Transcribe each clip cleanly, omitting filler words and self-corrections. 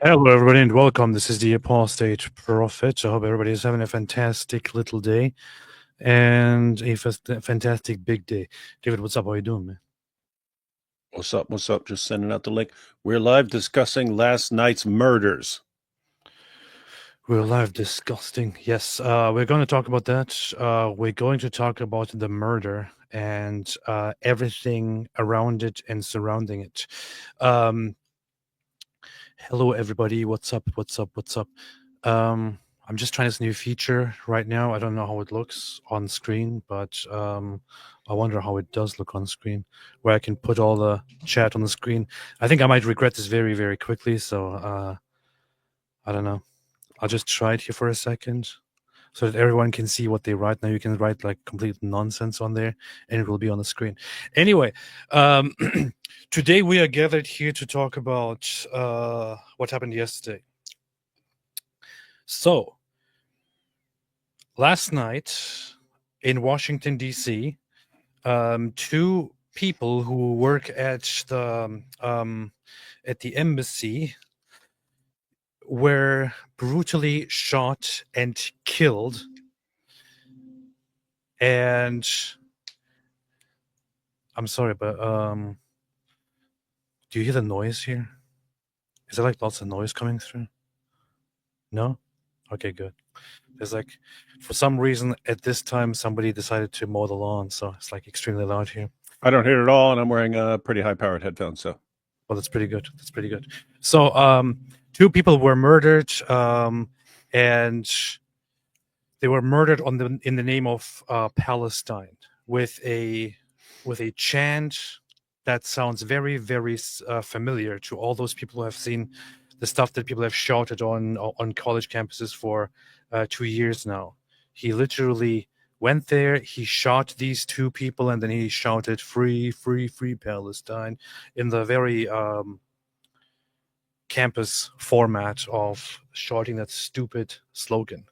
Hello, everybody, and welcome. This is the Apostate Prophet. I hope everybody is having a fantastic little day and a fantastic big day. David, what's up? How you doing, man? What's up? What's up? Just sending out the link. We're live discussing last night's murders. We're live disgusting. Yes, we're going to talk about that. We're going to talk about the murder and everything around it and surrounding it. Hello, everybody. What's up? What's up? What's up? I'm just trying this new feature right now. I don't know how it looks on screen, but I wonder how it does look on screen, where I can put all the chat on the screen. I think I might regret this very, very quickly. So I don't know. I'll just try it here for a second so that everyone can see what they write. Now you can write like complete nonsense on there and it will be on the screen. Anyway, today we are gathered here to talk about what happened yesterday. So, last night in Washington, D.C., two people who work at the embassy were brutally shot and killed. And I'm sorry, but do you hear the noise here? Is there like lots of noise coming through? No? Okay, good. There's like, for some reason, at this time, somebody decided to mow the lawn, so it's like extremely loud here. I don't hear it at all, and I'm wearing pretty high-powered headphones. So, well, that's pretty good. That's pretty good. So, two people were murdered, and they were murdered in the name of Palestine with a chant that sounds very, very familiar to all those people who have seen the stuff that people have shouted on college campuses for 2 years now. He literally went there, he shot these two people, and then he shouted, "Free, free, free Palestine," in the very campus format of shouting that stupid slogan.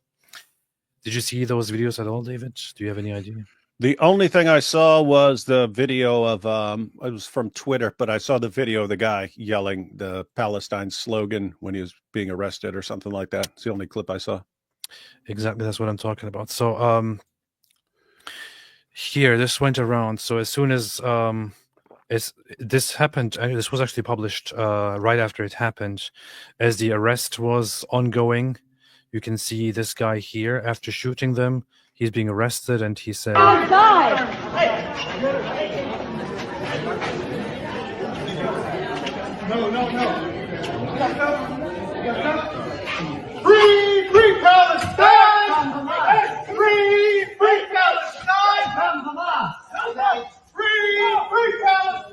Did you see those videos at all, David? Do you have any idea? the only thing I saw was the video of it was from Twitter, but I saw the video of the guy yelling the Palestine slogan when he was being arrested or something like that. It's the only clip I saw. Exactly, that's what I'm talking about. So, here, this went around. So as soon as this happened, this was actually published right after it happened, as the arrest was ongoing. You can see this guy here. After shooting them, he's being arrested, and he said, "Outside!" Free, free Palestine! Free, free Palestine! Free, free Palestine!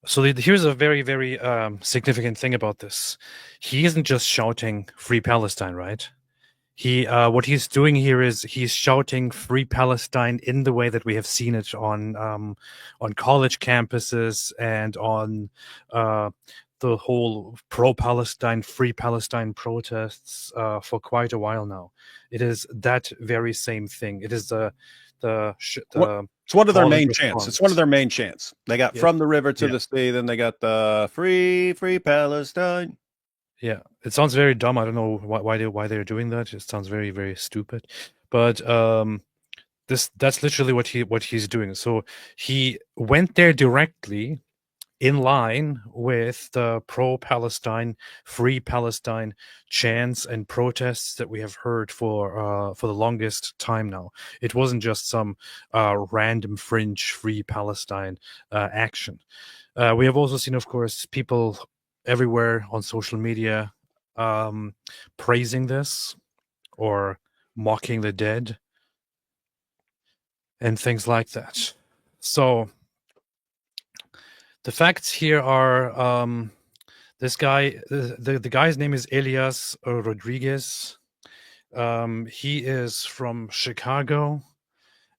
So here's a very, very significant thing about this. He isn't just shouting "Free Palestine," right? What he's doing here is he's shouting "Free Palestine" in the way that we have seen it on college campuses and on the whole pro-Palestine, free Palestine protests for quite a while now. It is that very same thing. It is it's one of their main chants. It's one of their main chants. They got from the river to the sea, then they got the free, free Palestine. Yeah, it sounds very dumb. I don't know why they're doing that. It sounds very, very stupid. But that's literally what he's doing. So he went there directly in line with the pro-Palestine, free Palestine chants and protests that we have heard for the longest time now. It wasn't just some random fringe free Palestine action. We have also seen, of course, people everywhere on social media praising this or mocking the dead and things like that. So the facts here are this guy, the guy's name is Elias Rodriguez. He is from Chicago,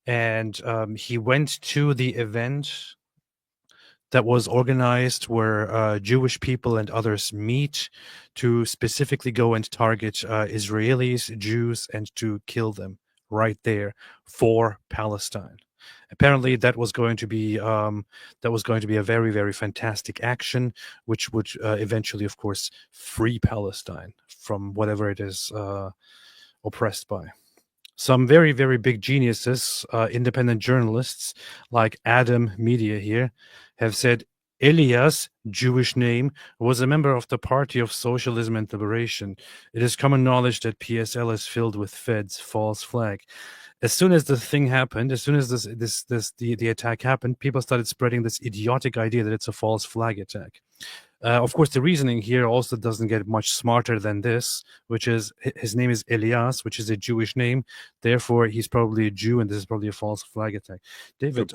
and he went to the event that was organized where Jewish people and others meet to specifically go and target Israelis, Jews, and to kill them right there for Palestine. Apparently, that was going to be a very, very fantastic action, which would eventually, of course, free Palestine from whatever it is oppressed by. Some very, very big geniuses, independent journalists like Adam Media here, have said Elias, Jewish name, was a member of the Party of Socialism and Liberation. It is common knowledge that PSL is filled with Feds, false flag. As soon as the thing happened, as soon as the attack happened, people started spreading this idiotic idea that it's a false flag attack. Of course, the reasoning here also doesn't get much smarter than this, which is his name is Elias, which is a Jewish name. Therefore, he's probably a Jew, and this is probably a false flag attack. David,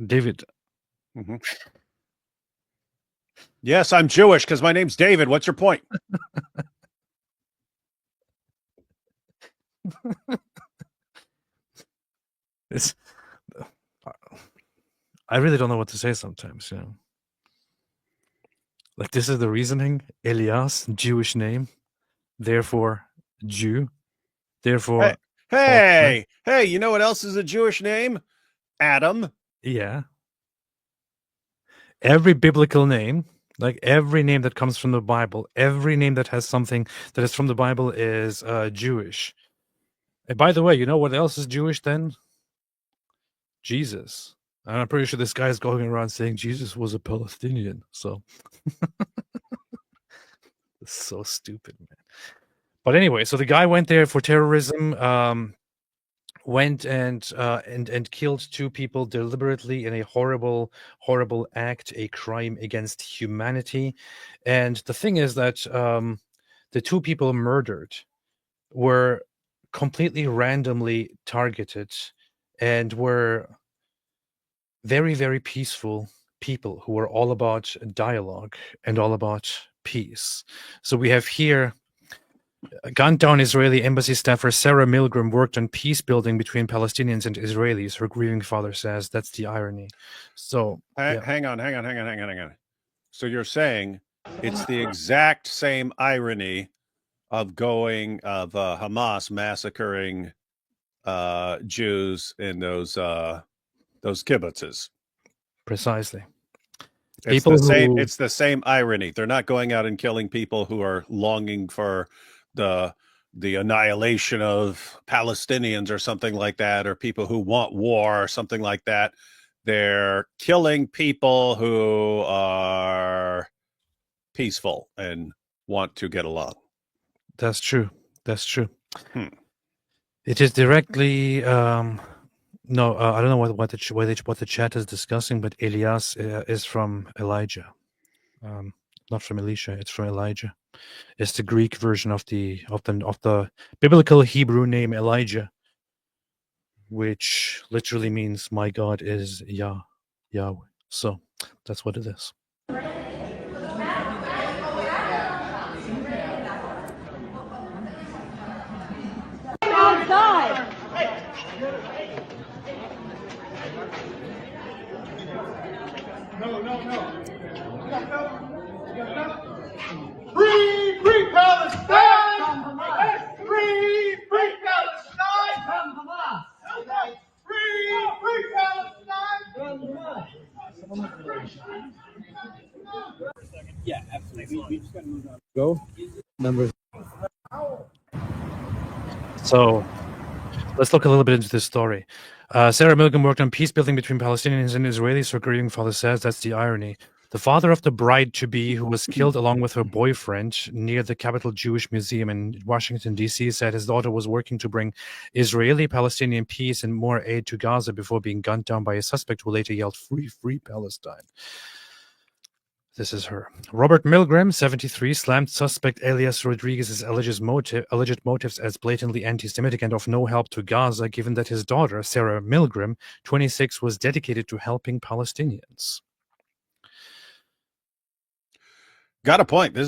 David. Mm-hmm. Yes, I'm Jewish because my name's David. What's your point? It's, I really don't know what to say sometimes, you know. Like, this is the reasoning. Elias, Jewish name, therefore Jew, therefore... Hey, you know what else is a Jewish name? Adam. Yeah. Every biblical name, like every name that comes from the Bible, every name that has something that is from the Bible is Jewish. And by the way, you know what else is Jewish then? Jesus. And I'm pretty sure this guy is going around saying Jesus was a Palestinian. So it's so stupid, man. But anyway, so the guy went there for terrorism, went and killed 2 people deliberately in a horrible act, a crime against humanity. And the thing is that the 2 people murdered were completely randomly targeted and were very, very peaceful people who were all about dialogue and all about peace. So we have here gunned down Israeli embassy staffer Sarah Milgram worked on peace building between Palestinians and Israelis. Her grieving father says that's the irony. So hang on. So you're saying it's the exact same irony of Hamas massacring Jews in those kibbutzes. Precisely. It's the same irony. They're not going out and killing people who are longing for the annihilation of Palestinians or something like that, or people who want war or something like that. They're killing people who are peaceful and want to get along. That's true. It is directly no, I don't know what the chat is discussing, but Elias is from Elijah, not from Elisha. It's from Elijah. It's the Greek version of the biblical Hebrew name Elijah, which literally means "my God is Yahweh." So that's what it is. Free Palestine! Free Palestine! Free Palestine! Yeah, absolutely. We just got to move on. Go. Numbers. So let's look a little bit into this story. Sarah Milgram worked on peace building between Palestinians and Israelis. Her grieving father says that's the irony. The father of the bride-to-be, who was killed along with her boyfriend near the Capitol Jewish Museum in Washington, D.C., said his daughter was working to bring Israeli-Palestinian peace and more aid to Gaza before being gunned down by a suspect who later yelled, "Free, free Palestine." This is her. Robert Milgram, 73, slammed suspect Elias Rodriguez's alleged motives as blatantly anti-Semitic and of no help to Gaza, given that his daughter, Sarah Milgram, 26, was dedicated to helping Palestinians. Got a point. This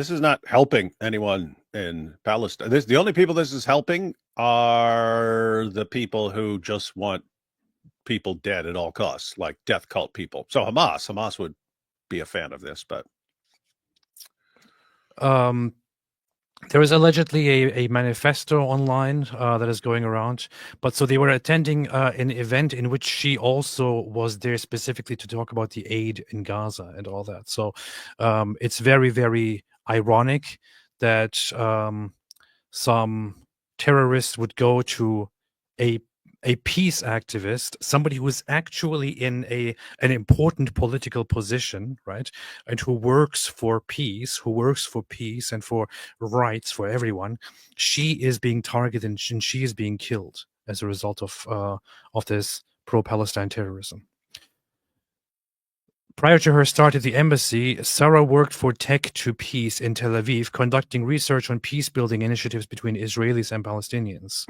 is not helping anyone in Palestine. The only people this is helping are the people who just want people dead at all costs, like death cult people. So Hamas would be a fan of this, but There is allegedly a manifesto online that is going around, but so they were attending an event in which she also was there specifically to talk about the aid in Gaza and all that. So it's very, very ironic that some terrorists would go to a peace activist, somebody who is actually in an important political position, right, and who works for peace, and for rights for everyone. She is being targeted and she is being killed as a result of this pro-Palestine terrorism. Prior to her start at the embassy, Sarah worked for Tech to Peace in Tel Aviv, conducting research on peace-building initiatives between Israelis and Palestinians.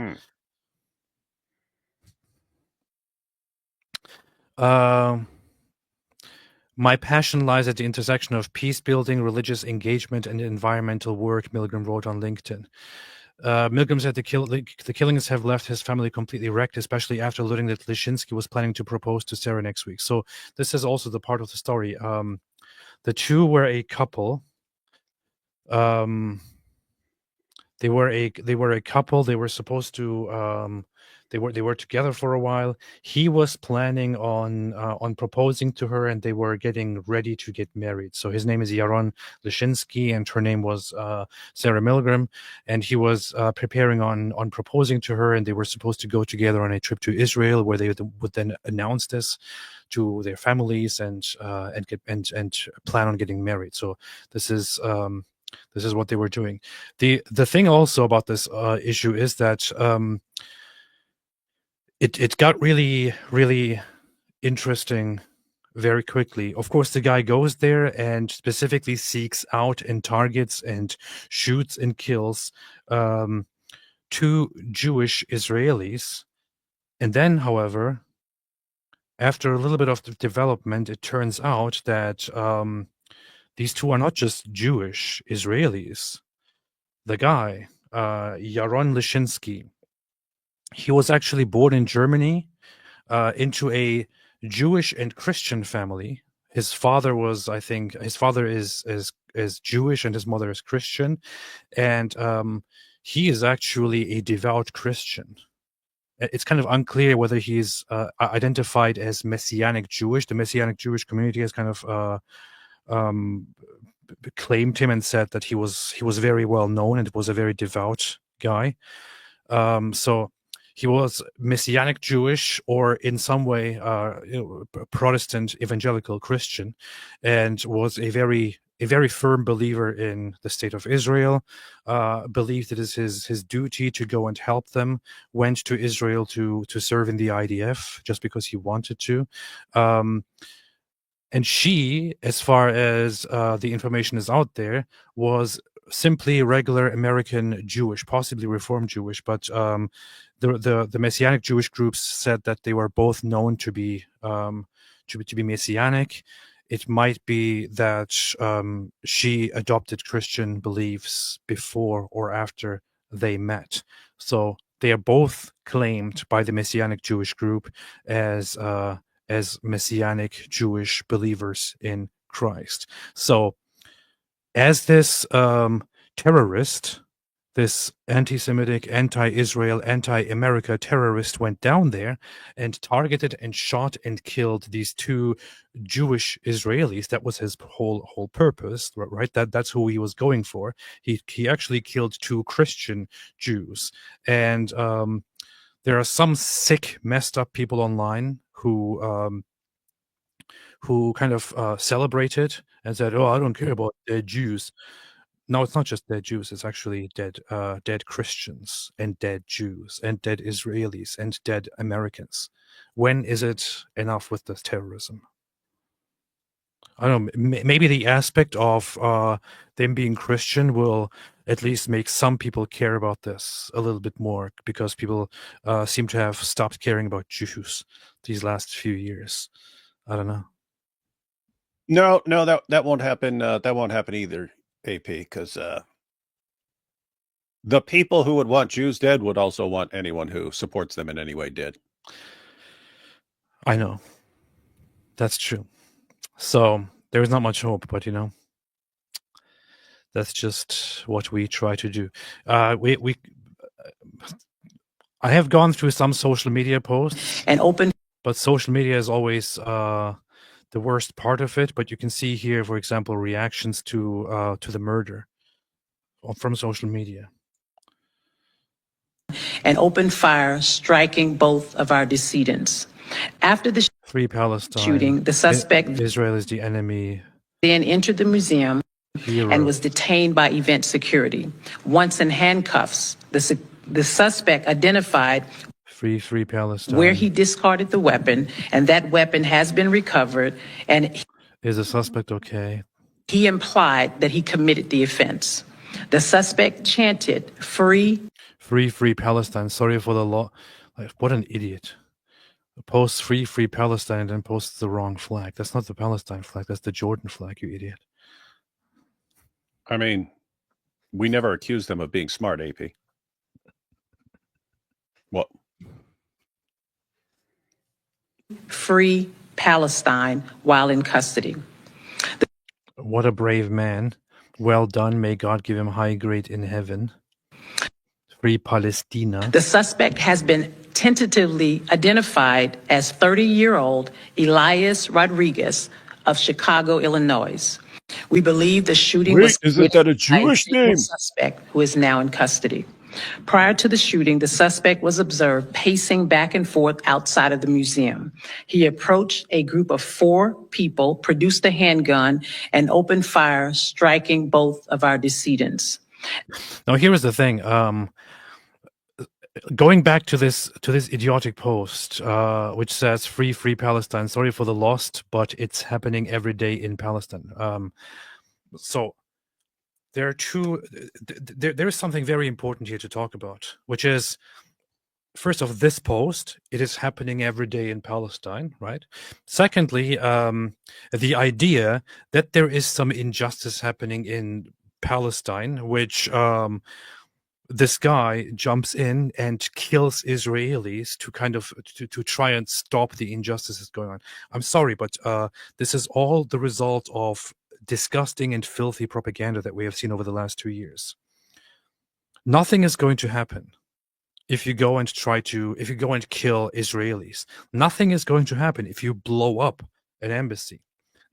My passion lies at the intersection of peace-building, religious engagement, and environmental work, Milgram wrote on LinkedIn. Milgram said the killings have left his family completely wrecked, especially after learning that Lishinsky was planning to propose to Sarah next week. So this is also the part of the story. The two were a couple. They were a couple. They were supposed to they were together for a while. He was planning on proposing to her, and they were getting ready to get married. So his name is Yaron Lishinsky, and her name was Sarah Milgram, and he was preparing on proposing to her, and they were supposed to go together on a trip to Israel, where they would then announce this to their families and plan on getting married. So this is what they were doing. The thing also about this issue is that it got really, really interesting very quickly. Of course, the guy goes there and specifically seeks out and targets and shoots and kills two Jewish Israelis. And then, however, after a little bit of development, it turns out that these two are not just Jewish Israelis. The guy, Yaron Lishinsky, he was actually born in Germany into a Jewish and Christian family. His father was, I think, his father is Jewish and his mother is Christian, and he is actually a devout Christian. It's kind of unclear whether he's identified as Messianic Jewish. The Messianic Jewish community has kind of claimed him and said that he was very well known and was a very devout guy. So he was Messianic Jewish or in some way Protestant evangelical Christian, and was a very firm believer in the state of Israel, believed it is his duty to go and help them, went to Israel to serve in the IDF just because he wanted to. And she, as far as the information is out there, was simply regular American Jewish, possibly Reformed Jewish, but the Messianic Jewish groups said that they were both known to be Messianic. It might be that she adopted Christian beliefs before or after they met. So they are both claimed by the Messianic Jewish group as Messianic Jewish believers in Christ. So as this terrorist, this anti-Semitic, anti-Israel, anti-America terrorist went down there and targeted and shot and killed these two Jewish Israelis. That was his whole purpose, right? That's who he was going for. He actually killed two Christian Jews, and there are some sick, messed up people online who kind of celebrated and said, "Oh, I don't care about dead Jews." No, it's not just dead Jews. It's actually dead Christians and dead Jews and dead Israelis and dead Americans. When is it enough with the terrorism? I don't know. Maybe the aspect of them being Christian will at least make some people care about this a little bit more, because people seem to have stopped caring about Jews these last few years. I don't know. No, that won't happen. That won't happen either, AP, because the people who would want Jews dead would also want anyone who supports them in any way dead. I know. That's true. So there's not much hope, but That's just what we try to do. We I have gone through some social media posts, and open but social media is always the worst part of it. But you can see here, for example, reactions to the murder from social media. and opened fire, striking both of our decedents. After the Free Palestine. shooting, the suspect Israel is the enemy. then entered the museum Hero. and was detained by event security. Once in handcuffs, the suspect identified Free Palestine. where he discarded the weapon, and that weapon has been recovered, and Is the suspect okay? he implied that he committed the offense. The suspect chanted, "Free Free Palestine. Sorry for the law. Like, what an idiot. Posts free Palestine and then posts the wrong flag. That's not the Palestine flag. That's the Jordan flag, you idiot. I mean, we never accused them of being smart, AP. What? Free Palestine while in custody." What a brave man. Well done. May God give him high grade in heaven. Free Palestina. The suspect has been tentatively identified as 30-year-old Elias Rodriguez of Chicago, Illinois. We believe the shooting was isn't that a by Jewish single name? suspect who is now in custody. Prior to the shooting, the suspect was observed pacing back and forth outside of the museum. He approached a group of 4 people, produced a handgun, and opened fire, striking both of our decedents. Now, here is the thing. Going back to this idiotic post, which says "Free Palestine." Sorry for the lost, but it's happening every day in Palestine. So there are two. There is something very important here to talk about, which is, first off, this post. It is happening every day in Palestine, right? Secondly, the idea that there is some injustice happening in Palestine, which this guy jumps in and kills Israelis to kind of to try and stop the injustices going on. I'm sorry, but this is all the result of disgusting and filthy propaganda that we have seen over the last 2 years. Nothing is going to happen if you go and kill Israelis. Nothing is going to happen if you blow up an embassy.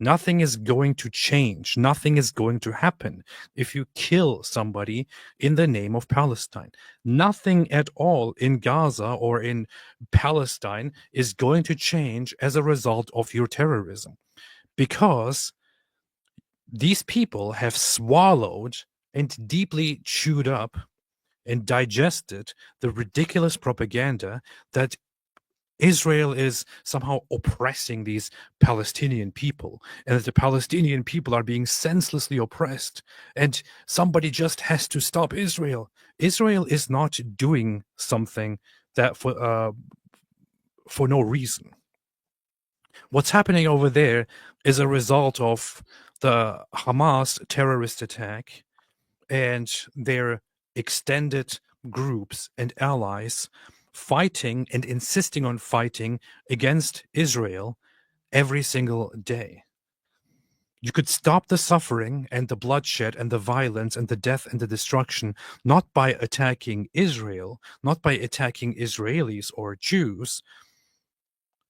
Nothing is going to change. Nothing is going to happen if you kill somebody in the name of Palestine. Nothing at all in Gaza or in Palestine is going to change as a result of your terrorism, because these people have swallowed and deeply chewed up and digested the ridiculous propaganda that Israel is somehow oppressing these Palestinian people, and that the Palestinian people are being senselessly oppressed, and somebody just has to stop Israel. Israel is not doing something that for no reason. What's happening over there is a result of the Hamas terrorist attack and their extended groups and allies fighting and insisting on fighting against Israel every single day. You could stop the suffering and the bloodshed and the violence and the death and the destruction not by attacking Israel, not by attacking Israelis or Jews.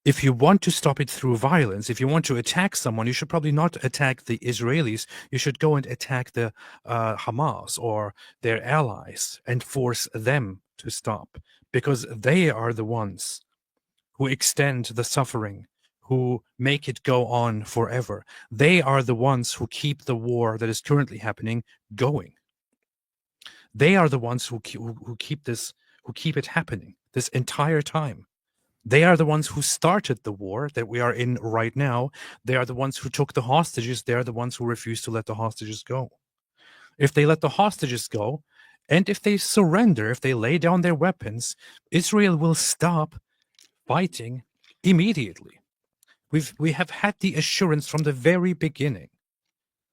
If you want to stop it through violence, if you want to attack someone, you should probably not attack the Israelis. You should go and attack the Hamas or their allies and force them to stop, because they are the ones who extend the suffering, who make it go on forever. They are the ones who keep the war that is currently happening going. They are the ones who keep it happening this entire time. They are the ones who started the war that we are in right now. They are the ones who took the hostages. They are the ones who refused to let the hostages go. If they let the hostages go, and if they surrender, if they lay down their weapons, Israel will stop fighting immediately. We have had the assurance from the very beginning.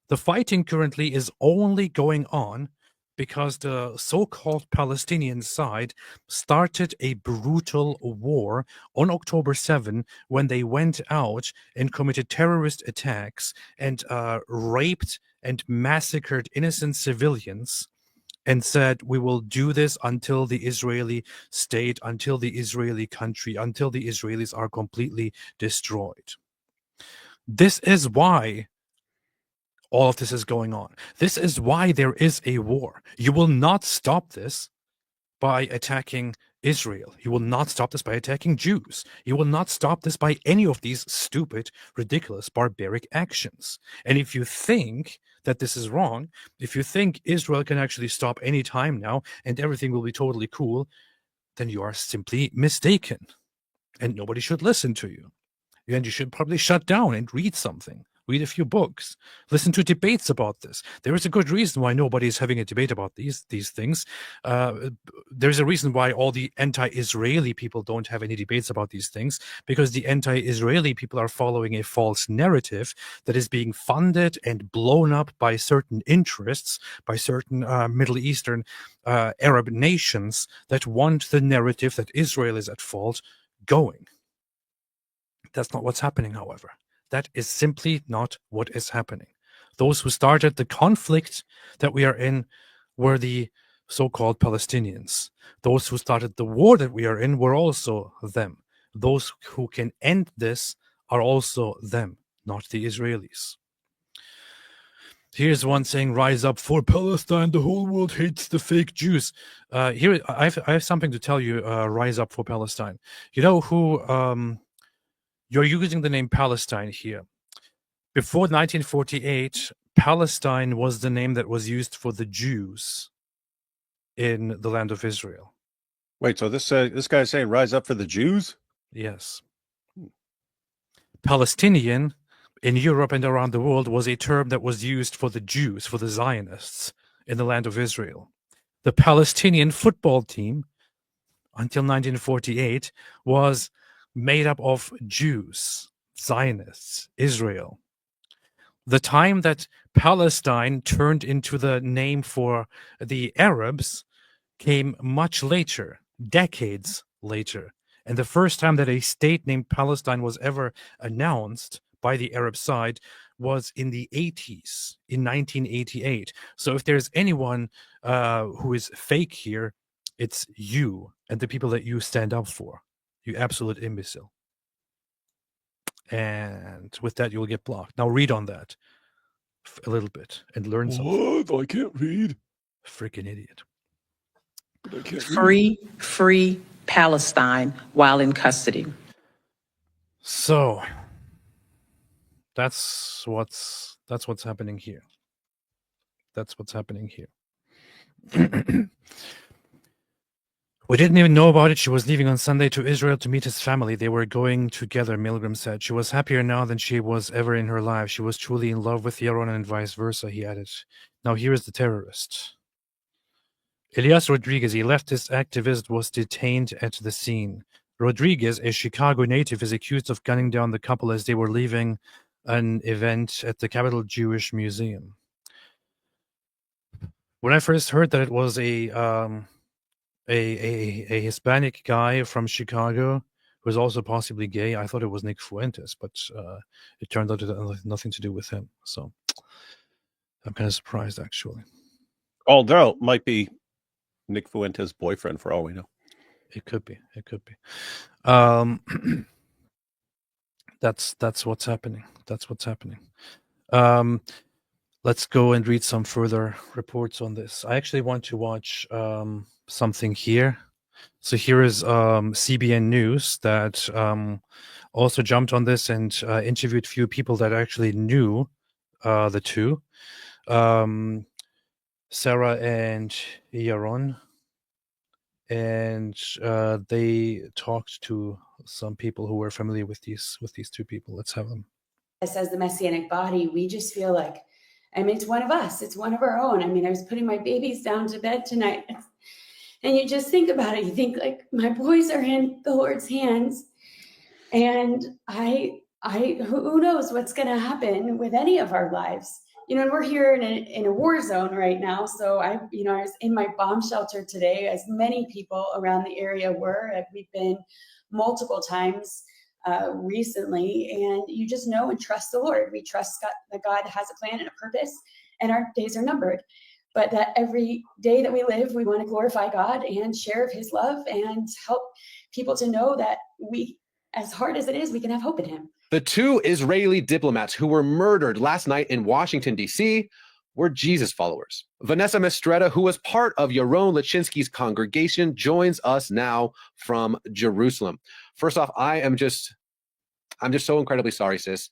The fighting currently is only going on because the so-called Palestinian side started a brutal war on October 7 when they went out and committed terrorist attacks and raped and massacred innocent civilians and said, we will do this until the Israeli state, until the Israeli country, until the Israelis are completely destroyed. This is why all of this is going on. This is why there is a war. You will not stop this by attacking Israel. You will not stop this by attacking Jews. You will not stop this by any of these stupid, ridiculous, barbaric actions. And if you think that this is wrong, if you think Israel can actually stop any time now and everything will be totally cool, then you are simply mistaken. And nobody should listen to you. And you should probably shut down and read something. Read a few books. Listen to debates about this. There is a good reason why nobody is having a debate about these things. There's a reason why all the anti-Israeli people don't have any debates about these things, because the anti-Israeli people are following a false narrative that is being funded and blown up by certain interests, by certain Middle Eastern Arab nations that want the narrative that Israel is at fault going. That's not what's happening, however. That is simply not what is happening. Those who started the conflict that we are in were the so-called Palestinians. Those who started the war that we are in were also them. Those who can end this are also them, not the Israelis. Here's one saying, rise up for Palestine. The whole world hates the fake Jews. Here, I have something to tell you, rise up for Palestine. You know who... You're using the name Palestine here. Before 1948, Palestine was the name that was used for the Jews in the land of Israel. Wait, so this guy is saying rise up for the Jews? Yes. Palestinian in Europe and around the world was a term that was used for the Jews, for the Zionists in the land of Israel. The Palestinian football team, until 1948, was made up of Jews, Zionists, Israel. The time that Palestine turned into the name for the Arabs came much later, decades later. And the first time that a state named Palestine was ever announced by the Arab side was in the 80s, in 1988. So if there's anyone who is fake here, it's you and the people that you stand up for. You absolute imbecile. And with that, you will get blocked. Now read on that a little bit and learn something. What? I can't read. Freaking idiot. I can't read. Free Palestine while in custody. So that's what's happening here. That's what's happening here. We didn't even know about it. She was leaving on Sunday to Israel to meet his family. They were going together, Milgram said. She was happier now than she was ever in her life. She was truly in love with Yaron and vice versa, he added. Now here is the terrorist. Elias Rodriguez, a leftist activist, was detained at the scene. Rodriguez, a Chicago native, is accused of gunning down the couple as they were leaving an event at the Capital Jewish Museum. When I first heard that it was a Hispanic guy from Chicago who was also possibly gay, I thought it was Nick Fuentes, but it turned out it had nothing to do with him. So I'm kind of surprised, actually. Although it might be Nick Fuentes' boyfriend, for all we know. It could be. It could be. That's what's happening. That's what's happening. Let's go and read some further reports on this. I actually want to watch something here. So here is CBN News that also jumped on this and interviewed few people that actually knew the two, Sarah and Yaron, and they talked to some people who were familiar with these two people. Let's have them. As the Messianic body, we just feel like, I mean, it's one of us. It's one of our own. I mean, I was putting my babies down to bed tonight, and you just think about it. You think, like, my boys are in the Lord's hands, and I who knows what's going to happen with any of our lives and we're here in a war zone right now. So I was in my bomb shelter today, as many people around the area were. We've been multiple times recently, and you just know and trust the Lord. We trust God, that God has a plan and a purpose, and our days are numbered. But that every day that we live, we want to glorify God and share of his love and help people to know that we, as hard as it is, we can have hope in him. The two Israeli diplomats who were murdered last night in Washington, D.C., were Jesus followers. Vanessa Mistretta, who was part of Yaron Lachinsky's congregation, joins us now from Jerusalem. First off, I'm just so incredibly sorry, sis.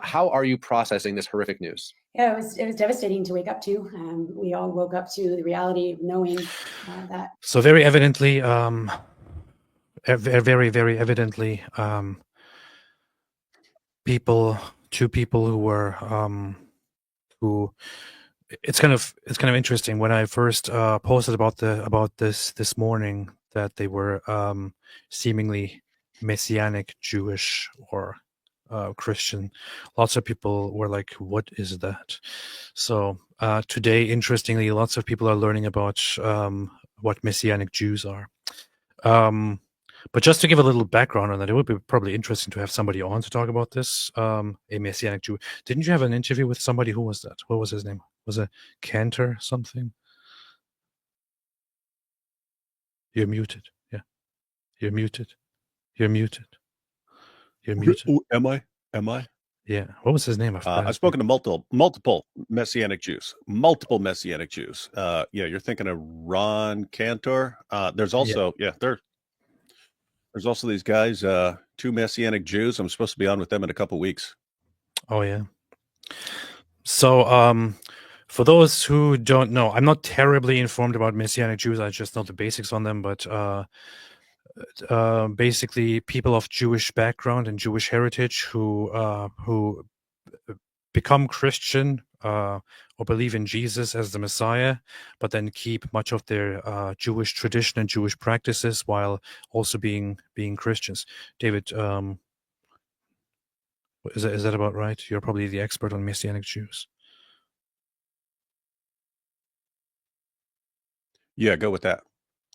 How are you processing this horrific news? Yeah, it was devastating to wake up to. We all woke up to the reality of knowing that. So very evidently, very evidently, two people who were who. It's kind of interesting. When I first posted about this morning that they were seemingly Messianic Jewish or Christian, lots of people were like, "What is that?" So today, interestingly, lots of people are learning about what Messianic Jews are. But just to give a little background on that, it would be probably interesting to have somebody on to talk about this. A Messianic Jew. Didn't you have an interview with somebody? Who was that? What was his name? Was it Cantor something? You're muted. Yeah. You're muted. You're muted. You're muted. Am I? Yeah. What was his name? I've spoken to multiple Messianic Jews. Yeah, you're thinking of Ron Cantor. There's also, there's also these guys, two Messianic Jews. I'm supposed to be on with them in a couple weeks. Oh, yeah. So, for those who don't know, I'm not terribly informed about Messianic Jews. I just know the basics on them, but basically people of Jewish background and Jewish heritage who become Christian or believe in Jesus as the Messiah, but then keep much of their Jewish tradition and Jewish practices while also being Christians. David, is that about right? You're probably the expert on Messianic Jews. Yeah, go with that.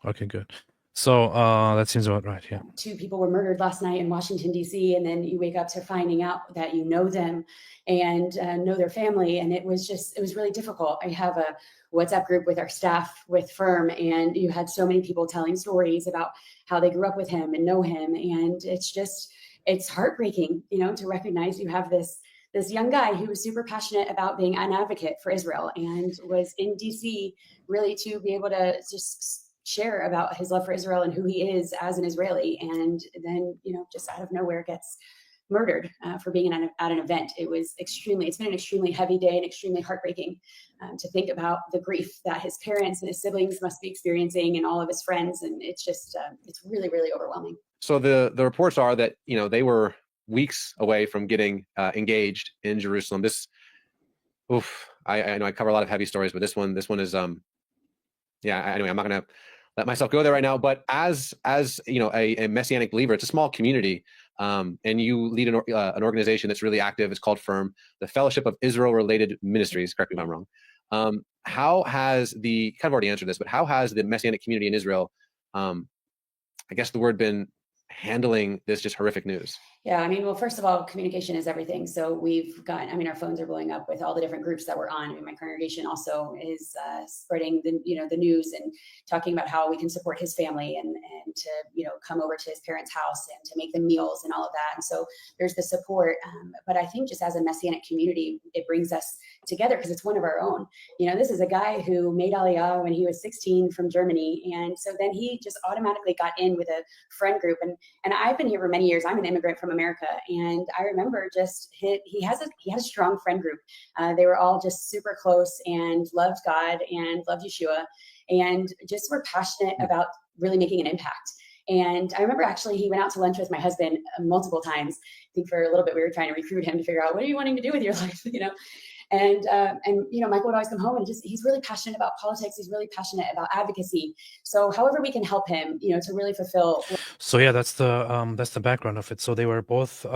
Okay, good. So that seems about right. Yeah. Two people were murdered last night in Washington, D.C., and then you wake up to finding out that you know them and know their family. And it was really difficult. I have a WhatsApp group with our staff with Firm, and you had so many people telling stories about how they grew up with him and know him. And it's heartbreaking, to recognize you have this young guy who was super passionate about being an advocate for Israel and was in D.C. really to be able to just share about his love for Israel and who he is as an Israeli, and then just out of nowhere gets murdered for being at an event. It's been an extremely heavy day and extremely heartbreaking to think about the grief that his parents and his siblings must be experiencing, and all of his friends, and it's just it's really, really overwhelming. So the reports are that they were weeks away from getting engaged in Jerusalem. I know I cover a lot of heavy stories, but this one is anyway, I'm not going to let myself go there right now. But as a Messianic believer, it's a small community, and you lead an organization that's really active. It's called Firm, the Fellowship of Israel-Related Ministries. Correct me if I'm wrong. How has the kind of already answered this, but how has the Messianic community in Israel, I guess the word, been handling this just horrific news? Yeah, well, first of all, communication is everything. So we've got, our phones are blowing up with all the different groups that we're on. My congregation also is spreading the news and talking about how we can support his family and to, come over to his parents' house and to make them meals and all of that. And so there's the support. But I think just as a Messianic community, it brings us together because it's one of our own. This is a guy who made Aliyah when he was 16 from Germany. And so then he just automatically got in with a friend group. And I've been here for many years. I'm an immigrant from America. And I remember he had a strong friend group. They were all just super close and loved God and loved Yeshua and just were passionate about really making an impact. And I remember actually he went out to lunch with my husband multiple times. I think for a little bit we were trying to recruit him to figure out, what are you wanting to do with your life? And Michael would always come home and he's really passionate about politics. He's really passionate about advocacy. So however we can help him, to really fulfill. So yeah, that's the background of it. So they were both,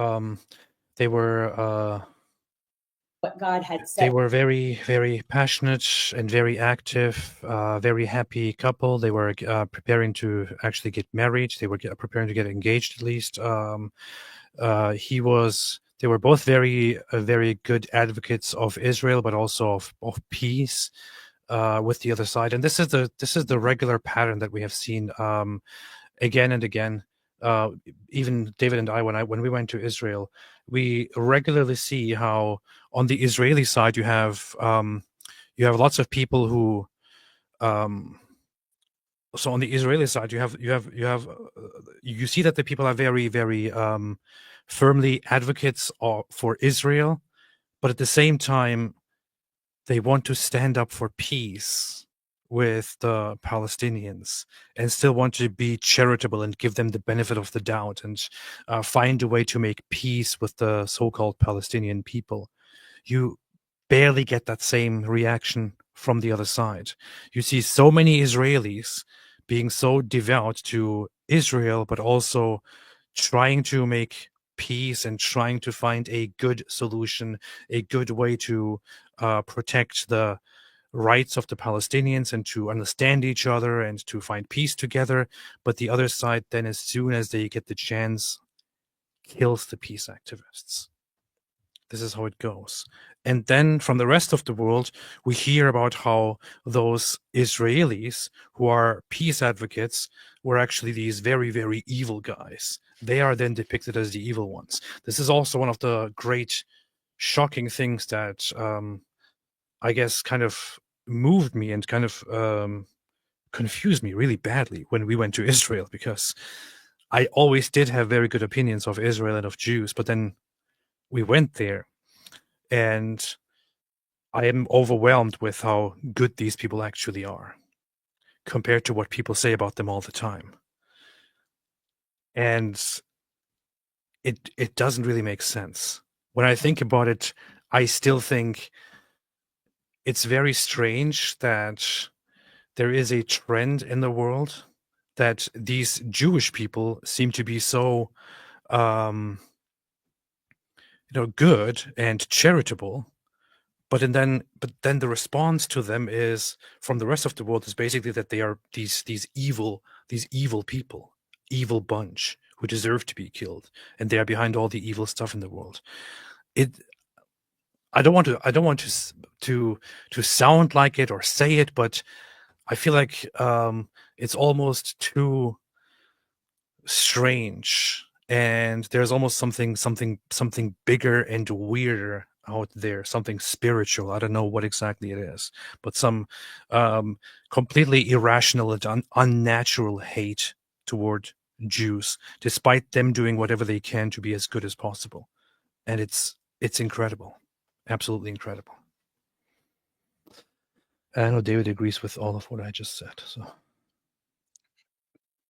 what God had They said. were very, very passionate and very active, very happy couple. They were preparing to actually get married. They were preparing to get engaged, at least. They were both very, very good advocates of Israel, but also of peace with the other side. And this is the regular pattern that we have seen again and again. Even David and I, when we went to Israel, we regularly see how on the Israeli side you have lots of people who. So on the Israeli side, you see that the people are very, very firmly advocates for Israel, but at the same time, they want to stand up for peace with the Palestinians and still want to be charitable and give them the benefit of the doubt and find a way to make peace with the so-called Palestinian people. You barely get that same reaction from the other side. You see so many Israelis being so devout to Israel, but also trying to make peace and trying to find a good solution, a good way to protect the rights of the Palestinians and to understand each other and to find peace together. But the other side then, as soon as they get the chance, kills the peace activists. This is how it goes. And then from the rest of the world, we hear about how those Israelis who are peace advocates were actually these very, very evil guys. They are then depicted as the evil ones. This is also one of the great shocking things that I guess kind of moved me and kind of confused me really badly when we went to Israel, because I always did have very good opinions of Israel and of Jews, but then we went there and I am overwhelmed with how good these people actually are compared to what people say about them all the time. And it doesn't really make sense. When I think about it, I still think it's very strange that there is a trend in the world that these Jewish people seem to be so good and charitable, but then the response to them is from the rest of the world is basically that they are these evil people, evil bunch who deserve to be killed, and they are behind all the evil stuff in the world. I don't want to sound like it or say it, but I feel like it's almost too strange, and there's almost something bigger and weirder out there, something spiritual. I don't know what exactly it is, but some completely irrational and unnatural hate toward Jews, despite them doing whatever they can to be as good as possible. And it's incredible, absolutely incredible. I know David agrees with all of what I just said. So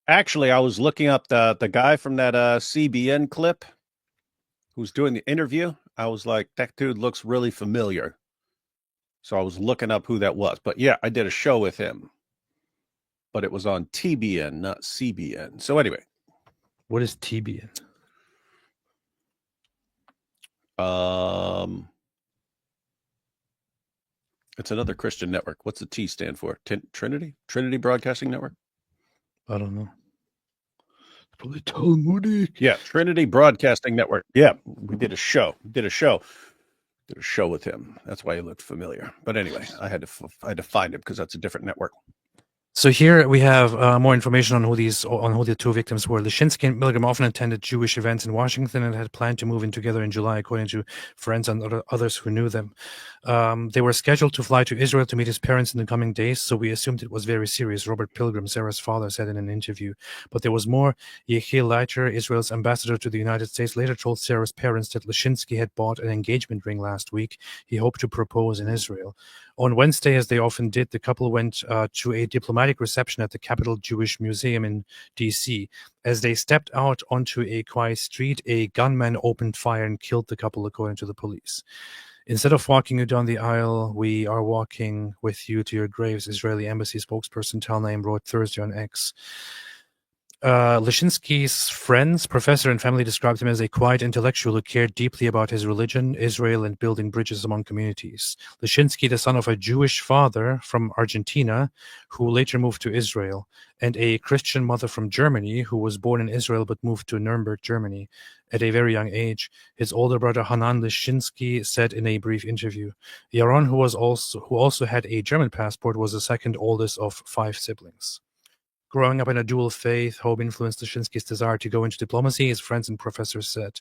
Actually, I was looking up the guy from that CBN clip who's doing the interview. I was like, that dude looks really familiar. So I was looking up who that was. But yeah, I did a show with him. But it was on TBN, not CBN. So anyway. what is TBN? It's another Christian network. What's the T stand for? Trinity? Trinity Broadcasting Network? I don't know. Probably Talmudic. Yeah, Trinity Broadcasting Network. Yeah, we did a show. Did a show with him. That's why he looked familiar. But anyway, I had to find him because that's a different network. So here we have more information on who the two victims were. Lishinsky and Milgram often attended Jewish events in Washington and had planned to move in together in July, according to friends and others who knew them. They were scheduled to fly to Israel to meet his parents in the coming days, so we assumed it was very serious, Robert Pilgrim, Sarah's father, said in an interview. But there was more. Yechiel Leiter, Israel's ambassador to the United States, later told Sarah's parents that Lishinsky had bought an engagement ring last week. He hoped to propose in Israel. On Wednesday, as they often did, the couple went to a diplomatic reception at the Capitol Jewish Museum in D.C. As they stepped out onto a quiet street, a gunman opened fire and killed the couple, according to the police. Instead of walking you down the aisle, we are walking with you to your graves, Israeli embassy spokesperson Tal Naim wrote Thursday on X. Lyshinsky's friends, professor, and family described him as a quiet intellectual who cared deeply about his religion, Israel, and building bridges among communities. Lyshinsky, the son of a Jewish father from Argentina, who later moved to Israel, and a Christian mother from Germany, who was born in Israel but moved to Nuremberg, Germany, at a very young age. His older brother Hanan Lyshinsky said in a brief interview, Yaron, who also had a German passport, was the second oldest of 5 siblings. Growing up in a dual faith, home influenced Lyshinsky's desire to go into diplomacy, his friends and professors said.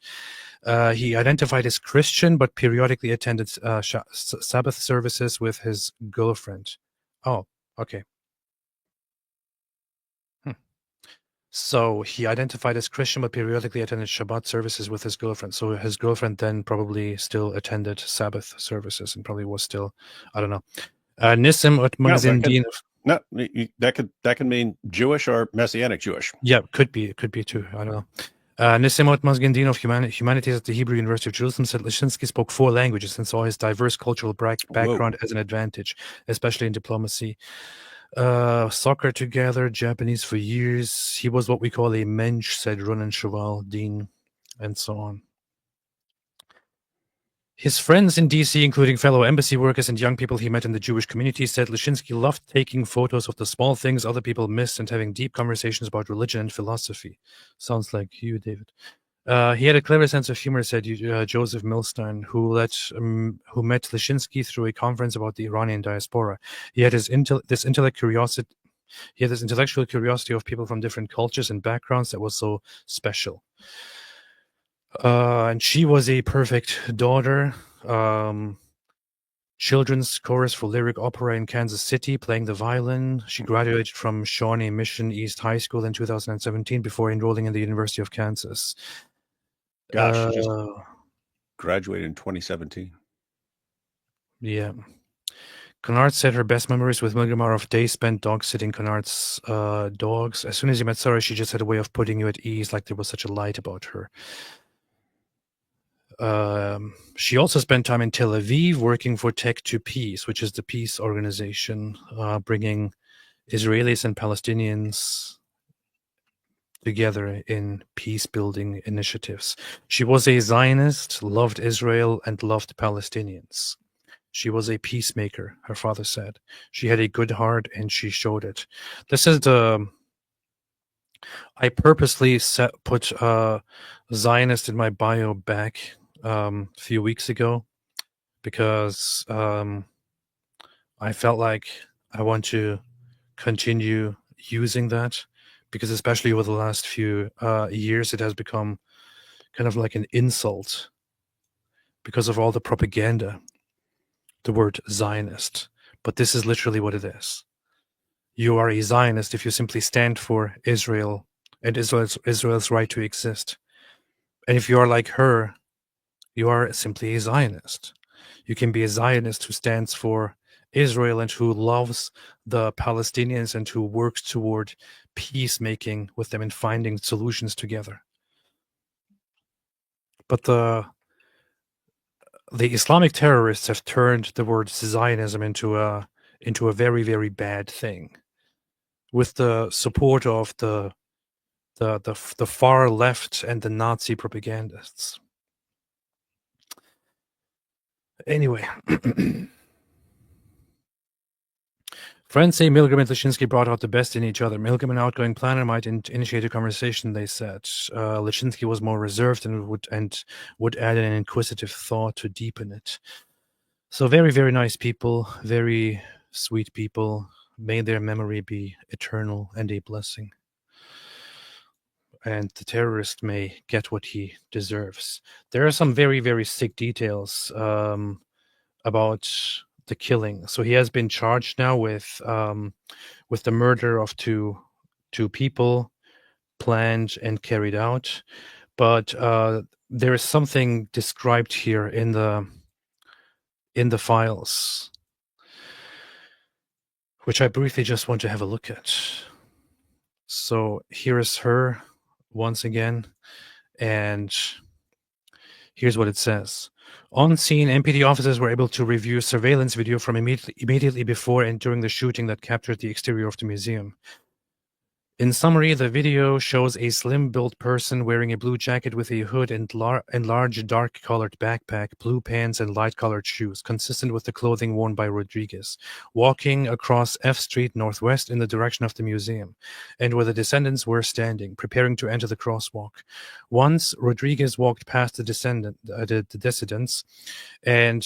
He identified as Christian, but periodically attended Sabbath services with his girlfriend. Oh, okay. So he identified as Christian, but periodically attended Shabbat services with his girlfriend. So his girlfriend then probably still attended Sabbath services and probably was still, I don't know. Nissim Utmangzin Din. No, that could mean Jewish or Messianic Jewish. Yeah, could be too. I don't know. Nissim Utmangzin of Humanities at the Hebrew University of Jerusalem said Lyshinsky spoke 4 languages and saw his diverse cultural background as an advantage, especially in diplomacy. Soccer together, Japanese for years. He was what we call a mensch, said Ronan Cheval, Dean, and so on. His friends in DC, including fellow embassy workers and young people he met in the Jewish community, said Lyshinsky loved taking photos of the small things other people missed and having deep conversations about religion and philosophy. Sounds like you, David. He had a clever sense of humor, said Joseph Milstein, who met Lyshinsky through a conference about the Iranian diaspora. He had this intellectual curiosity of people from different cultures and backgrounds that was so special. And she was a perfect daughter. Children's chorus for lyric opera in Kansas City, playing the violin. She graduated from Shawnee Mission East High School in 2017 before enrolling in the University of Kansas. Gosh, she just graduated in 2017. Yeah. Kennard said her best memories with Milgram are of days spent dog-sitting Kennard's dogs. As soon as you met Sarah, she just had a way of putting you at ease, like there was such a light about her. She also spent time in Tel Aviv working for Tech to Peace, which is the peace organization, bringing Israelis and Palestinians together in peace-building initiatives. She was a Zionist, loved Israel, and loved Palestinians. She was a peacemaker, her father said. She had a good heart, and she showed it. This is the... I purposely put Zionist in my bio back a few weeks ago because I felt like I want to continue using that because especially over the last few years, it has become kind of like an insult because of all the propaganda, the word Zionist. But this is literally what it is. You are a Zionist if you simply stand for Israel and Israel's right to exist. And if you are like her, you are simply a Zionist. You can be a Zionist who stands for Israel and who loves the Palestinians and who works toward peacemaking with them and finding solutions together. But the Islamic terrorists have turned the word Zionism into a very, very bad thing, with the support of the far left and the Nazi propagandists. Anyway, friends say Milgram and Lyshinsky brought out the best in each other. Milgram, an outgoing planner, might initiate a conversation, they said. Lyshinsky was more reserved and would add an inquisitive thought to deepen it. So very, very nice people, very sweet people. May their memory be eternal and a blessing. And the terrorist may get what he deserves. There are some very, very sick details about the killing. So he has been charged now with the murder of two people, planned and carried out. But there is something described here in the files, which I briefly just want to have a look at. So here is her once again, and here's what it says. On scene, MPD officers were able to review surveillance video from immediately before and during the shooting that captured the exterior of the museum. In summary, the video shows a slim-built person wearing a blue jacket with a hood and large dark-colored backpack, blue pants, and light-colored shoes, consistent with the clothing worn by Rodriguez, walking across F Street Northwest in the direction of the museum, and where the descendants were standing, preparing to enter the crosswalk. Once Rodriguez walked past the dissidents, and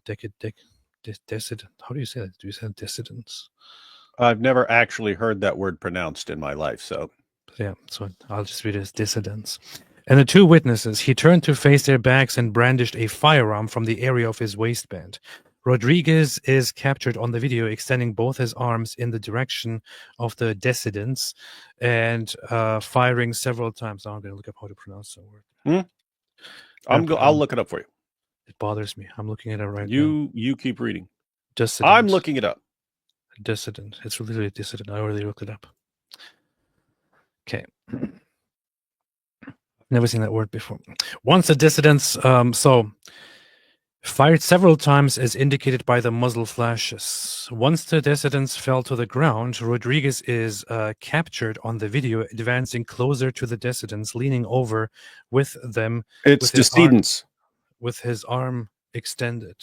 dissident. How do you say that? Do you say dissidents? I've never actually heard that word pronounced in my life, so Yeah, so I'll just read it as dissidents. And the two witnesses, he turned to face their backs and brandished a firearm from the area of his waistband. Rodriguez is captured on the video extending both his arms in the direction of the dissidents and firing several times. Now I'm going to look up how to pronounce that word. I'll look it up for you. It bothers me. I'm looking at it right now. You keep reading. Dissident. I'm looking it up. Dissident. It's literally dissident. I already looked it up. Okay. Never seen that word before. Once the dissidents fired several times as indicated by the muzzle flashes. Once the dissidents fell to the ground, Rodriguez is captured on the video, advancing closer to the dissidents, leaning over with them. It's decedents. With his arm extended.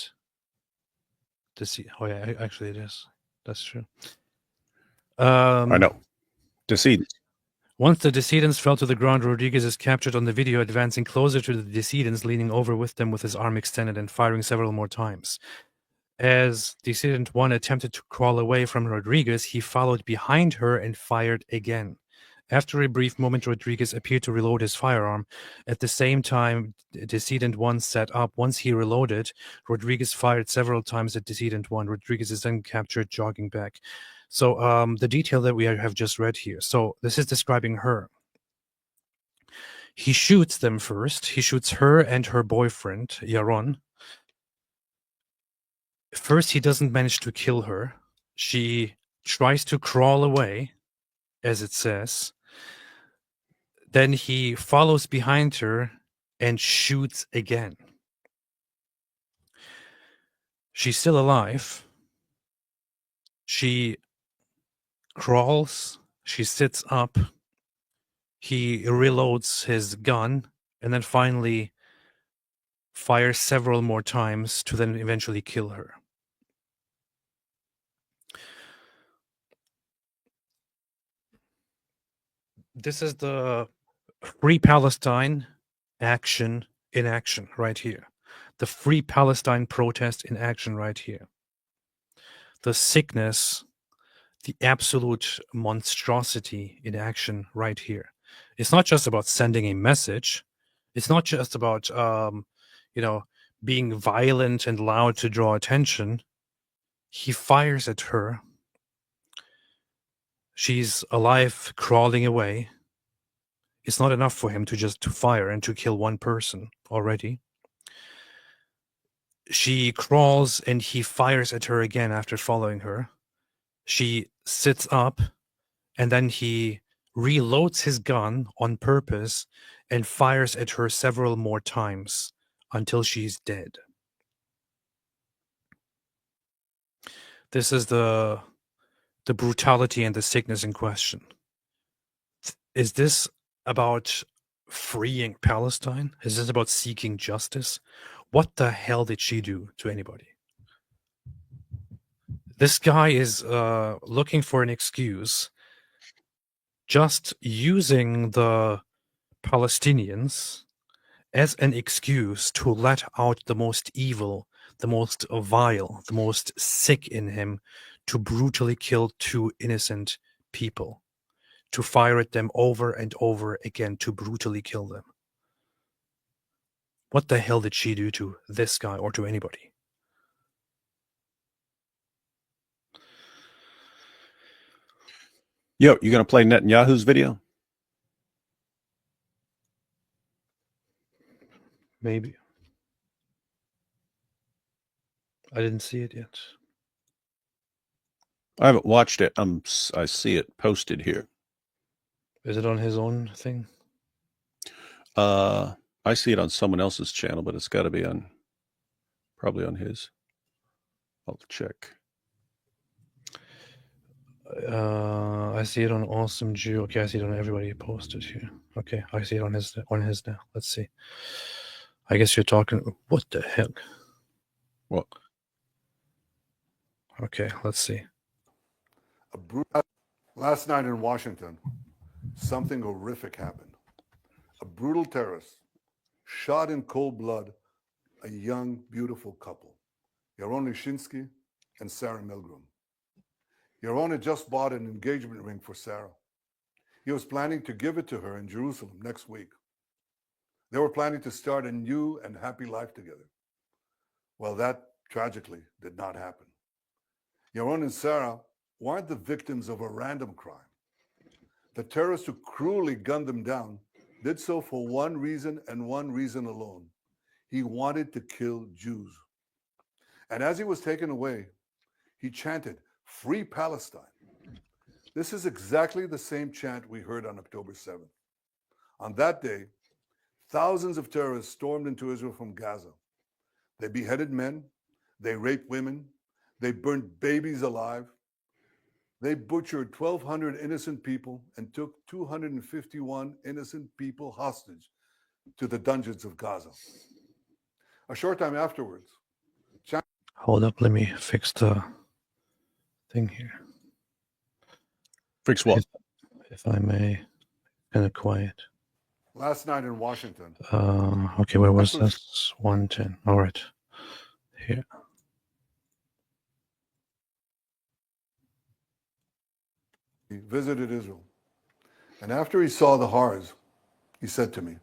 Oh yeah, actually it is. That's true. I know. Decedents. Once the decedents fell to the ground, Rodriguez is captured on the video, advancing closer to the decedents, leaning over with them with his arm extended and firing several more times. As decedent one attempted to crawl away from Rodriguez, he followed behind her and fired again. After a brief moment, Rodriguez appeared to reload his firearm. At the same time, decedent one sat up. Once he reloaded, Rodriguez fired several times at decedent one. Rodriguez is then captured jogging back. So the detail that we have just read here. So this is describing her. He shoots them first. He shoots her and her boyfriend, Yaron. First, he doesn't manage to kill her. She tries to crawl away, as it says. Then he follows behind her and shoots again. She's still alive. She crawls. She sits up. He reloads his gun and then finally fires several more times to then eventually kill her. This is the Free Palestine action in action right here. The Free Palestine protest in action right here. The sickness, the absolute monstrosity in action right here. It's not just about sending a message. It's not just about, being violent and loud to draw attention. He fires at her. She's alive, crawling away. It's not enough for him to fire and to kill one person already. She crawls and he fires at her again after following her. She sits up and then he reloads his gun on purpose and fires at her several more times until she's dead. This is the brutality and the sickness in question. Is this about freeing Palestine? Is this about seeking justice? What the hell did she do to anybody? This guy is looking for an excuse, just using the Palestinians as an excuse to let out the most evil, the most vile, the most sick in him, to brutally kill two innocent people, to fire at them over and over again, to brutally kill them. What the hell did she do to this guy or to anybody? Yo, you gonna play Netanyahu's video? Maybe. I didn't see it yet. I haven't watched it. I see it posted here. Is it on his own thing? I see it on someone else's channel, but it's got to be probably on his. I'll check. I see it on Awesome Jew. Okay, I see it on everybody posted here. Okay, I see it on his now. Let's see. I guess you're talking. What the heck? What? Okay, let's see. Last night in Washington, something horrific happened. A brutal terrorist shot in cold blood a young, beautiful couple, Yaron Lishinsky and Sarah Milgram. Yaron had just bought an engagement ring for Sarah. He was planning to give it to her in Jerusalem next week. They were planning to start a new and happy life together. Well, that tragically did not happen. Yaron and Sarah weren't the victims of a random crime. The terrorist who cruelly gunned them down did so for one reason and one reason alone. He wanted to kill Jews. And as he was taken away, he chanted, "Free Palestine." This is exactly the same chant we heard on October 7th. On that day, thousands of terrorists stormed into Israel from Gaza. They beheaded men, they raped women, they burned babies alive. They butchered 1,200 innocent people and took 251 innocent people hostage to the dungeons of Gaza. A short time afterwards, Hold up, let me fix the thing here. Fix what? If I may, kind of quiet. last night in Washington, Okay, where was this? 110. All right, here. he visited Israel. And after he saw the horrors, he said to me,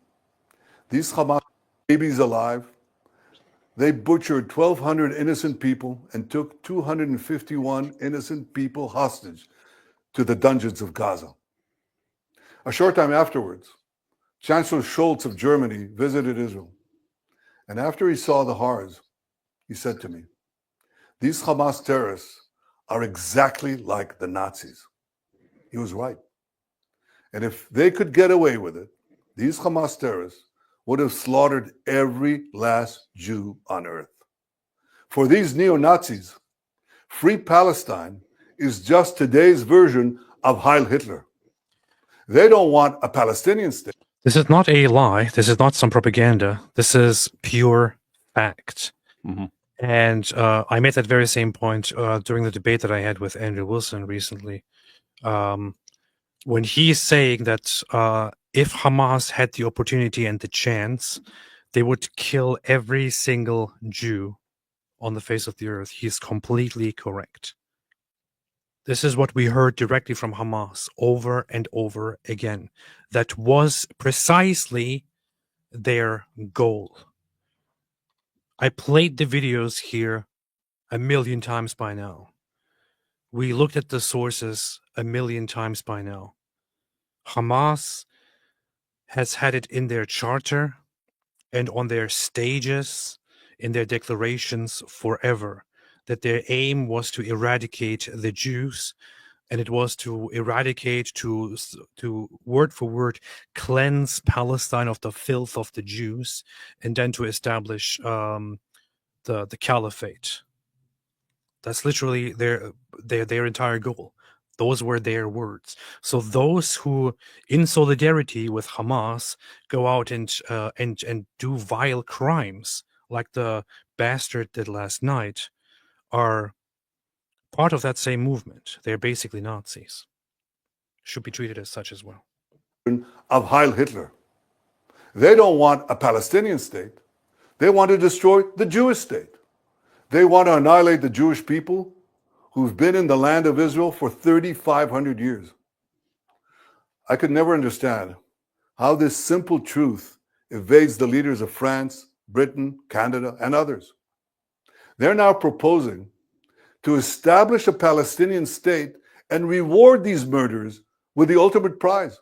"These Hamas babies alive, they butchered 1,200 innocent people and took 251 innocent people hostage to the dungeons of Gaza." A short time afterwards, Chancellor Scholz of Germany visited Israel. And after he saw the horrors, he said to me, "These Hamas terrorists are exactly like the Nazis." He was right. And if they could get away with it, these Hamas terrorists would have slaughtered every last Jew on earth. For these neo-Nazis, Free Palestine is just today's version of Heil Hitler. They don't want a Palestinian state. This is not a lie. This is not some propaganda. This is pure fact. Mm-hmm. And I made that very same point during the debate that I had with Andrew Wilson recently. When he's saying that if Hamas had the opportunity and the chance, they would kill every single Jew on the face of the earth, he's completely correct. This is what we heard directly from Hamas over and over again. That was precisely their goal. I played the videos here 1,000,000 times by now. We looked at the sources 1,000,000 times by now. Hamas has had it in their charter and on their stages, in their declarations forever, that their aim was to eradicate the Jews, and it was to eradicate, to word for word, cleanse Palestine of the filth of the Jews, and then to establish the caliphate. That's literally their entire goal. Those were their words. So those who, in solidarity with Hamas, go out and do vile crimes like the bastard did last night, are part of that same movement. They're basically Nazis. Should be treated as such as well. Of Heil Hitler. They don't want a Palestinian state. They want to destroy the Jewish state. They want to annihilate the Jewish people who've been in the land of Israel for 3,500 years. I could never understand how this simple truth evades the leaders of France, Britain, Canada, and others. They're now proposing to establish a Palestinian state and reward these murderers with the ultimate prize.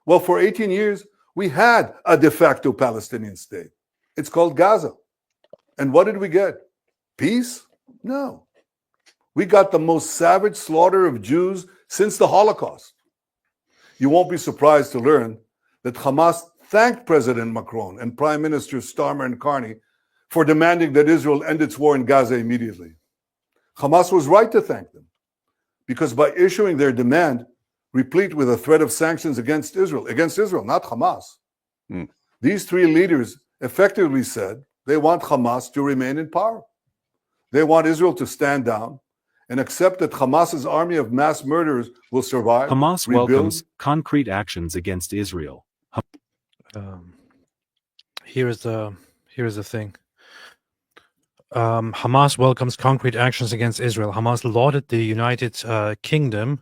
Well, for 18 years, we had a de facto Palestinian state. It's called Gaza. And what did we get? Peace? No. We got the most savage slaughter of Jews since the Holocaust. You won't be surprised to learn that Hamas thanked President Macron and Prime Minister Starmer and Carney for demanding that Israel end its war in Gaza immediately. Hamas was right to thank them because by issuing their demand, replete with a threat of sanctions against Israel, not Hamas. These three leaders effectively said they want Hamas to remain in power. They want Israel to stand down and accept that Hamas's army of mass murderers will survive. Hamas rebuild. welcomes concrete actions against Israel. Here's the thing. Hamas welcomes concrete actions against Israel. Hamas lauded the United Kingdom,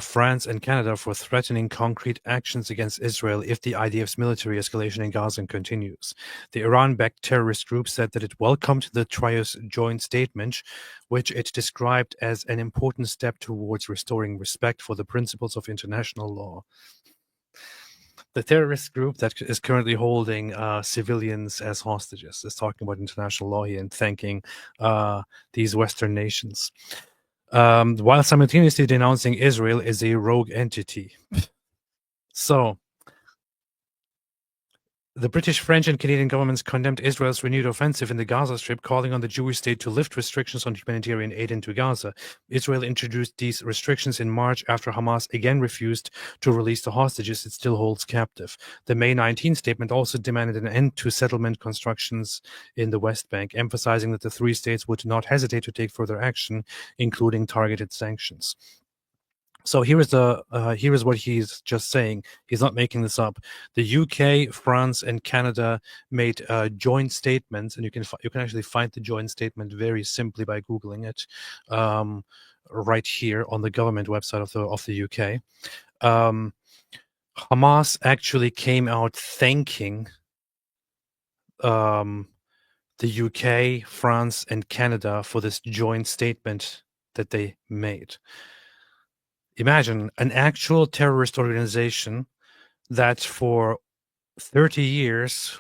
France, and Canada for threatening concrete actions against Israel if the IDF's military escalation in Gaza continues. The Iran-backed terrorist group said that it welcomed the trio's joint statement, which it described as an important step towards restoring respect for the principles of international law. The terrorist group that is currently holding civilians as hostages is talking about international law here and thanking these Western nations, while simultaneously denouncing Israel as a rogue entity. So, the British, French, and Canadian governments condemned Israel's renewed offensive in the Gaza Strip, calling on the Jewish state to lift restrictions on humanitarian aid into Gaza. Israel introduced these restrictions in March after Hamas again refused to release the hostages it still holds captive. The May 19 statement also demanded an end to settlement constructions in the West Bank, emphasizing that the three states would not hesitate to take further action, including targeted sanctions. So here is what he's just saying. He's not making this up. The UK, France, and Canada made joint statements, and you can actually find the joint statement very simply by googling it, right here on the government website of the UK. Hamas actually came out thanking the UK, France, and Canada for this joint statement that they made. Imagine an actual terrorist organization that for 30 years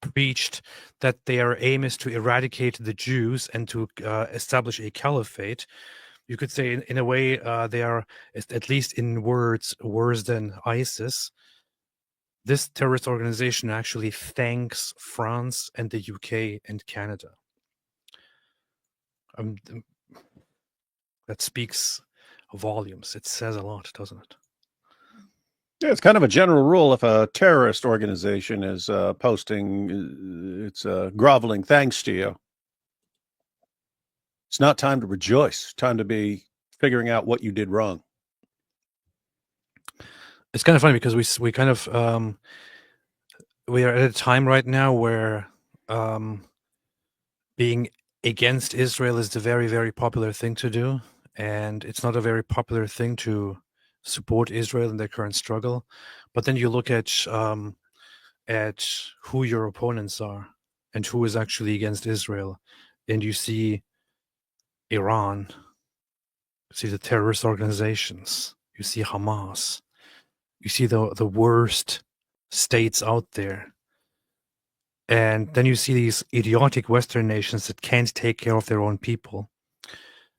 preached that their aim is to eradicate the Jews and to establish a caliphate. You could say in a way they are, at least in words, worse than ISIS. This terrorist organization actually thanks France and the UK and Canada. That speaks volumes. It says a lot, doesn't it? Yeah, it's kind of a general rule. If a terrorist organization is posting its groveling thanks to you, it's not time to rejoice. It's time to be figuring out what you did wrong. It's kind of funny because we kind of we are at a time right now where being against Israel is the very, very popular thing to do. And it's not a very popular thing to support Israel in their current struggle. But then you look at who your opponents are and who is actually against Israel. And you see Iran, you see the terrorist organizations, you see Hamas, you see the worst states out there. And then you see these idiotic Western nations that can't take care of their own people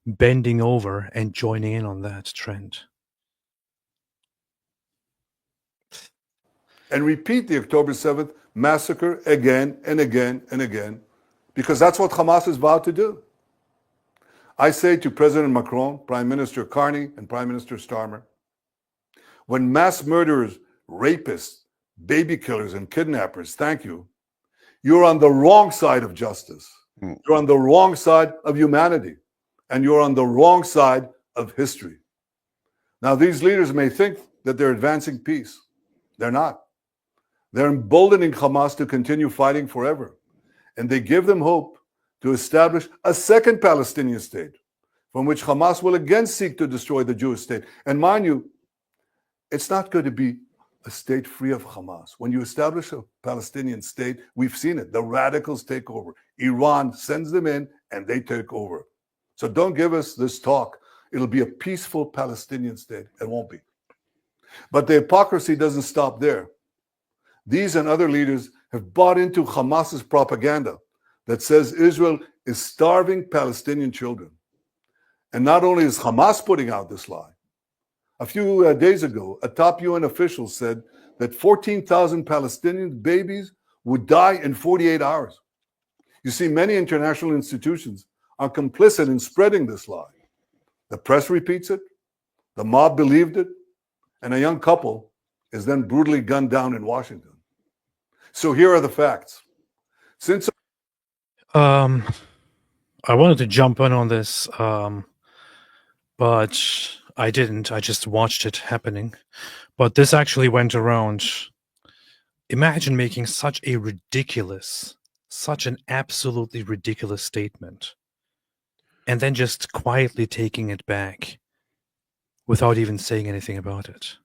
bending over and joining in on that trend. And repeat the October 7th massacre again and again and again, because that's what Hamas has vowed to do. I say to President Macron, Prime Minister Carney, and Prime Minister Starmer, when mass murderers, rapists, baby killers, and kidnappers thank you, you're on the wrong side of justice. You're on the wrong side of humanity. And you're on the wrong side of history. Now, these leaders may think that they're advancing peace. They're not. They're emboldening Hamas to continue fighting forever. And they give them hope to establish a second Palestinian state from which Hamas will again seek to destroy the Jewish state. And mind you, it's not going to be a state free of Hamas. When you establish a Palestinian state, we've seen it. The radicals take over. Iran sends them in and they take over. So don't give us this talk. It'll be a peaceful Palestinian state. It won't be. But the hypocrisy doesn't stop there. These and other leaders have bought into Hamas's propaganda that says Israel is starving Palestinian children. And not only is Hamas putting out this lie, a few days ago, a top UN official said that 14,000 Palestinian babies would die in 48 hours. You see, many international institutions are complicit in spreading this lie. The press repeats it, the mob believed it, and a young couple is then brutally gunned down in Washington. So here are the facts. Since I wanted to jump in on this, but I didn't. I just watched it happening. But this actually went around. Imagine making such an absolutely ridiculous statement, and then just quietly taking it back without even saying anything about it.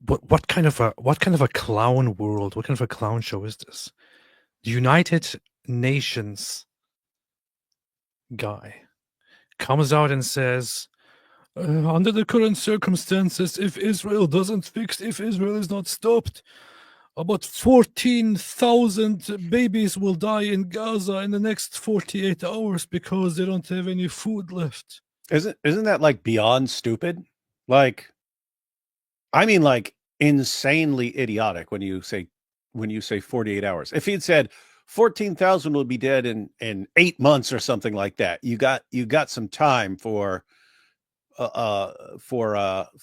What kind of a clown world? What kind of a clown show is this? The United Nations guy comes out and says, under the current circumstances, if Israel is not stopped, about 14,000 babies will die in Gaza in the next 48 hours because they don't have any food left. Isn't that like beyond stupid? Like, I mean, like insanely idiotic when you say 48 hours. If he'd said 14,000 will be dead in 8 months or something like that, you got some time for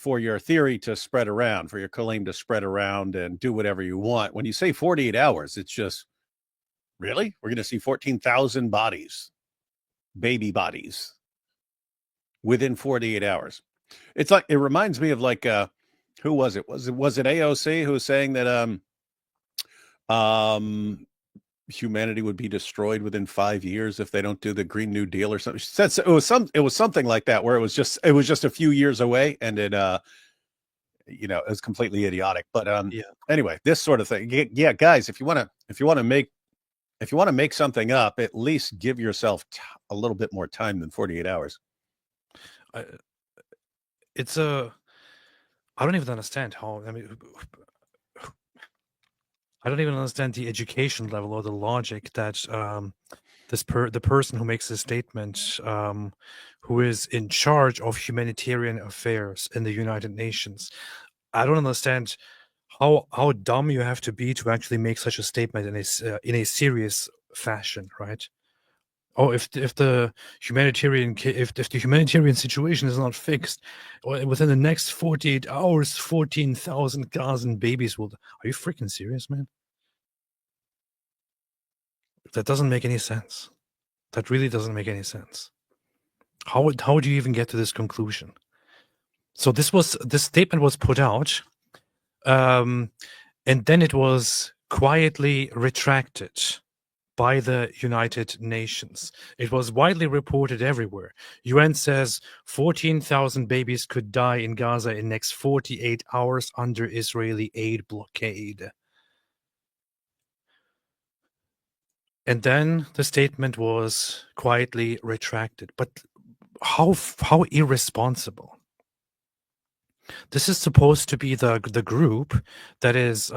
your theory to spread around, for your claim to spread around and do whatever you want. When you say 48 hours, it's just, really? We're going to see 14,000 bodies, baby bodies, within 48 hours. It's like, it reminds me of like, who was it? Was it AOC who was saying that humanity would be destroyed within 5 years if they don't do the Green New Deal or something? She said it was something like that, where it was just a few years away, and it it was completely idiotic. But Yeah. Anyway, this sort of thing. Yeah, guys, if you want to make something up, at least give yourself a little bit more time than 48 hours. I don't even understand how. I mean, I don't even understand the education level or the logic that the person who makes this statement, who is in charge of humanitarian affairs in the United Nations. I don't understand how dumb you have to be to actually make such a statement in a serious fashion, right? Oh, if the humanitarian situation is not fixed, within the next 48 hours, 14,000 Gazan babies will. Are you freaking serious, man? That doesn't make any sense. That really doesn't make any sense. How do you even get to this conclusion? So this statement was put out, and then it was quietly retracted by the United Nations. It was widely reported everywhere. UN says 14,000 babies could die in Gaza in next 48 hours under Israeli aid blockade. And then the statement was quietly retracted. But how irresponsible. This is supposed to be the group that is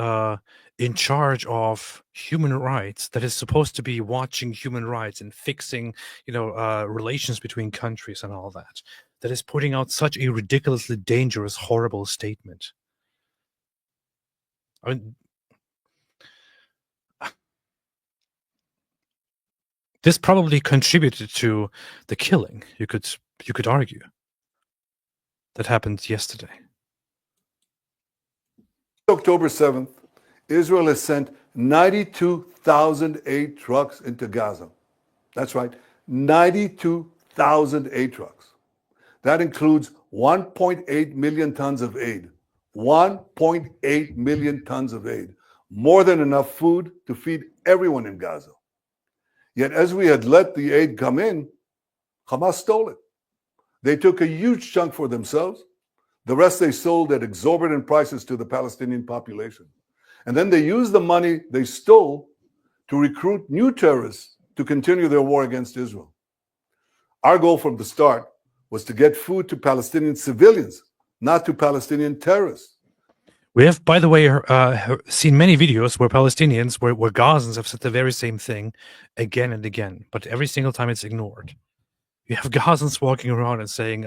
in charge of human rights, that is supposed to be watching human rights and fixing, relations between countries and all that. That is putting out such a ridiculously dangerous, horrible statement. I mean, this probably contributed to the killing. You could argue that happened yesterday. October 7th, Israel has sent 92,000 aid trucks into Gaza. That's right, 92,000 aid trucks. That includes 1.8 million tons of aid. 1.8 million tons of aid. More than enough food to feed everyone in Gaza. Yet as we had let the aid come in, Hamas stole it. They took a huge chunk for themselves. The rest they sold at exorbitant prices to the Palestinian population. And then they used the money they stole to recruit new terrorists to continue their war against Israel. Our goal from the start was to get food to Palestinian civilians, not to Palestinian terrorists. We have, by the way, seen many videos where Palestinians, where Gazans have said the very same thing again and again, but every single time it's ignored. You have Gazans walking around and saying,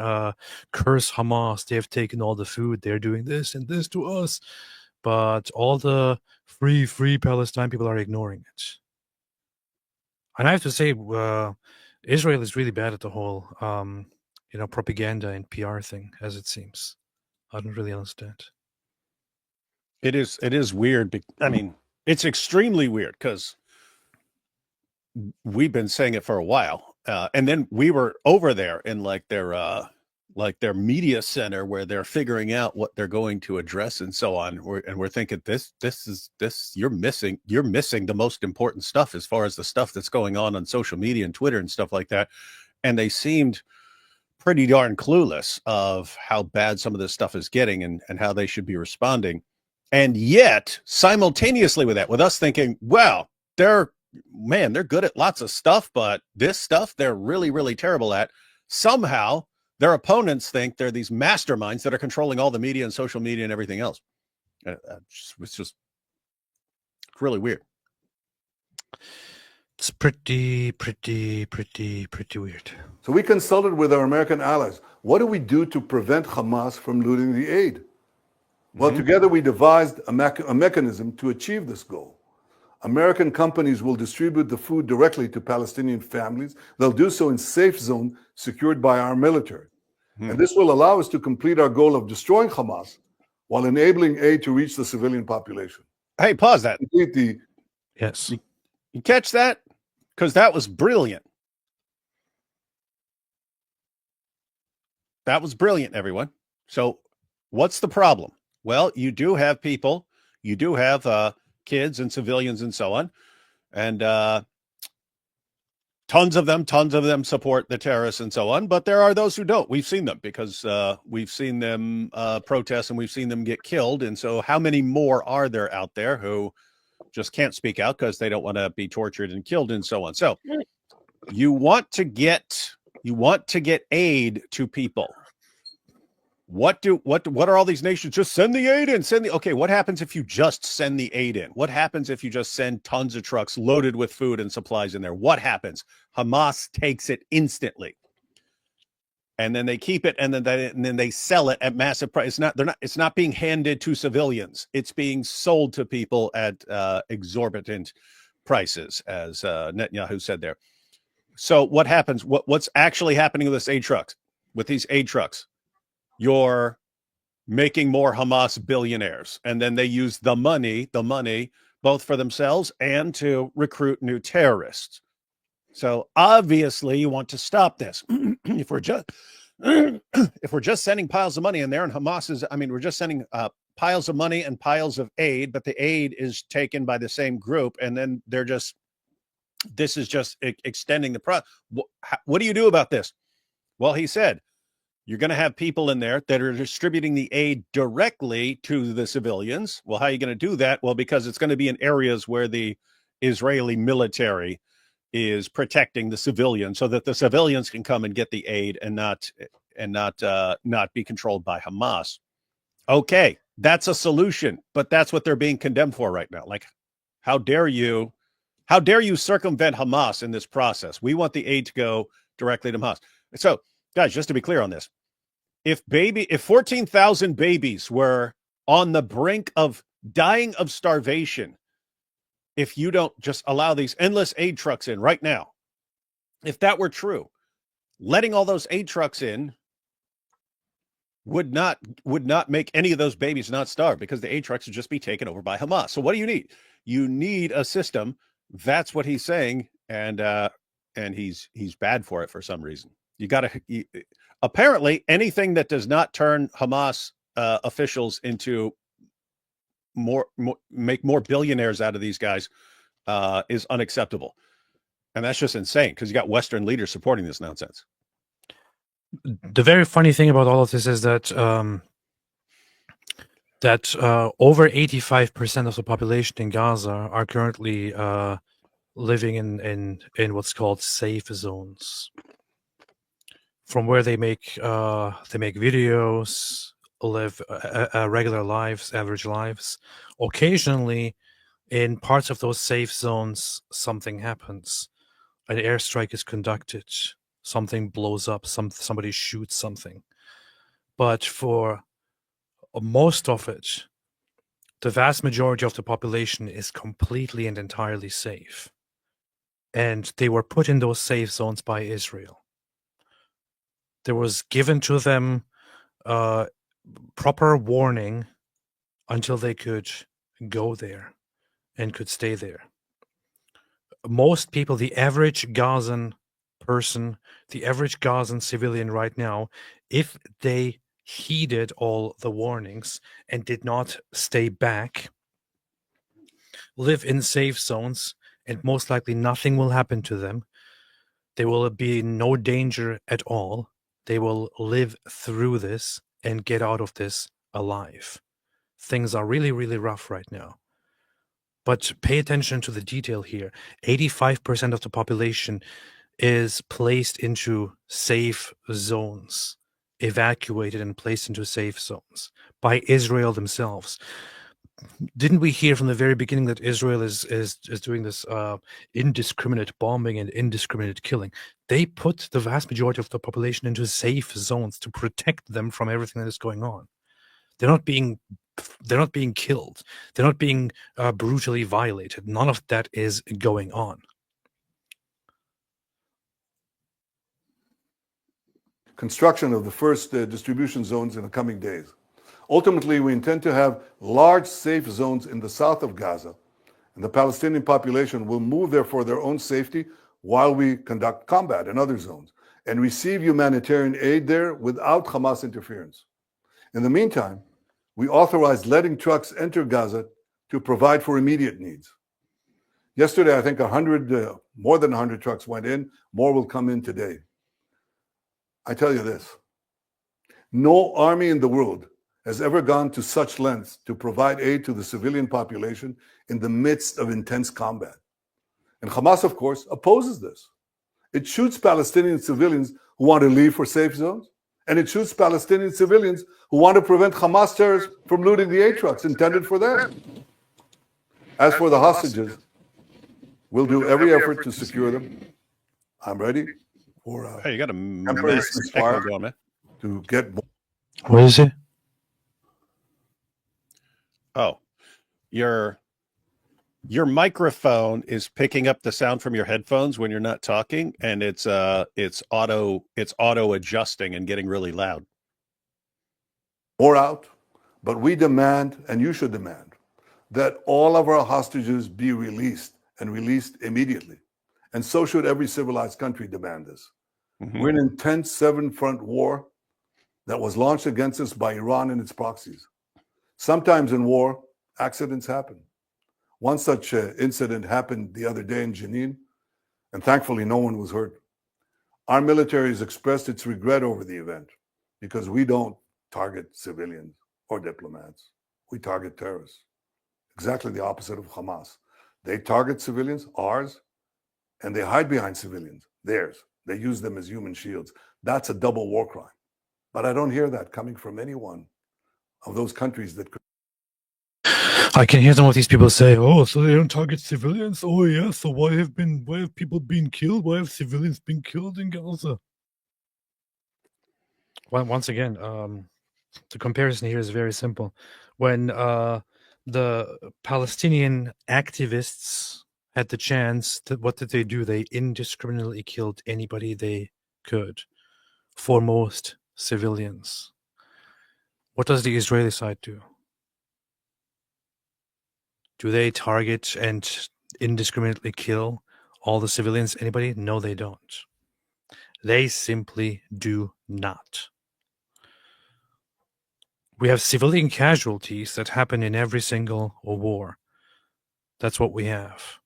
curse Hamas, they have taken all the food, they're doing this and this to us. But all the free Palestine people are ignoring it. And I have to say, Israel is really bad at the whole, propaganda and PR thing, as it seems. I don't really understand. It is weird. I mean, it's extremely weird because we've been saying it for a while, and then we were over there in like their media center where they're figuring out what they're going to address and so on. We're thinking this you're missing the most important stuff as far as the stuff that's going on social media and Twitter and stuff like that. And they seemed pretty darn clueless of how bad some of this stuff is getting and how they should be responding. And yet, simultaneously with that, with us thinking, well, they're good at lots of stuff, but this stuff they're really, really terrible at. Somehow, their opponents think they're these masterminds that are controlling all the media and social media and everything else. It's just really weird. It's pretty weird. So we consulted with our American allies. What do we do to prevent Hamas from looting the aid? Well, together we devised a mechanism to achieve this goal. American companies will distribute the food directly to Palestinian families. They'll do so in safe zone secured by our military. And this will allow us to complete our goal of destroying Hamas while enabling aid to reach the civilian population. Hey, pause that. Yes. You catch that? Because that was brilliant. That was brilliant, everyone. So what's the problem? Well, you do have people, you do have kids and civilians and so on. And tons of them support the terrorists and so on. But there are those who don't. We've seen them because we've seen them protest and we've seen them get killed. And so how many more are there out there who just can't speak out because they don't want to be tortured and killed and so on? So you want to get aid to people. What are all these nations? Just send the aid in. Okay, what happens if you just send the aid in? What happens if you just send tons of trucks loaded with food and supplies in there? What happens? Hamas takes it instantly. And then they keep it and then they sell it at massive price. It's not being handed to civilians. It's being sold to people at exorbitant prices, as Netanyahu said there. So what happens? What's actually happening with these aid trucks? You're making more Hamas billionaires. And then they use the money both for themselves and to recruit new terrorists. So obviously you want to stop this. If we're just sending piles of money in there and we're just sending piles of money and piles of aid, but the aid is taken by the same group. And then this is just extending the process. What do you do about this? Well, he said, you're going to have people in there that are distributing the aid directly to the civilians. Well, how are you going to do that? Well, because it's going to be in areas where the Israeli military is protecting the civilians so that the civilians can come and get the aid and not be controlled by Hamas. Okay, that's a solution, but that's what they're being condemned for right now. Like, how dare you circumvent Hamas in this process? We want the aid to go directly to Hamas. So, guys, just to be clear on this, if 14,000 babies were on the brink of dying of starvation, if you don't just allow these endless aid trucks in right now, if that were true, letting all those aid trucks in would not make any of those babies not starve, because the aid trucks would just be taken over by Hamas. So what do you need? You need a system. That's what he's saying, and he's bad for it for some reason. You got to apparently anything that does not turn Hamas officials into make more billionaires out of these guys is unacceptable. And that's just insane, because you got Western leaders supporting this nonsense. The very funny thing about all of this is that over 85% of the population in Gaza are currently living in what's called safe zones, from where they make videos, live regular lives, average lives. Occasionally, in parts of those safe zones, something happens. An airstrike is conducted. Something blows up. Somebody shoots something. But for most of it, the vast majority of the population is completely and entirely safe. and they were put in those safe zones by Israel. There was given to them proper warning until they could go there and could stay there. Most people, the average Gazan person, the average Gazan civilian right now, if they heeded all the warnings and did not stay back, live in safe zones, and most likely nothing will happen to them. There will be no danger at all. They will live through this and get out of this alive. Things are really, really rough right now. But pay attention to the detail here. 85% of the population is placed into safe zones, evacuated and placed into safe zones by Israel themselves. Didn't we hear from the very beginning that Israel is doing this indiscriminate bombing and indiscriminate killing? They put the vast majority of the population into safe zones to protect them from everything that is going on. They're not being killed. They're not being brutally violated. None of that is going on. Construction of the first distribution zones in the coming days. Ultimately, we intend to have large safe zones in the south of Gaza, and the Palestinian population will move there for their own safety while we conduct combat in other zones and receive humanitarian aid there without Hamas interference. In the meantime, we authorized letting trucks enter Gaza to provide for immediate needs. Yesterday, I think more than 100 trucks went in. More will come in today. I tell you this, no army in the world has ever gone to such lengths to provide aid to the civilian population in the midst of intense combat. And Hamas, of course, opposes this. It shoots Palestinian civilians who want to leave for safe zones, and it shoots Palestinian civilians who want to prevent Hamas terrorists from looting the aid trucks intended for them. As for the hostages, we'll do every effort to secure them. I'm ready for Hey, you got a temporary massive echo ceasefire going, man. to get more. What is it? Oh, your microphone is picking up the sound from your headphones when you're not talking, and it's auto adjusting and getting really loud. More out, but we demand, and you should demand, that all of our hostages be released and released immediately. And so should every civilized country demand this. Mhm. We're in an intense seven-front war that was launched against us by Iran and its proxies. Sometimes in war, accidents happen. One such incident happened the other day in Jenin, and thankfully no one was hurt. Our military has expressed its regret over the event because we don't target civilians or diplomats. We target terrorists. Exactly the opposite of Hamas. They target civilians, ours, and they hide behind civilians, theirs. They use them as human shields. That's a double war crime. But I don't hear that coming from anyone of those countries that could. I can hear some of these people say, "Oh, so they don't target civilians? Oh, yeah. So why have people been killed? Why have civilians been killed in Gaza?" Well, once again, the comparison here is very simple. When the Palestinian activists had the chance, what did they do? They indiscriminately killed anybody they could, foremost civilians. What does the Israeli side do? Do they target and indiscriminately kill all the civilians? Anybody? No, they don't. They simply do not. We have civilian casualties that happen in every single war. That's what we have.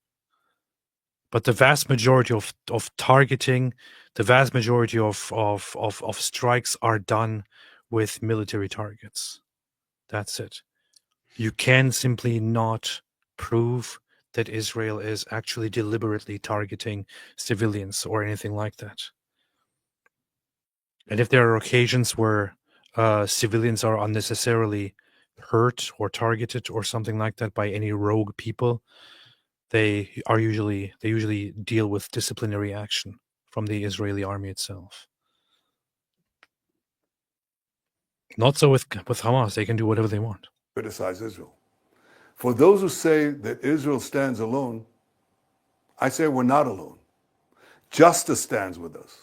But the vast majority of targeting, the vast majority of strikes are done with military targets. That's it. You can simply not prove that Israel is actually deliberately targeting civilians or anything like that. And if there are occasions where civilians are unnecessarily hurt or targeted or something like that by any rogue people, they usually deal with disciplinary action from the Israeli army itself. Not so with Hamas. They can do whatever they want. Criticize Israel. For those who say that Israel stands alone, I say we're not alone. Justice stands with us.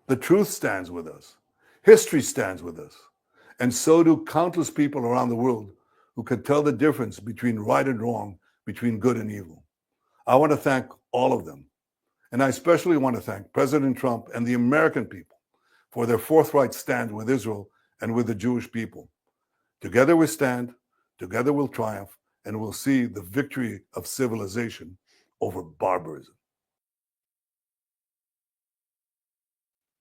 The truth stands with us. History stands with us. And so do countless people around the world who can tell the difference between right and wrong, between good and evil. I want to thank all of them. And I especially want to thank President Trump and the American people for their forthright stand with Israel and with the Jewish people. Together we stand, together we'll triumph, and we'll see the victory of civilization over barbarism.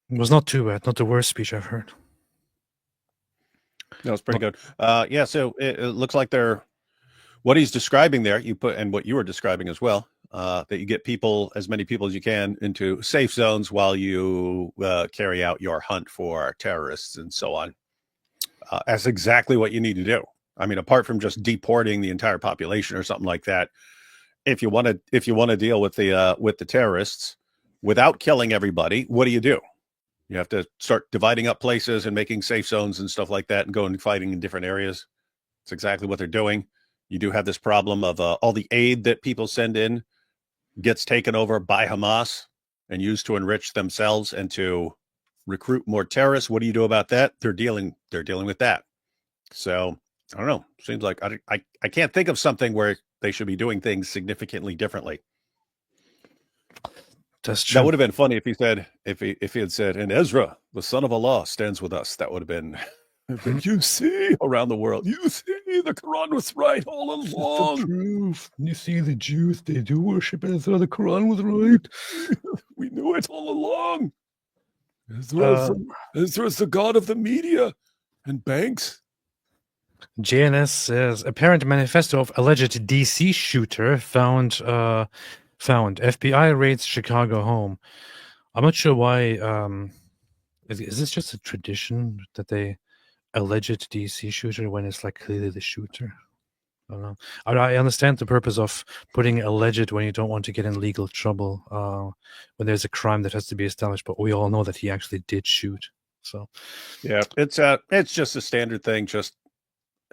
It was not too bad, not the worst speech I've heard. No, it's pretty good. Yeah, so it looks like they're what he's describing there. You put and what you were describing as well. That you get people, as many people as you can, into safe zones while you carry out your hunt for terrorists and so on. That's exactly what you need to do. I mean, apart from just deporting the entire population or something like that, if you want to deal with the terrorists without killing everybody, what do? You have to start dividing up places and making safe zones and stuff like that and going and fighting in different areas. It's exactly what they're doing. You do have this problem of all the aid that people send in gets taken over by Hamas and used to enrich themselves and to recruit more terrorists. What do you do about that? They're dealing with that. So I don't know. Seems like I can't think of something where they should be doing things significantly differently. That's true. That would have been funny if he said, if he had said, and Ezra, the son of Allah, stands with us. That would have been, you see, around the world, you see, the Quran was right all along. The truth. You see, the Jews, they do worship Ezra. The Quran was right. We knew it all along. Ezra's the god of the media and banks. JNS says apparent manifesto of alleged DC shooter found. FBI raids Chicago home. I'm not sure why. Is this just a tradition that they alleged DC shooter when it's like clearly the shooter? I don't know. I understand the purpose of putting alleged when you don't want to get in legal trouble when there's a crime that has to be established, but we all know that he actually did shoot. So yeah, it's just a standard thing. Just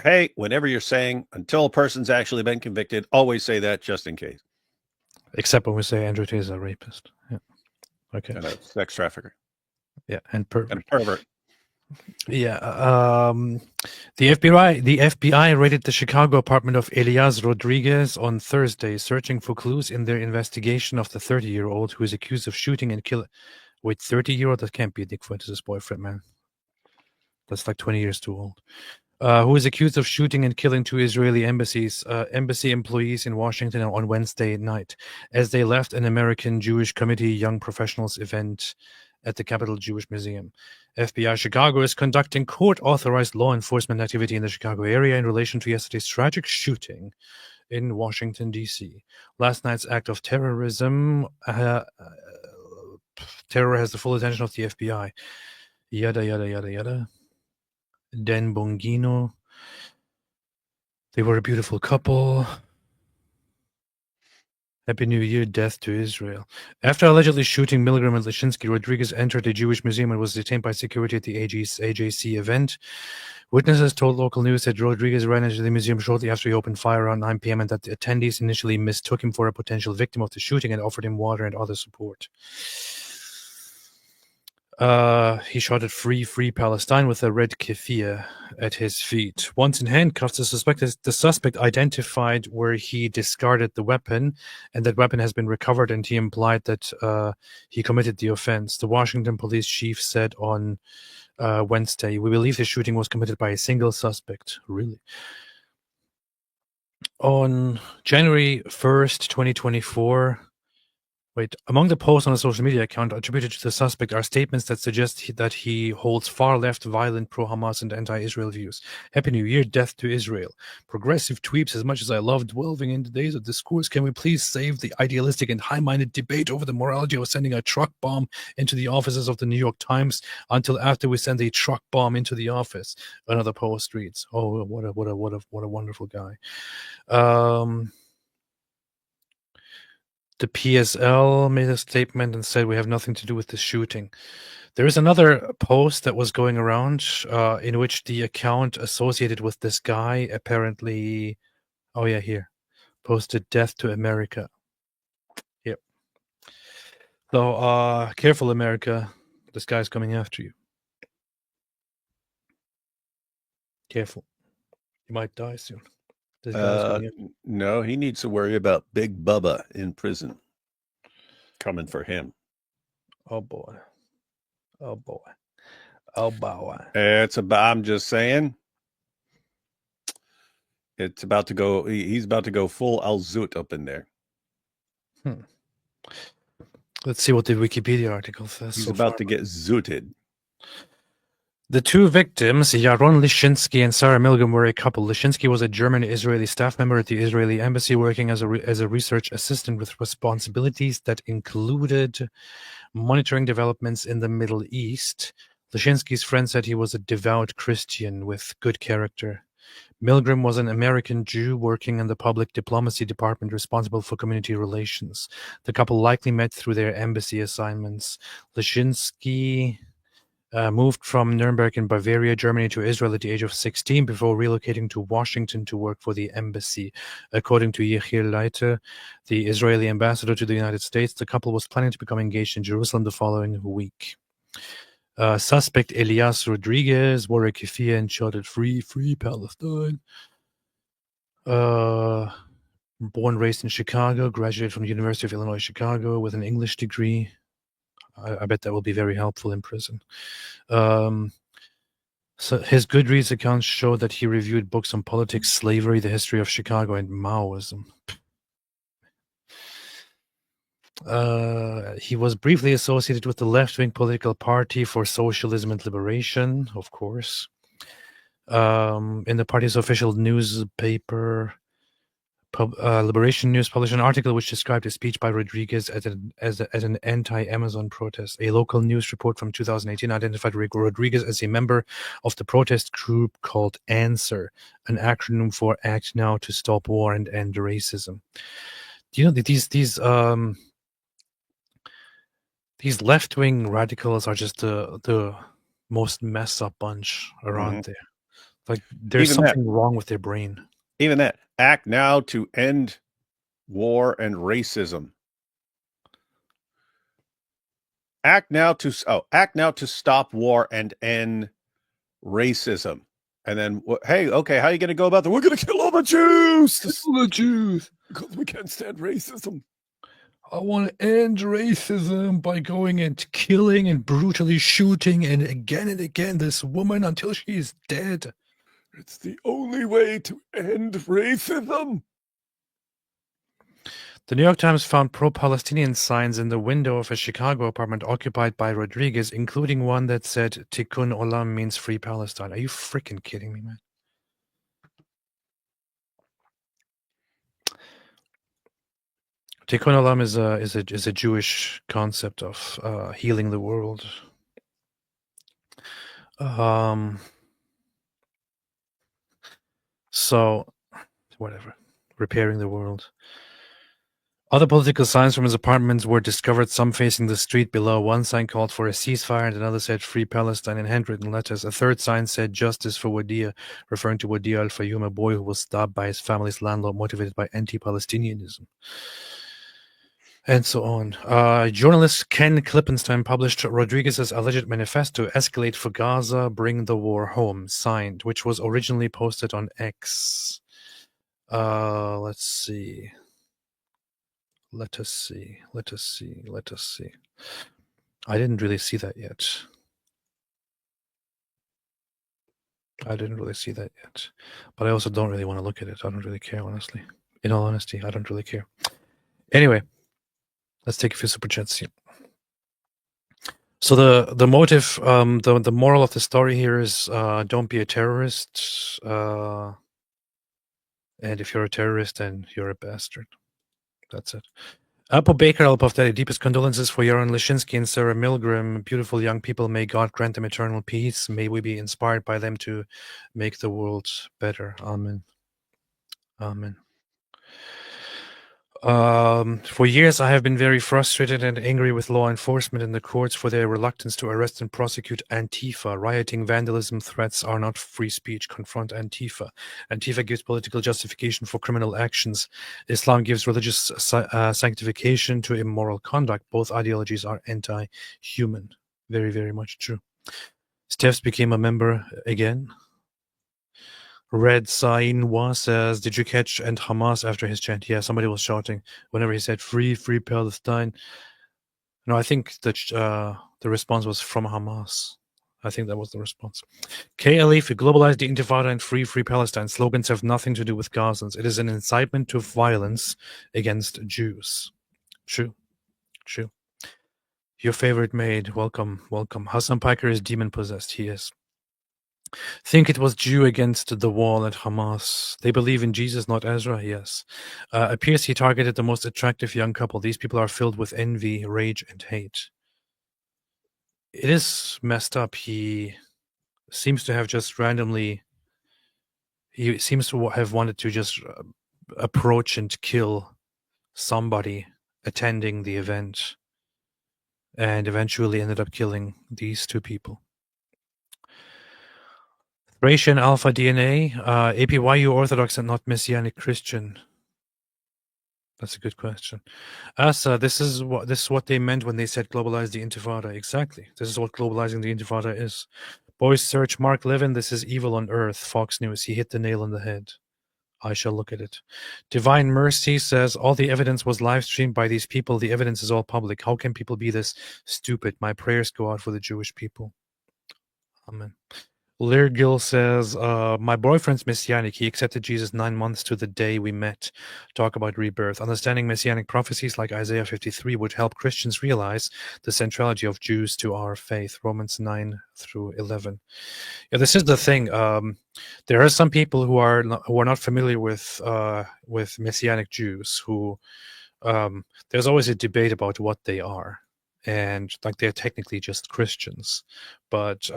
hey, whenever you're saying until a person's actually been convicted, always say that just in case. Except when we say Andrew Tate is a rapist. Yeah. Okay. And a sex trafficker. Yeah, and pervert. Yeah. The FBI raided the Chicago apartment of Elias Rodriguez on Thursday, searching for clues in their investigation of the 30-year-old who is accused of shooting and killing. Wait, 30-year-old? That can't be Dick Fuentes' boyfriend, man. That's like 20 years too old. Who is accused of shooting and killing two Israeli embassy employees in Washington on Wednesday night as they left an American Jewish Committee Young Professionals event at the Capitol Jewish Museum. FBI Chicago is conducting court-authorized law enforcement activity in the Chicago area in relation to yesterday's tragic shooting in Washington, D.C. Last night's act of terrorism, terror has the full attention of the FBI. Yada, yada, yada, yada. Dan Bongino. They were a beautiful couple. Happy New Year, death to Israel. After allegedly shooting Milgram and Leshinsky, Rodriguez entered a Jewish museum and was detained by security at the AJC event. Witnesses told local news that Rodriguez ran into the museum shortly after he opened fire around 9 p.m. and that the attendees initially mistook him for a potential victim of the shooting and offered him water and other support. He shouted free Palestine with a red keffiyeh at his feet. Once in handcuffs, the suspect identified where he discarded the weapon, and that weapon has been recovered, and he implied that he committed the offense. The Washington police chief said on Wednesday, "We believe the shooting was committed by a single suspect." Really? On January 1st, 2024... Wait, among the posts on a social media account attributed to the suspect are statements that suggest that he holds far-left, violent, pro-Hamas and anti-Israel views. Happy New Year, death to Israel. Progressive tweets, as much as I love delving into days of discourse, can we please save the idealistic and high-minded debate over the morality of sending a truck bomb into the offices of the New York Times until after we send a truck bomb into the office? Another post reads, "Oh, what a wonderful guy." The PSL made a statement and said we have nothing to do with this shooting. There is another post that was going around in which the account associated with this guy apparently, oh yeah, here, posted death to America. Yep. So, careful, America. This guy's coming after you. Careful. You might die soon. This guy's coming after you. No, he needs to worry about Big Bubba in prison coming for him. Oh boy. Oh boy. Oh boy. I'm just saying. It's about to go. He's about to go full Al Zut up in there. Let's see what the Wikipedia article says. He's so about far. to get zooted. The two victims, Yaron Lishinsky and Sarah Milgram, were a couple. Lishinsky was a German-Israeli staff member at the Israeli embassy working as a research assistant with responsibilities that included monitoring developments in the Middle East. Lishinsky's friend said he was a devout Christian with good character. Milgram was an American Jew working in the public diplomacy department responsible for community relations. The couple likely met through their embassy assignments. Lishinsky moved from Nuremberg in Bavaria, Germany to Israel at the age of 16 before relocating to Washington to work for the embassy. According to Yechiel Leiter, the Israeli ambassador to the United States, the couple was planning to become engaged in Jerusalem the following week. Suspect Elias Rodriguez wore a keffiyeh and shouted, "Free, free Palestine." Born, raised in Chicago, graduated from the University of Illinois, Chicago with an English degree. I bet that will be very helpful in prison. So his Goodreads accounts show that he reviewed books on politics, slavery, the history of Chicago, and Maoism. He was briefly associated with the left-wing political party for socialism and liberation, of course. In the party's official newspaper, Liberation News published an article which described a speech by Rodriguez as an anti-Amazon protest. A local news report from 2018 identified Rodriguez as a member of the protest group called ANSWER, an acronym for Act Now to Stop War and End Racism. Do you know that these left-wing radicals are just the most messed up bunch around there. Like there's something wrong with their brain. Even that. Act now to end war and racism. Act now to stop war and end racism. And then, hey, okay, how are you going to go about that? We're going to kill all the Jews. Kill the Jews because we can't stand racism. I want to end racism by going and killing and brutally shooting and again this woman until she is dead. It's the only way to end racism. The New York Times found pro-Palestinian signs in the window of a Chicago apartment occupied by Rodriguez, including one that said Tikkun Olam means free Palestine. Are you freaking kidding me, man? Tikkun Olam is a Jewish concept of healing the world. So, whatever, repairing the world. Other political signs from his apartments were discovered, some facing the street below. One sign called for a ceasefire, and another said Free Palestine in handwritten letters. A third sign said Justice for Wadia, referring to Wadia al-Fayoum, a boy who was stabbed by his family's landlord, motivated by anti-Palestinianism. And so on. Journalist Ken Klippenstein published Rodriguez's alleged manifesto, Escalate for Gaza, Bring the War Home, signed, which was originally posted on X. Let's see. Let us see. I didn't really see that yet. But I also don't really want to look at it. I don't really care, honestly. In all honesty, I don't really care. Anyway, let's take a few super chats here. So the motive, the moral of the story here is don't be a terrorist. And if you're a terrorist, then you're a bastard. That's it. Apple Baker, Alpov Daddy, deepest condolences for Yaron Lishinsky and Sarah Milgram. Beautiful young people. May God grant them eternal peace. May we be inspired by them to make the world better. Amen. Amen. For years, I have been very frustrated and angry with law enforcement and the courts for their reluctance to arrest and prosecute Antifa. Rioting, vandalism, threats are not free speech. Confront Antifa. Antifa gives political justification for criminal actions. Islam gives religious sanctification to immoral conduct. Both ideologies are anti-human. Very, very much true. Steph's became a member again. Red Sainwa says, did you catch and Hamas after his chant? Yeah, somebody was shouting whenever he said free, free Palestine. No, I think that the response was from Hamas. I think that was the response. K. Alif, globalize the Intifada and free, free Palestine. Slogans have nothing to do with Gazans. It is an incitement to violence against Jews. True, true. Your favorite maid, welcome, welcome. Hassan Piker is demon possessed. He is. Think it was Jew against the wall at Hamas. They believe in Jesus, not Ezra. Yes. Appears he targeted the most attractive young couple. These people are filled with envy, rage, and hate. It is messed up. He seems to have just randomly. He seems to have wanted to just approach and kill somebody attending the event, and eventually ended up killing these two people. Thracian Alpha DNA, APYU Orthodox and not Messianic Christian. That's a good question. Asa, this is what they meant when they said globalize the Intifada. Exactly. This is what globalizing the Intifada is. Boys search Mark Levin. This is evil on earth. Fox News. He hit the nail on the head. I shall look at it. Divine Mercy says all the evidence was live streamed by these people. The evidence is all public. How can people be this stupid? My prayers go out for the Jewish people. Amen. Leargil says, my boyfriend's Messianic. He accepted Jesus 9 months to the day we met. Talk about rebirth. Understanding Messianic prophecies like Isaiah 53 would help Christians realize the centrality of Jews to our faith. Romans 9 through 11. Yeah, this is the thing. There are some people who are not familiar with Messianic Jews who there's always a debate about what they are. And like they're technically just Christians. But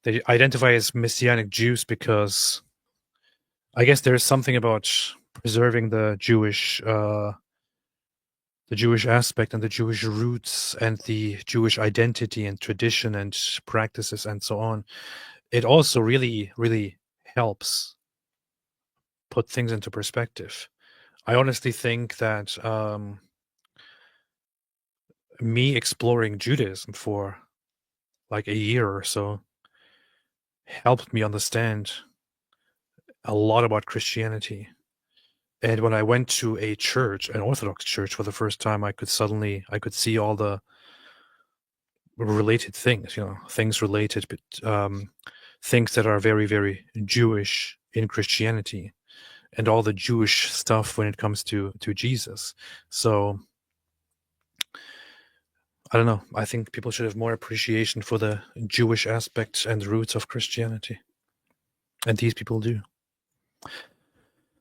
they identify as Messianic Jews because I guess there's something about preserving the Jewish aspect and the Jewish roots and the Jewish identity and tradition and practices and so on. It also really, really helps put things into perspective. I honestly think that me exploring Judaism for like a year or so helped me understand a lot about Christianity. And when I went to a church, an Orthodox church, for the first time, I could see all the related things, things related, but things that are very, very Jewish in Christianity, and all the Jewish stuff when it comes to Jesus. So I don't know. I think people should have more appreciation for the Jewish aspect and roots of Christianity, and these people do.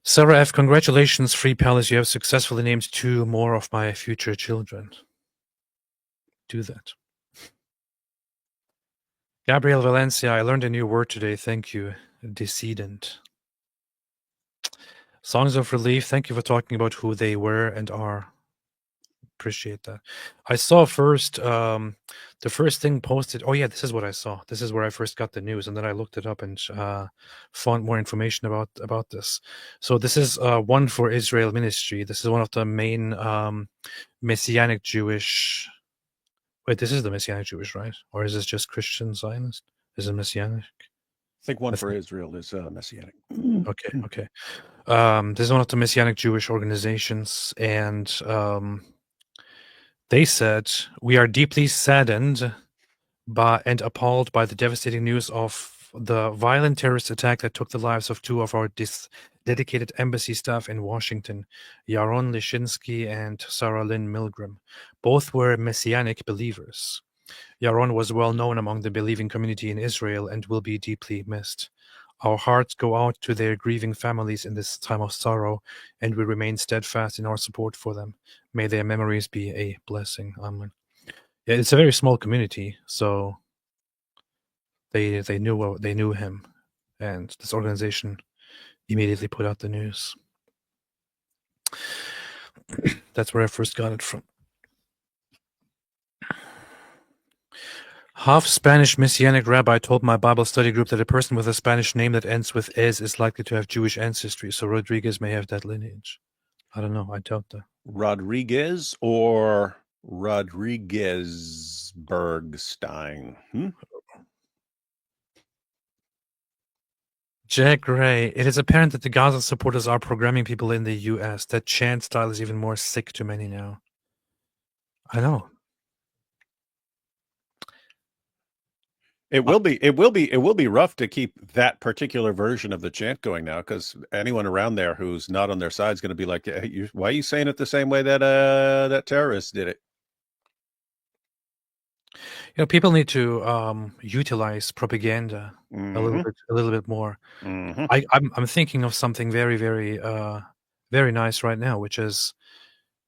Sarah F., congratulations, Free Palace. You have successfully named 2 more of my future children. Do that. Gabriel Valencia, I learned a new word today. Thank you. Decedent. Songs of Relief, thank you for talking about who they were and are. Appreciate that. I saw first, the first thing posted. Oh yeah, this is what I saw. This is where I first got the news, and then I looked it up and found more information about this. So this is One for Israel Ministry. This is one of the main Messianic Jewish. Wait, this is the Messianic Jewish, right? Or is this just Christian Zionist? Is it Messianic? I think One for Israel is Messianic. Okay. This is one of the Messianic Jewish organizations, and they said, we are deeply saddened by and appalled by the devastating news of the violent terrorist attack that took the lives of 2 of our dedicated embassy staff in Washington, Yaron Lishinsky and Sarah Lynn Milgram. Both were Messianic believers. Yaron was well known among the believing community in Israel and will be deeply missed. Our hearts go out to their grieving families in this time of sorrow, and we remain steadfast in our support for them. May their memories be a blessing. Amen. Yeah, it's a very small community, so they knew him, and this organization immediately put out the news. That's where I first got it from. Half Spanish Messianic rabbi told my Bible study group that a person with a Spanish name that ends with "es" is likely to have Jewish ancestry, so Rodriguez may have that lineage. I don't know. I doubt that. Rodriguez or Rodriguez-Bergstein? Jack Ray, it is apparent that the Gaza supporters are programming people in the U.S. That chant style is even more sick to many now. I know. It will be rough to keep that particular version of the chant going now, because anyone around there who's not on their side is going to be like, hey, why are you saying it the same way that that terrorists did it? You know, people need to utilize propaganda a little bit more. I'm thinking of something very, very, very nice right now, which is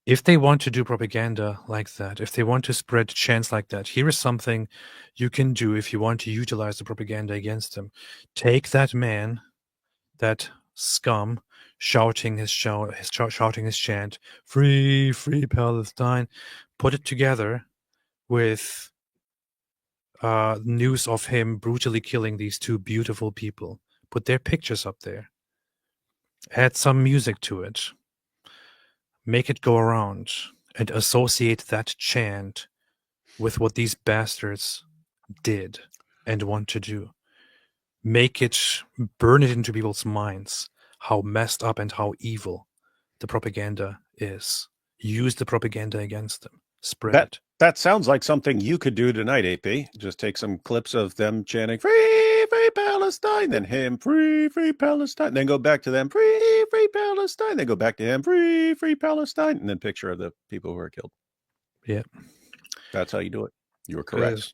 if they want to do propaganda like that, if they want to spread chants like that, here is something you can do if you want to utilize the propaganda against them. Take that man, that scum, shouting his chant, "Free, free Palestine," put it together with news of him brutally killing these two beautiful people. Put their pictures up there. Add some music to it. Make it go around and associate that chant with what these bastards did and want to do. Make it, burn it into people's minds how messed up and how evil the propaganda is. Use the propaganda against them. Spread it. That sounds like something you could do tonight, AP. Just take some clips of them chanting, "Free, free Palestine," then him, "Free, free Palestine," then go back to them, "Free, free Palestine," then go back to him, "Free, free Palestine," and then picture of the people who were killed. Yeah. That's how you do it. You were correct.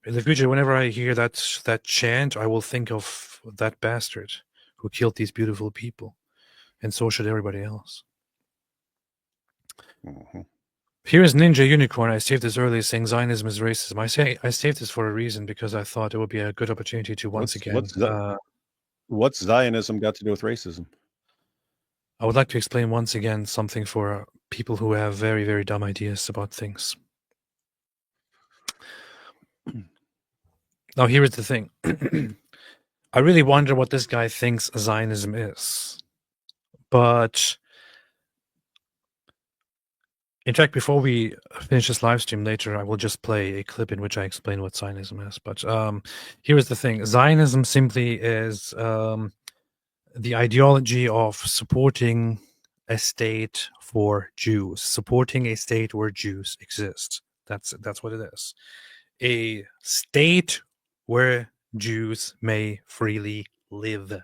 In the future, whenever I hear that chant, I will think of that bastard who killed these beautiful people. And so should everybody else. Here is Ninja Unicorn. I saved this earlier saying Zionism is racism. I saved this for a reason because I thought it would be a good opportunity to once again. What's Zionism got to do with racism? I would like to explain once again something for people who have very, very dumb ideas about things. Now, here is the thing. I really wonder what this guy thinks Zionism is. But in fact, before we finish this live stream later, I will just play a clip in which I explain what Zionism is. But here is the thing. Zionism simply is the ideology of supporting a state for Jews, supporting a state where Jews exist. That's what it is. A state where Jews may freely live.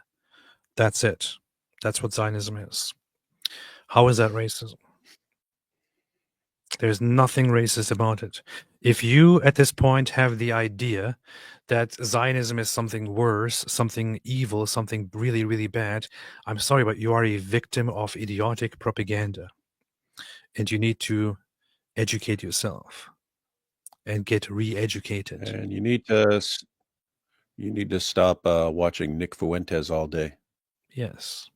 That's it. That's what Zionism is. How is that racism? There's nothing racist about it. If you, at this point, have the idea that Zionism is something worse, something evil, something really, really bad, I'm sorry, but you are a victim of idiotic propaganda. And you need to educate yourself and get re-educated. And you need to stop watching Nick Fuentes all day. Yes.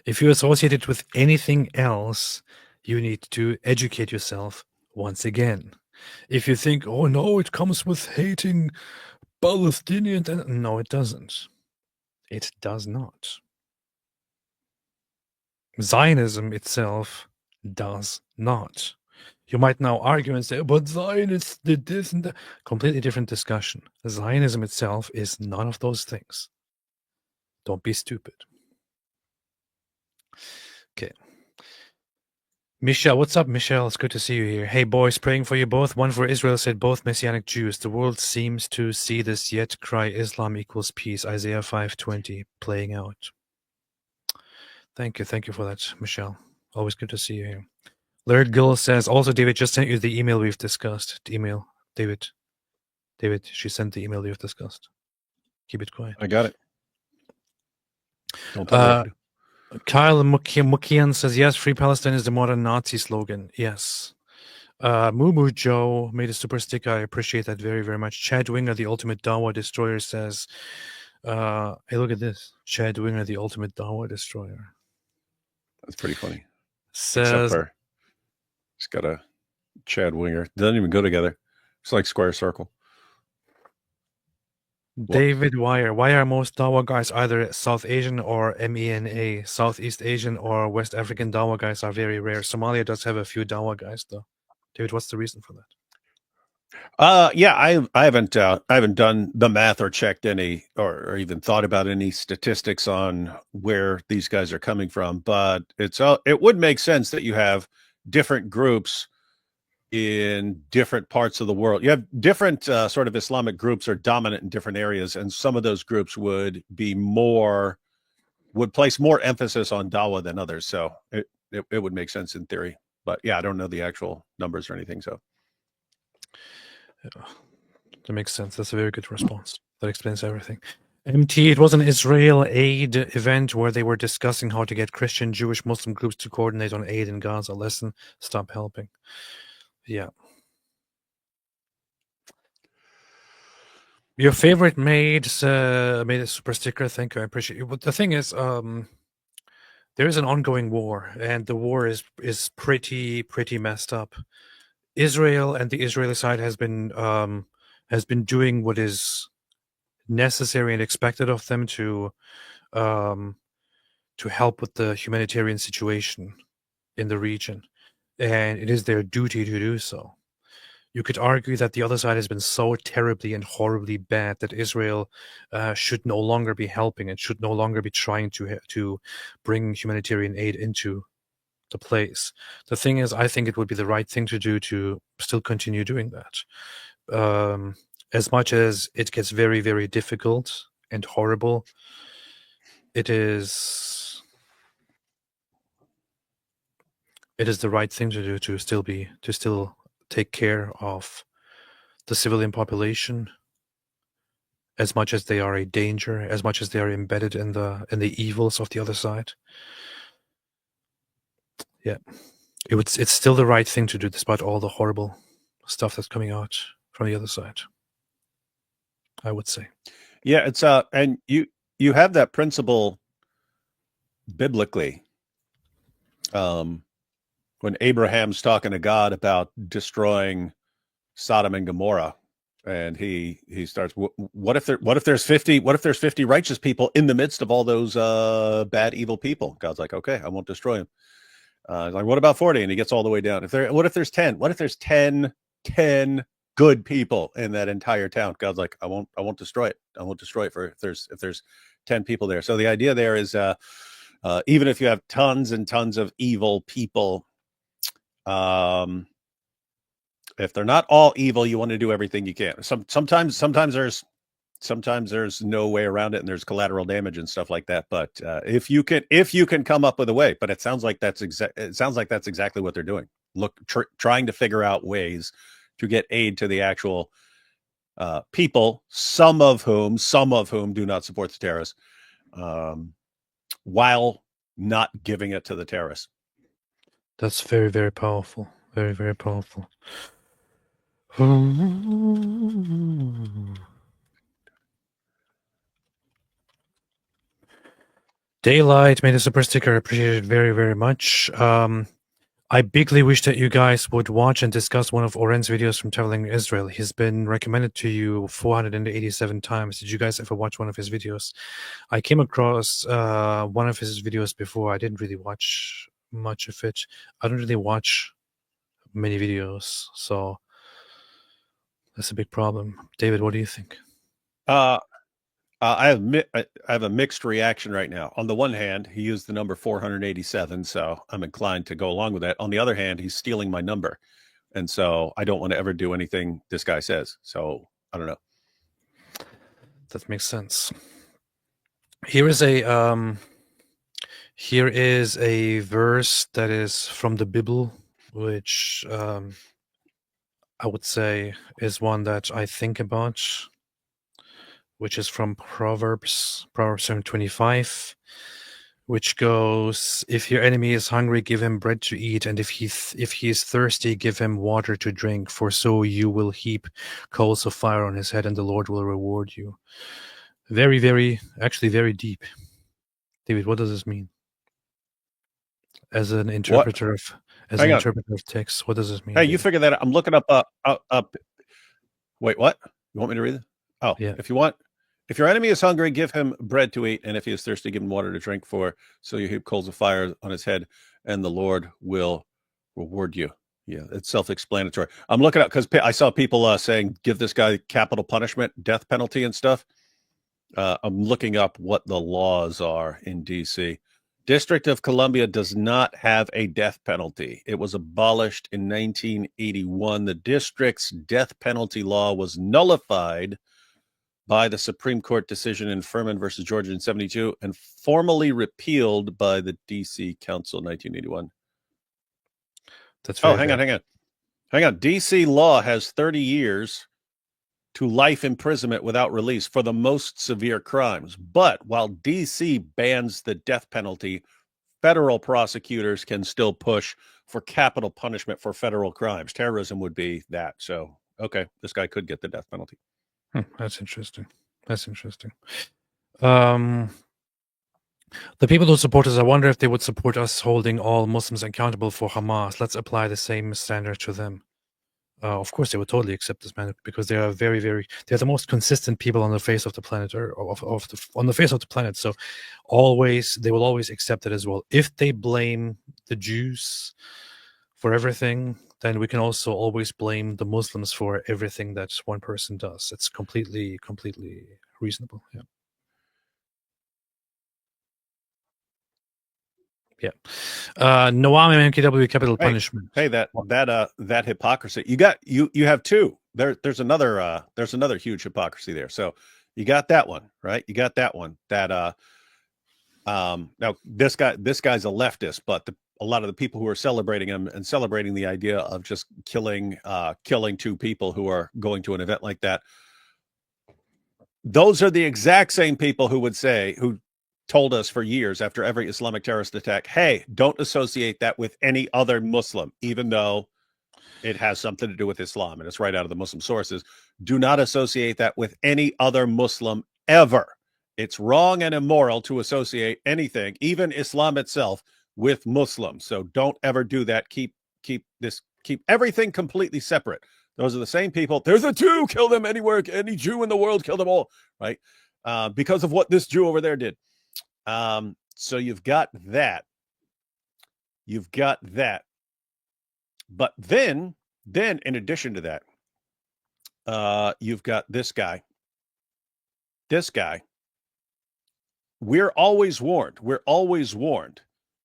If you associate it with anything else, you need to educate yourself once again. If you think, oh no, it comes with hating Palestinians, no, it doesn't. It does not. Zionism itself does not. You might now argue and say, but Zionists did this and that. Completely different discussion. Zionism itself is none of those things. Don't be stupid. Okay. Michelle, what's up, Michelle? It's good to see you here. Hey, boys, praying for you both. One for Israel said both Messianic Jews. The world seems to see this yet cry Islam equals peace. Isaiah 5:20 playing out. Thank you for that, Michelle. Always good to see you here. Laird Gill says, also, David just sent you the email we've discussed. The email, David, she sent the email we've discussed. Keep it quiet. I got it. Don't tell me. Kyle Mukian says, yes, Free Palestine is the modern Nazi slogan. Yes. Moo Joe made a super sticker. I appreciate that very, very much. Chad Winger, the ultimate Dawa destroyer, says, Hey, look at this. Chad Winger, the ultimate Dawa destroyer. That's pretty funny. Except Says for it's got a Chad Winger. Doesn't even go together. It's like square circle. David Wire. Why are most Dawa guys either South Asian or MENA? Southeast Asian or West African Dawa guys are very rare. Somalia does have a few Dawa guys, though. David, what's the reason for that? Yeah, I haven't done the math or checked any or even thought about any statistics on where these guys are coming from, but it would make sense that you have different groups in different parts of the world. You have different sort of Islamic groups are dominant in different areas, and some of those groups would place more emphasis on Dawah than others. So it would make sense in theory, but yeah, I don't know the actual numbers or anything. So. Yeah, that makes sense. That's a very good response. That explains everything. MT, it was an Israel aid event where they were discussing how to get Christian, Jewish, Muslim groups to coordinate on aid in Gaza. Listen, stop helping. Yeah. Your favorite made a super sticker. Thank you. I appreciate it. But the thing is, there is an ongoing war, and the war is pretty messed up. Israel and the Israeli side has been doing what is necessary and expected of them to help with the humanitarian situation in the region, and it is their duty to do so. You could argue that the other side has been so terribly and horribly bad that Israel should no longer be helping and should no longer be trying to bring humanitarian aid into the place. The thing is, I think it would be the right thing to do to still continue doing that. As much as it gets very, very difficult and horrible, it is the right thing to do to still take care of the civilian population, as much as they are a danger, as much as they are embedded in the evils of the other side. Yeah, it's still the right thing to do, despite all the horrible stuff that's coming out from the other side, I would say. Yeah, it's and you have that principle biblically. When Abraham's talking to God about destroying Sodom and Gomorrah, and he starts, what if there's 50 righteous people in the midst of all those bad evil people? God's like, okay, I won't destroy them. Like, what about 40? And he gets all the way down. What if there's 10? What if there's 10 good people in that entire town? God's like, I won't destroy it. I won't destroy it if there's 10 people there. So the idea there is even if you have tons and tons of evil people, if they're not all evil, you want to do everything you can. Sometimes there's no way around it, and there's collateral damage and stuff like that. But if you can come up with a way, but it sounds like that's exactly what they're doing. Trying to figure out ways to get aid to the actual people, some of whom do not support the terrorists, while not giving it to the terrorists. That's very, very powerful. Very, very powerful. Daylight made a super sticker. I appreciate it very, very much. I bigly wish that you guys would watch and discuss one of Oren's videos from Traveling Israel. He's been recommended to you 487 times. Did you guys ever watch one of his videos? I came across one of his videos before. I didn't really watch much of it. I don't really watch many videos, so that's a big problem. David, what do you think? I have a mixed reaction right now. On the one hand, he used the number 487, so I'm inclined to go along with that. On the other hand, he's stealing my number, and so I don't want to ever do anything this guy says. So I don't know. That makes sense. Here is a verse that is from the Bible, which I would say is one that I think about, which is from Proverbs 7:25, which goes, "If your enemy is hungry, give him bread to eat, and if he is thirsty, give him water to drink, for so you will heap coals of fire on his head, and the Lord will reward you." Very, very, actually very deep. David, what does this mean? As an interpreter of Hang on. text, what does this mean? Hey, you David? figure that out. I'm looking up. Wait, what? You want me to read it? Oh, Yeah. If your enemy is hungry, give him bread to eat, and if he is thirsty, give him water to drink. So you heap coals of fire on his head, and the Lord will reward you. Yeah, it's self-explanatory. I'm looking up because I saw people saying give this guy capital punishment, death penalty, and stuff. I'm looking up what the laws are in D.C. District of Columbia does not have a death penalty. It was abolished in 1981. The district's death penalty law was nullified by the Supreme Court decision in Furman versus Georgia in 72 and formally repealed by the D.C. Council in 1981. That's very Hang on. D.C. law has 30 years to life imprisonment without release for the most severe crimes. But while D.C. bans the death penalty, federal prosecutors can still push for capital punishment for federal crimes. Terrorism would be that. So, okay, this guy could get the death penalty. That's interesting. The people who support us, I wonder if they would support us holding all Muslims accountable for Hamas. Let's apply the same standard to them. Of course, they would totally accept this man because they are they're the most consistent people on the face of the planet, or on the face of the planet. So, they will always accept it as well. If they blame the Jews for everything, then we can also always blame the Muslims for everything that one person does. It's completely reasonable. Yeah. Yeah. Noam MKW capital punishment. Hey, that hypocrisy. You have two. There's another huge hypocrisy there. So you got that one, right? You got that one. That now this guy's a leftist, but a lot of the people who are celebrating him and celebrating the idea of just killing two people who are going to an event like that, those are the exact same people who told us for years after every Islamic terrorist attack, hey, don't associate that with any other Muslim, even though it has something to do with Islam, and it's right out of the Muslim sources. Do not associate that with any other Muslim ever. It's wrong and immoral to associate anything, even Islam itself, with Muslims. So don't ever do that. Keep everything completely separate. Those are the same people. There's a Jew, kill them anywhere. Any Jew in the world, kill them all, right? Because of what this Jew over there did. So you've got that. But then in addition to that, you've got this guy. We're always warned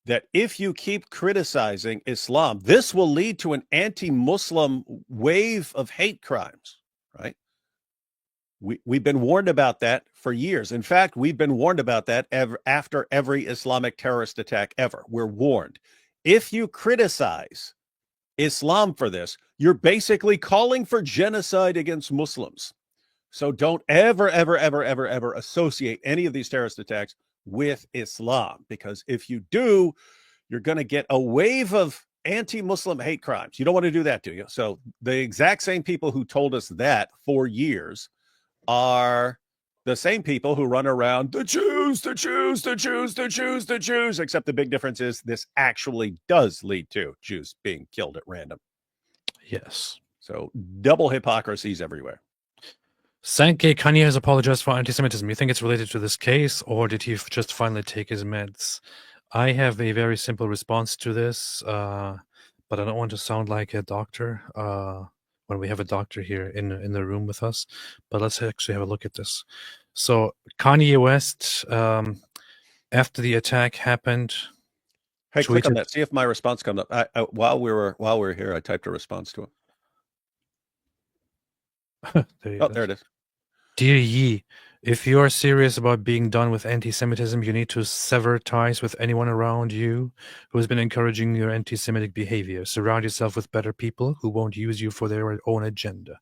that if you keep criticizing Islam, this will lead to an anti-Muslim wave of hate crimes, right? We've been warned about that for years. In fact, we've been warned about that after every Islamic terrorist attack ever. We're warned. If you criticize Islam for this, you're basically calling for genocide against Muslims. So don't ever associate any of these terrorist attacks with Islam, because if you do, you're going to get a wave of anti-Muslim hate crimes. You don't want to do that, do you? So the exact same people who told us that for years are the same people who run around the Jews, except the big difference is this actually does lead to Jews being killed at random. Yes. So double hypocrisies everywhere. Sankey, Kanye has apologized for anti-Semitism. You think it's related to this case, or did he just finally take his meds? I have a very simple response to this, but I don't want to sound like a doctor when we have a doctor here in the room with us. But let's actually have a look at this. So Kanye West, after the attack happened, hey, click on that. See if my response comes up. While we were here, I typed a response to him. There it is. Dear Yi, if you are serious about being done with anti-Semitism, you need to sever ties with anyone around you who has been encouraging your anti-Semitic behavior. Surround yourself with better people who won't use you for their own agenda.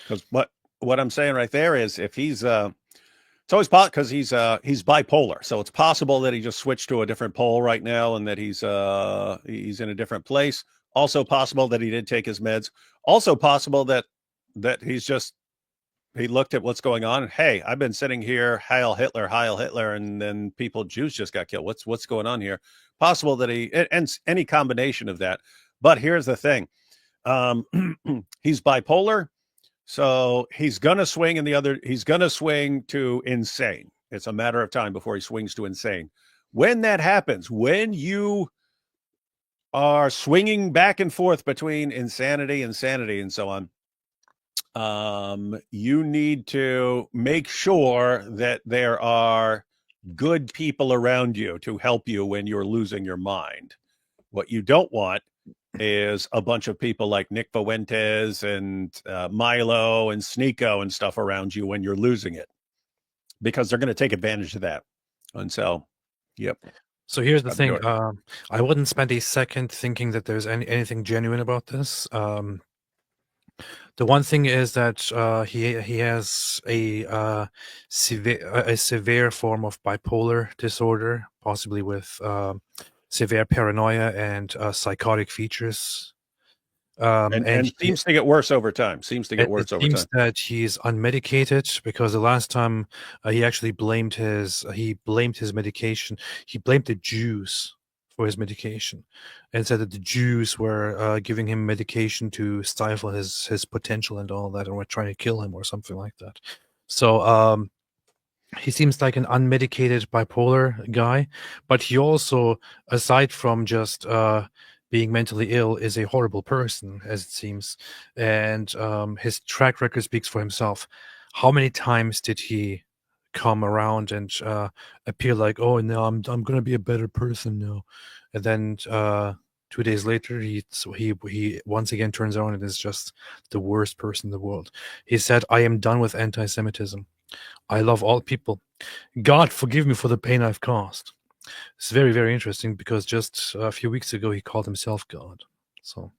Because what I'm saying right there is, if he's it's always because he's bipolar, so it's possible that he just switched to a different pole right now and that he's in a different place. Also possible that he did take his meds. Also possible that he's just He looked at what's going on. Hey, I've been sitting here, Heil Hitler, and then Jews just got killed. What's going on here? Possible that and any combination of that. But here's the thing. He's bipolar, so he's gonna swing he's gonna swing to insane. It's a matter of time before he swings to insane. When that happens, when you are swinging back and forth between insanity, and so on, you need to make sure that there are good people around you to help you when you're losing your mind. What you don't want is a bunch of people like Nick Fuentes and Milo and Sneeko and stuff around you when you're losing it, because they're going to take advantage of that. And so, yep. So here's the thing. I wouldn't spend a second thinking that there's anything genuine about this. The one thing is that he has a severe form of bipolar disorder, possibly with severe paranoia and psychotic features. And seems to get worse over time. It seems that he's unmedicated, because the last time he actually blamed his medication. He blamed the Jews for his medication, and said that the Jews were giving him medication to stifle his potential and all that, and were trying to kill him or something like that. So he seems like an unmedicated bipolar guy, but he also, aside from just being mentally ill, is a horrible person, as it seems, and his track record speaks for himself. How many times did he come around and appear like, oh no, I'm gonna be a better person now, and then 2 days later he once again turns around and is just the worst person in the world. He said, I am done with anti-Semitism. I love all people. God forgive me for the pain I've caused. It's very, very interesting, because just a few weeks ago he called himself God. So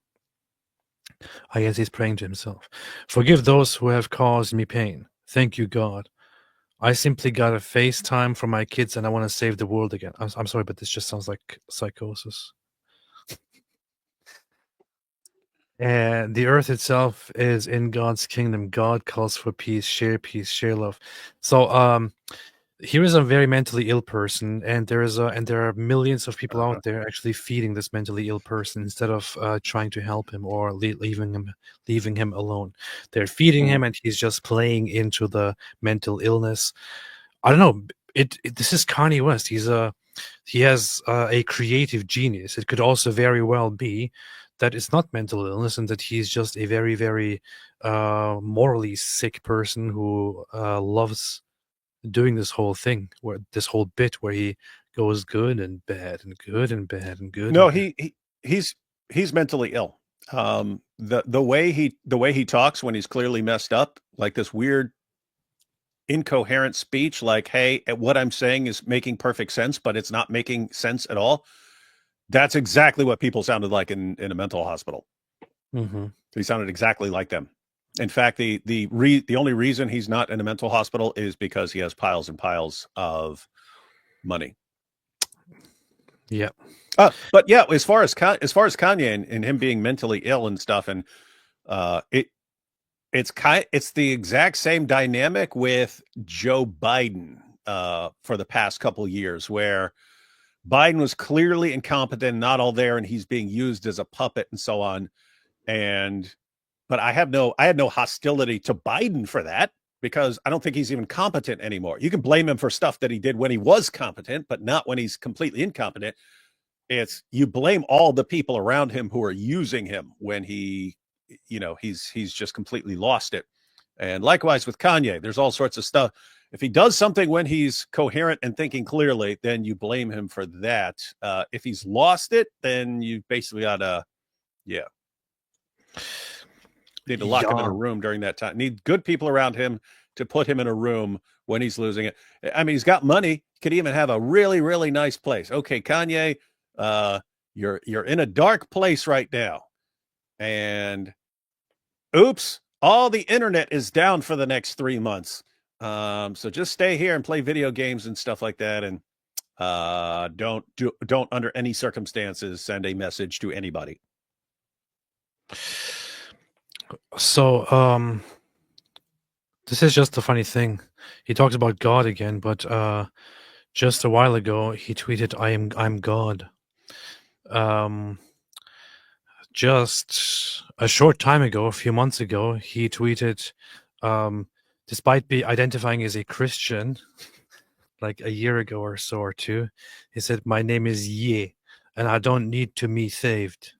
I guess he's praying to himself. Forgive those who have caused me pain. Thank you, God. I simply got a FaceTime from my kids and I want to save the world again. I'm sorry, but this just sounds like psychosis. And the earth itself is in God's kingdom. God calls for peace, share love. So here is a very mentally ill person, and there are millions of people out there actually feeding this mentally ill person instead of trying to help him or leaving him alone. They're feeding him, and he's just playing into the mental illness. I don't know. This is Kanye West. He has a creative genius. It could also very well be that it's not mental illness, and that he's just a very, very morally sick person who loves doing this whole thing, this whole bit where he goes good and bad and good and bad and good. No, he's mentally ill. The way he talks when he's clearly messed up, like this weird incoherent speech, like, hey, what I'm saying is making perfect sense, but it's not making sense at all. That's exactly what people sounded like in a mental hospital. Mm-hmm. He sounded exactly like them. In fact, the only reason he's not in a mental hospital is because he has piles and piles of money. Yeah. But yeah, as far as Kanye and him being mentally ill and stuff, and it's the exact same dynamic with Joe Biden for the past couple of years, where Biden was clearly incompetent, not all there, and he's being used as a puppet and so on. But I had no hostility to Biden for that, because I don't think he's even competent anymore. You can blame him for stuff that he did when he was competent, but not when he's completely incompetent. It's, you blame all the people around him who are using him when he's just completely lost it. And likewise with Kanye, there's all sorts of stuff. If he does something when he's coherent and thinking clearly, then you blame him for that. If he's lost it, then you basically gotta, need to lock him in a room during that time. Need good people around him to put him in a room when he's losing it. I mean, he's got money. Could even have a really, really nice place. Okay, Kanye, you're in a dark place right now. And oops, all the internet is down for the next 3 months. So just stay here and play video games and stuff like that. And don't under any circumstances send a message to anybody. So This is just a funny thing. He talks about God again, but just a while ago he tweeted, I'm God." Just a short time ago, a few months ago, he tweeted, despite identifying as a Christian, like a year ago or so or two, he said, "My name is Ye, and I don't need to be saved.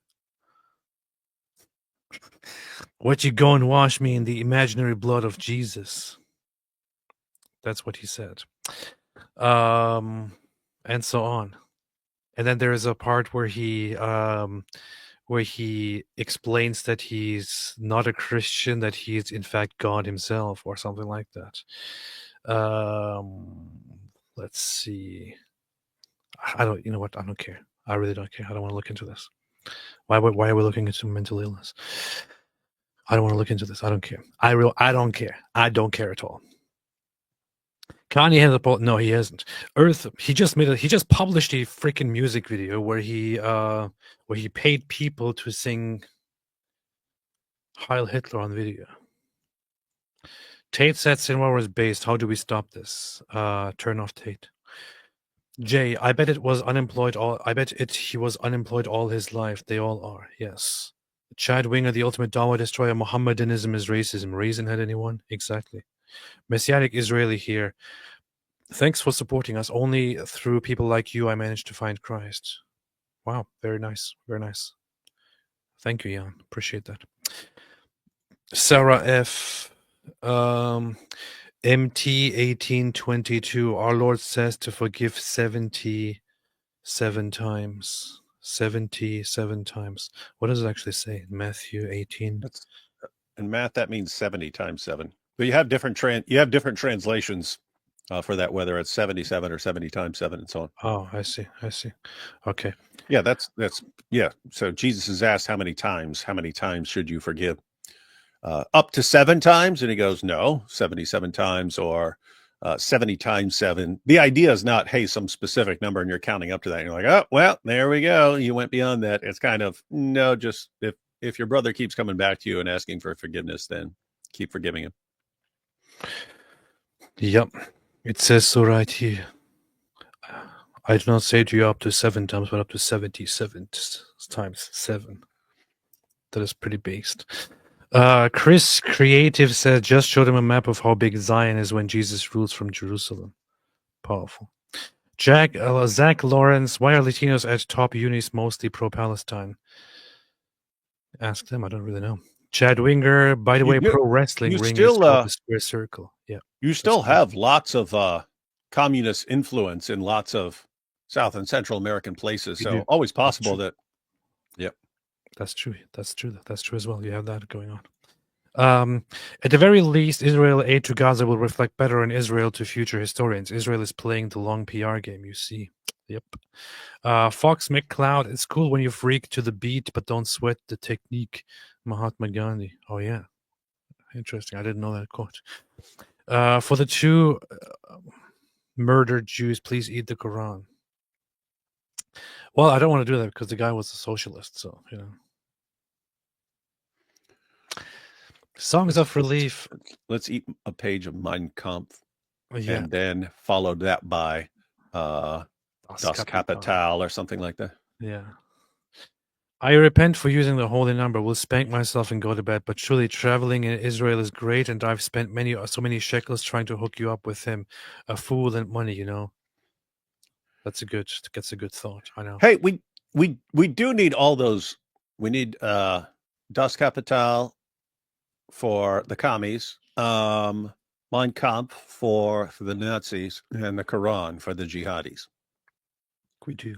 What you go and wash me in the imaginary blood of Jesus?" That's what he said. And so on. And then there is a part where he explains that he's not a Christian, that he's in fact God himself, or something like that. Let's see. I don't. You know what? I don't care. I really don't care. I don't want to look into this. Why are we looking into mental illness? I don't want to look into this. I don't care. I don't care. I don't care at all. Kanye has a no, he hasn't. Earth. He just published a freaking music video where he paid people to sing Heil Hitler on video. Tate said Sinwar was based. How do we stop this? Turn off Tate. Jay, I bet he was unemployed all his life. They all are, yes. Chad Winger, the ultimate Dawa destroyer. Mohammedanism is racism. Raisin had anyone? Exactly. Messianic Israeli here. Thanks for supporting us. Only through people like you I managed to find Christ. Wow, very nice. Very nice. Thank you, Jan. Appreciate that. Sarah F. MT 1822. Our Lord says to forgive 77 times. 77 times. What does it actually say? Matthew 18. In math, that means 70 times 7. But you have different translations for that, whether it's 77 or 70 times 7 and so on. Oh, I see. Okay. Yeah, that's yeah. So Jesus is asked how many times should you forgive? Up to 7 times, and he goes, no, 77 times, or 70 times 7. The idea is not, hey, some specific number and you're counting up to that. And you're like, oh, well, there we go. You went beyond that. It's kind of, no, just if your brother keeps coming back to you and asking for forgiveness, then keep forgiving him. Yep. It says so right here. I do not say to you up to 7 times, but up to 77 times 7. That is pretty based. Chris Creative said, just showed him a map of how big Zion is when Jesus rules from Jerusalem. Powerful. Zach Lawrence, why are Latinos at top unis mostly pro-Palestine? Ask them. I don't really know. Chad Winger, by the way, pro wrestling ring is called the square circle. Yeah. You still have lots of communist influence in lots of South and Central American places. So always possible that. Yep. That's true. That's true as well. You have that going on. At the very least, Israel aid to Gaza will reflect better on Israel to future historians. Israel is playing the long PR game, you see. Yep. Fox McCloud, it's cool when you freak to the beat, but don't sweat the technique. Mahatma Gandhi. Oh, yeah. Interesting. I didn't know that quote. For the 2 murdered Jews, please eat the Quran. Well, I don't want to do that because the guy was a socialist, so, you know. Songs of relief. Let's eat a page of Mein Kampf, and then followed that by Das Kapital or something like that. Yeah. I repent for using the holy number. Will spank myself and go to bed. But surely traveling in Israel is great, and I've spent so many shekels trying to hook you up with him. A fool and money, you know. That's a good thought. I know. Hey, we do need all those. We need Das Kapital for the commies, Mein Kampf for the Nazis, and the Quran for the jihadis. We do.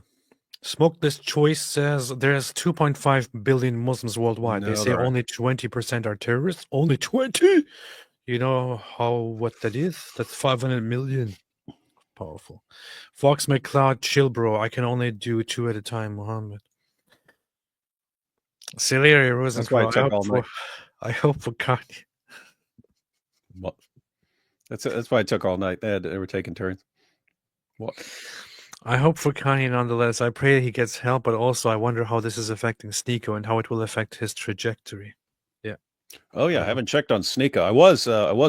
Smokeless Choice says there's 2.5 billion Muslims worldwide. They say only 20% are terrorists. Only 20? You know what that is? That's 500 million. Powerful. Fox McCloud, chill, bro. I can only do 2 at a time, Muhammad. Celery Rosenfeld. I hope for Kanye. What? That's why it took all night. They were taking turns. What? I hope for Kanye nonetheless. I pray he gets help, but also I wonder how this is affecting Sneeko and how it will affect his trajectory. Yeah. Oh yeah, I haven't checked on Sneeko. I was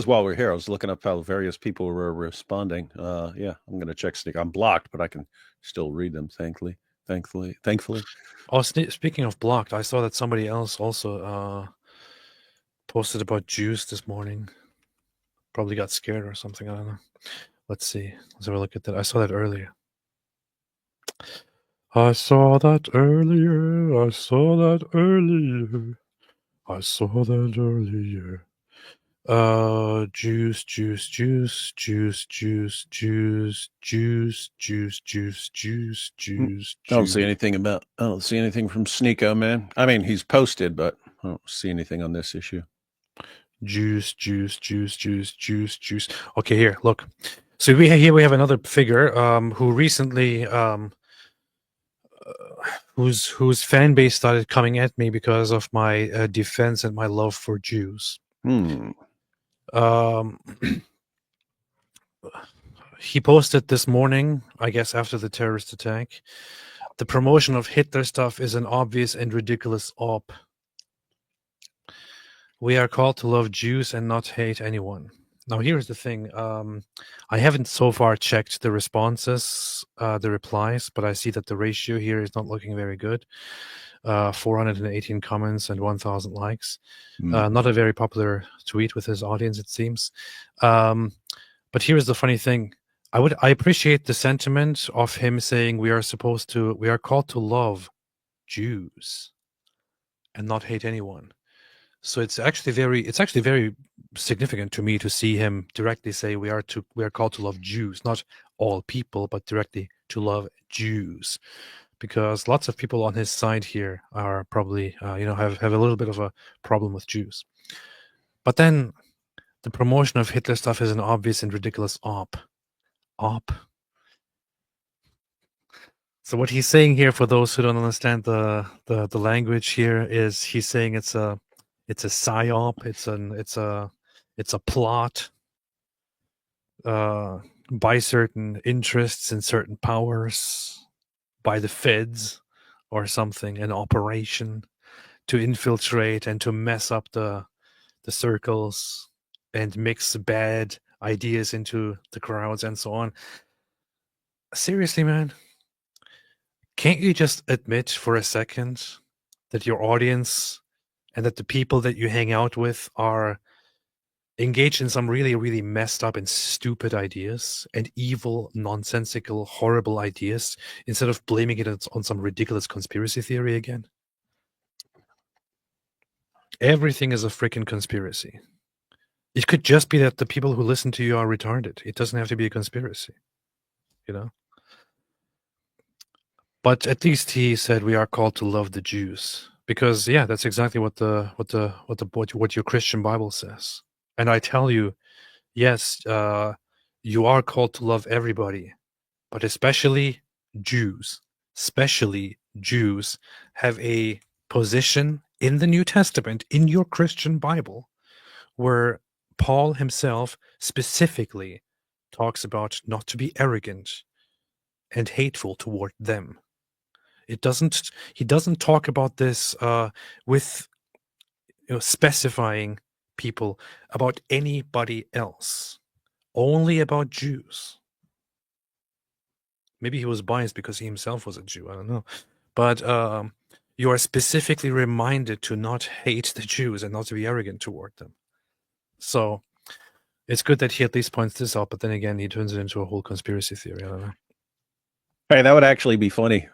while we are here. I was looking up how various people were responding. Yeah, I'm gonna check Sneeko. I'm blocked, but I can still read them. Thankfully. Oh, speaking of blocked, I saw that somebody else also posted about Jews this morning. Probably got scared or something. I don't know. Let's see. Let's have a look at that. I saw that earlier. I saw that earlier. I saw that earlier. I saw that earlier. Juice, juice, juice, juice, juice, juice, juice, juice, juice, juice, juice. I don't see anything from Sneeko, man. I mean, he's posted, but I don't see anything on this issue. Juice, juice, juice, juice, juice, juice. Okay, here, look. So we have another figure who recently whose fan base started coming at me because of my defense and my love for Jews. He posted this morning, I guess after the terrorist attack, the promotion of Hitler stuff is an obvious and ridiculous op. We are called to love Jews and not hate anyone. Now, here's the thing. I haven't so far checked the responses, the replies, but I see that the ratio here is not looking very good. 418 comments and 1,000 likes. Not a very popular tweet with his audience, it seems. But here's the funny thing. I appreciate the sentiment of him saying we are called to love Jews and not hate anyone. So it's actually very significant to me to see him directly say we are called to love Jews, not all people, but directly to love Jews, because lots of people on his side here are probably have a little bit of a problem with Jews. But then the promotion of Hitler stuff is an obvious and ridiculous op. So what he's saying here, for those who don't understand the language here, is he's saying it's a psyop, it's a plot by certain interests and certain powers, by the feds or something, an operation to infiltrate and to mess up the circles and mix bad ideas into the crowds and so on. Seriously, man, can't you just admit for a second that your audience and that the people that you hang out with are engaged in some really, really messed up and stupid ideas and evil, nonsensical, horrible ideas, instead of blaming it on some ridiculous conspiracy theory again? Everything is a freaking conspiracy. It could just be that the people who listen to you are retarded. It doesn't have to be a conspiracy, you know? But at least he said we are called to love the Jews, because yeah, that's exactly what your Christian Bible says. And I tell you, yes, you are called to love everybody, but especially Jews. Especially Jews have a position in the New Testament, in your Christian Bible, where Paul himself specifically talks about not to be arrogant and hateful toward them. He doesn't talk about this with specifying people about anybody else, only about Jews. Maybe he was biased because he himself was a Jew, I don't know. But you are specifically reminded to not hate the Jews and not to be arrogant toward them. So it's good that he at least points this out, but then again, he turns it into a whole conspiracy theory. I don't know. Hey, that would actually be funny.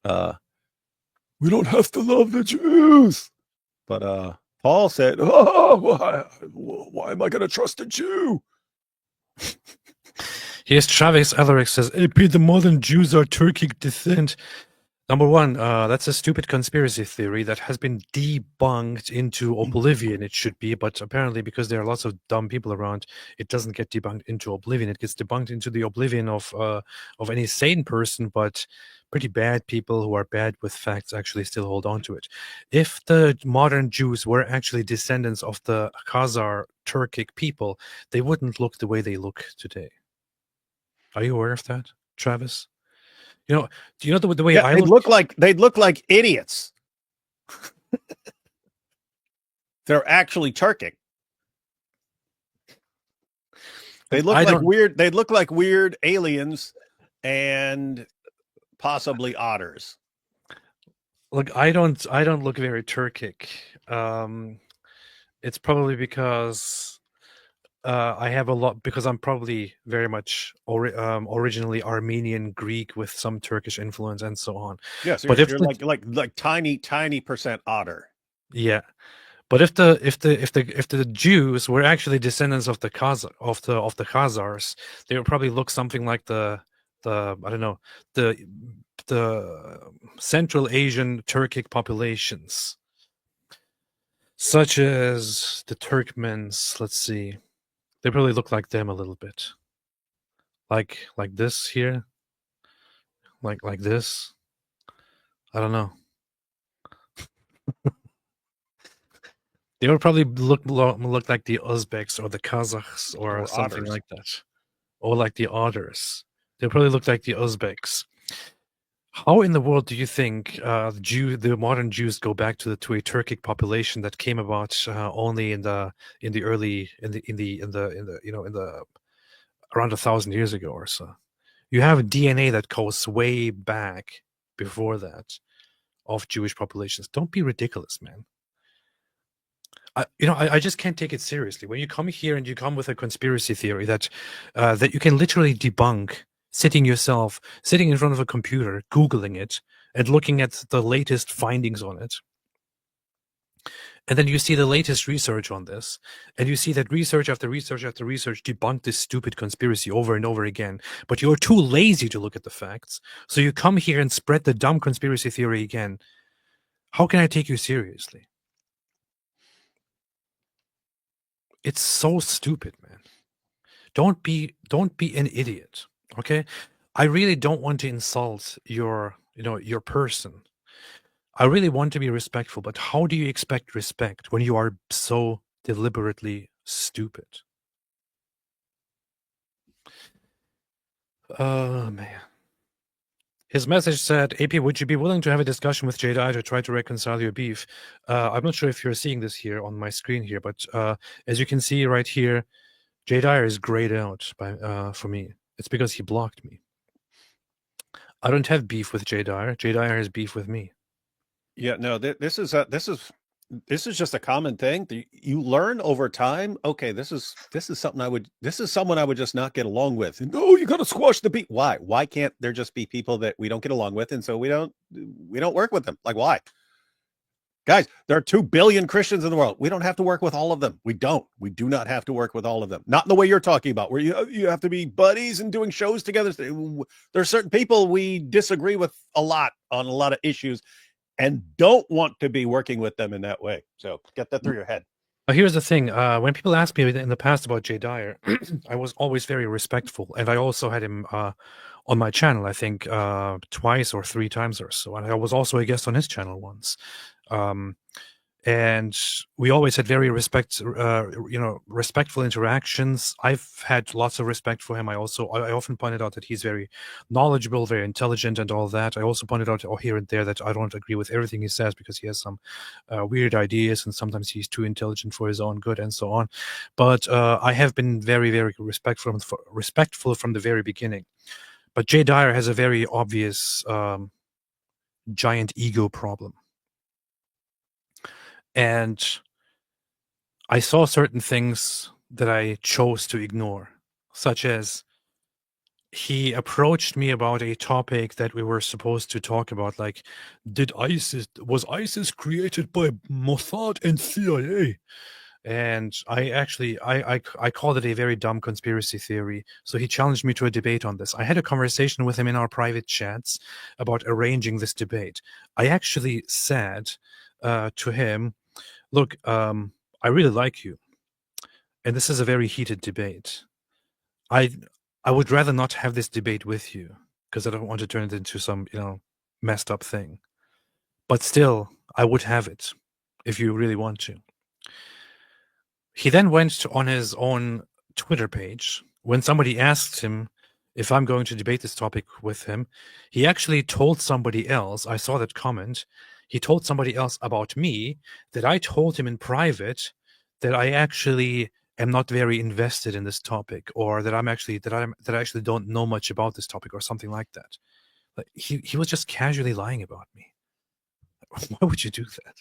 We don't have to love the Jews. But Paul said, why am I going to trust a Jew? Here's Travis Alaric says, AP, the modern Jews are Turkic descent. Number one, that's a stupid conspiracy theory that has been debunked into oblivion, it should be, but apparently because there are lots of dumb people around, it doesn't get debunked into oblivion. It gets debunked into the oblivion of any sane person, but pretty bad people who are bad with facts actually still hold on to it. If the modern Jews were actually descendants of the Khazar Turkic people, they wouldn't look the way they look today. Are you aware of that, Travis? Do you know the way I they'd look like idiots. they're actually Turkic. They look I like don't weird. They look like weird aliens, and possibly otters. look. I don't look very Turkic. It's probably because I have a lot because I'm probably very much originally Armenian Greek with some Turkish influence and so on. Yes, But you're like tiny percent otter. yeah, but if the Jews were actually descendants of the Khazars, they would probably look something like the I don't know the Central Asian Turkic populations, such as the Turkmens. Let's see, they probably look like them a little bit, like this here, like this. I don't know. They would probably look like the Uzbeks or the Kazakhs or Or something otters. like that, or like the otters. They probably look like the Uzbeks. How in the world do you think the modern Jews go back to a Turkic population that came about only in the early in the in the around 1,000 years ago or so? You have DNA that goes way back before that of Jewish populations. Don't be ridiculous, man. I just can't take it seriously when you come here and you come with a conspiracy theory that that you can literally debunk sitting in front of a computer, googling it and looking at the latest findings on it. And then you see the latest research on this, and you see that research after research after research debunked this stupid conspiracy over and over again. But you're too lazy to look at the facts, so you come here and spread the dumb conspiracy theory again. How can I take you seriously? It's so stupid, man. Don't be an idiot, okay? I really don't want to insult your person. I really want to be respectful, but how do you expect respect when you are so deliberately stupid? Oh man. His message said, AP, would you be willing to have a discussion with Jedi to try to reconcile your beef? I'm not sure if you're seeing this here on my screen here, but as you can see right here, Jedi is grayed out for me. It's because he blocked me. I don't have beef with Jedi. Jedi has beef with me. Yeah, no, this is just a common thing. You learn over time. Okay, this is something this is someone I would just not get along with. And, no, you got to squash the beat. Why? Why can't there just be people that we don't get along with, and so we don't work with them? Like, why? Guys, there are 2 billion Christians in the world. We don't have to work with all of them. We don't. We do not have to work with all of them. Not in the way you're talking about, where you have to be buddies and doing shows together. There are certain people we disagree with a lot on a lot of issues, and don't want to be working with them in that way. So get that through your head. Here's the thing. When people ask me in the past about Jay Dyer, I was always very respectful. And I also had him on my channel, I think, twice or 3 times or so. And I was also a guest on his channel once. And we always had very respectful interactions. I've had lots of respect for him. I often pointed out that he's very knowledgeable, very intelligent, and all that. I also pointed out here and there that I don't agree with everything he says because he has some weird ideas, and sometimes he's too intelligent for his own good, and so on. But I have been very, very respectful from the very beginning. But Jay Dyer has a very obvious giant ego problem. And I saw certain things that I chose to ignore, such as he approached me about a topic that we were supposed to talk about, like, was ISIS created by Mossad and CIA? And I called it a very dumb conspiracy theory. So he challenged me to a debate on this. I had a conversation with him in our private chats about arranging this debate. I actually said to him, look, I really like you, and this is a very heated debate. I would rather not have this debate with you because I don't want to turn it into some, messed up thing. But still, I would have it if you really want to. He then went on his own Twitter page. When somebody asked him if I'm going to debate this topic with him, he actually told somebody else, I saw that comment, He told somebody else about me that I told him in private that I actually am not very invested in this topic, or that I actually don't know much about this topic, or something like that. Like, he was just casually lying about me. Why would you do that?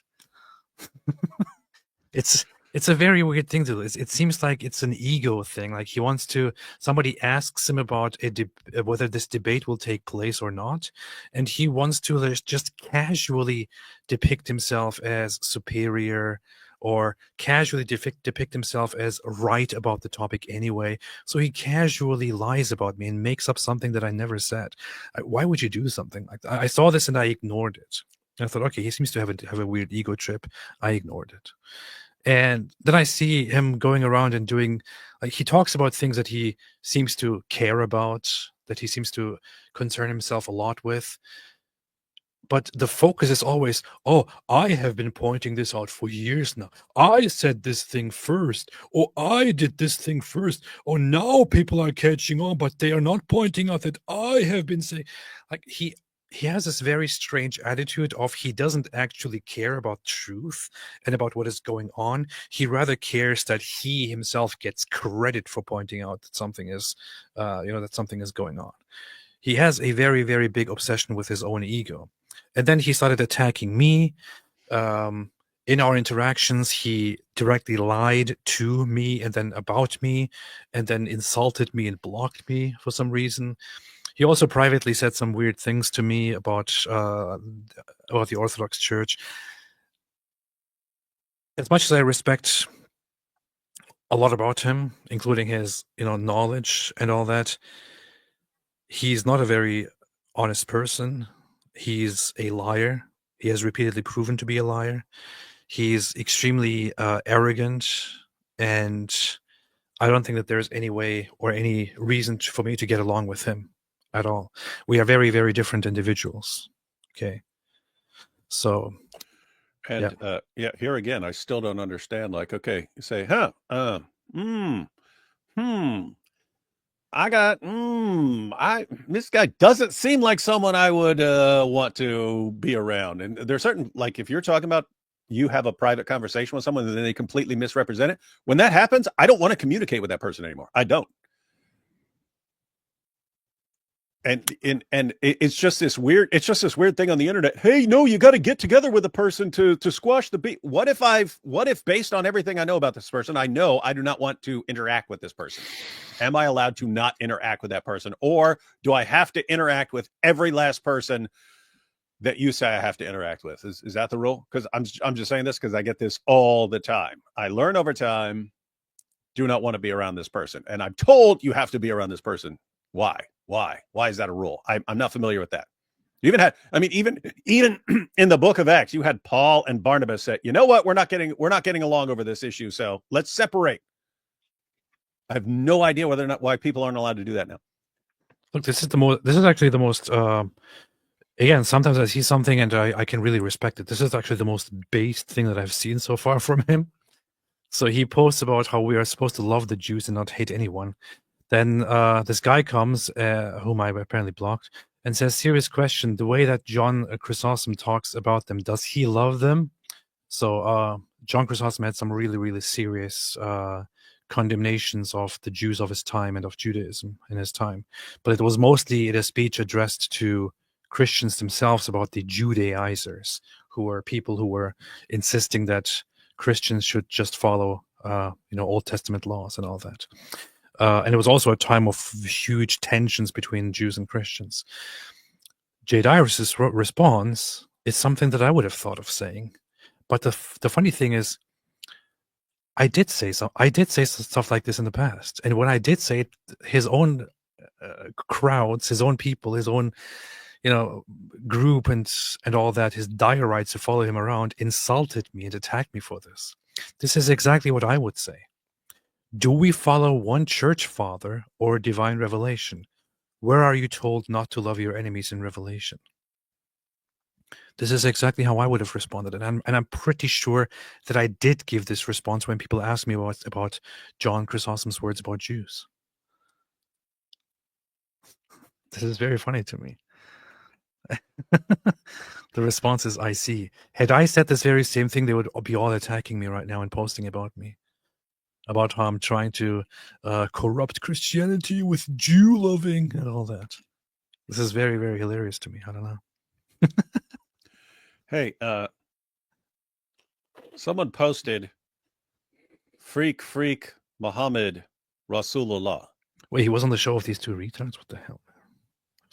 It's a very weird thing to do. It seems like it's an ego thing. Like, he wants to. Somebody asks him about whether this debate will take place or not, and he wants to just casually depict himself as superior, or casually depict himself as right about the topic anyway. So he casually lies about me and makes up something that I never said. Why would you do something like that? I saw this and I ignored it. And I thought, okay, he seems to have a weird ego trip. I ignored it. And then I see him going around and doing, like, he talks about things that he seems to care about, that he seems to concern himself a lot with. But the focus is always, oh, I have been pointing this out for years now. I said this thing first. Or I did this thing first. Or now people are catching on, but they are not pointing out that I have been saying. Like, he has this very strange attitude of, he doesn't actually care about truth and about what is going on. He rather cares that he himself gets credit for pointing out that something is, that something is going on. He has a very, very big obsession with his own ego. And then he started attacking me. In our interactions, he directly lied to me and then about me, and then insulted me and blocked me for some reason. He also privately said some weird things to me about the Orthodox Church. As much as I respect a lot about him, including his, knowledge and all that, he's not a very honest person. He's a liar. He has repeatedly proven to be a liar. He's extremely arrogant, and I don't think that there's any way or any reason for me to get along with him at all. We are very, very different individuals. Okay. So, And here again, I still don't understand. Like, okay, you say, this guy doesn't seem like someone I would want to be around. And there's certain, like, if you're talking about, you have a private conversation with someone and then they completely misrepresent it. When that happens, I don't want to communicate with that person anymore. I don't. And it's just this weird thing on the internet. Hey, no, you got to get together with a person to squash the beat. What if based on everything I know about this person, I know I do not want to interact with this person? Am I allowed to not interact with that person? Or do I have to interact with every last person that you say I have to interact with? Is that the rule? Because I'm just saying this because I get this all the time. I learn over time, do not want to be around this person. And I'm told you have to be around this person. Why? Why is that a rule? I'm not familiar with that. You even had, even in the book of Acts, you had Paul and Barnabas say, you know what, we're not getting along over this issue, so let's separate. I have no idea whether or not why people aren't allowed to do that now. Look, this is actually the most again, sometimes I see something and I can really respect it. This is actually the most based thing that I've seen so far from him. So he posts about how we are supposed to love the Jews and not hate anyone. Then this guy comes, whom I apparently blocked, and says, serious question, the way that John Chrysostom talks about them, does he love them? So John Chrysostom had some really, really serious condemnations of the Jews of his time and of Judaism in his time. But it was mostly in a speech addressed to Christians themselves about the Judaizers, who were people who were insisting that Christians should just follow Old Testament laws and all that. And it was also a time of huge tensions between Jews and Christians. J. Dyrus's response is something that I would have thought of saying. But the funny thing is, I did say stuff like this in the past. And when I did say it, his own crowds, his own people, his own group and all that, his diorites who follow him around, insulted me and attacked me for this. This is exactly what I would say. Do we follow one church father or divine revelation? Where are you told not to love your enemies in Revelation? This is exactly how I would have responded. And I'm pretty sure that I did give this response when people asked me about John Chrysostom's words about Jews. This is very funny to me. The response is, I see. Had I said this very same thing, they would be all attacking me right now and posting about me. About how I'm trying to corrupt Christianity with Jew loving and all that. This is very, very hilarious to me. I don't know. Hey, someone posted freak Muhammad Rasulullah. Wait, he was on the show of these two retards? What the hell?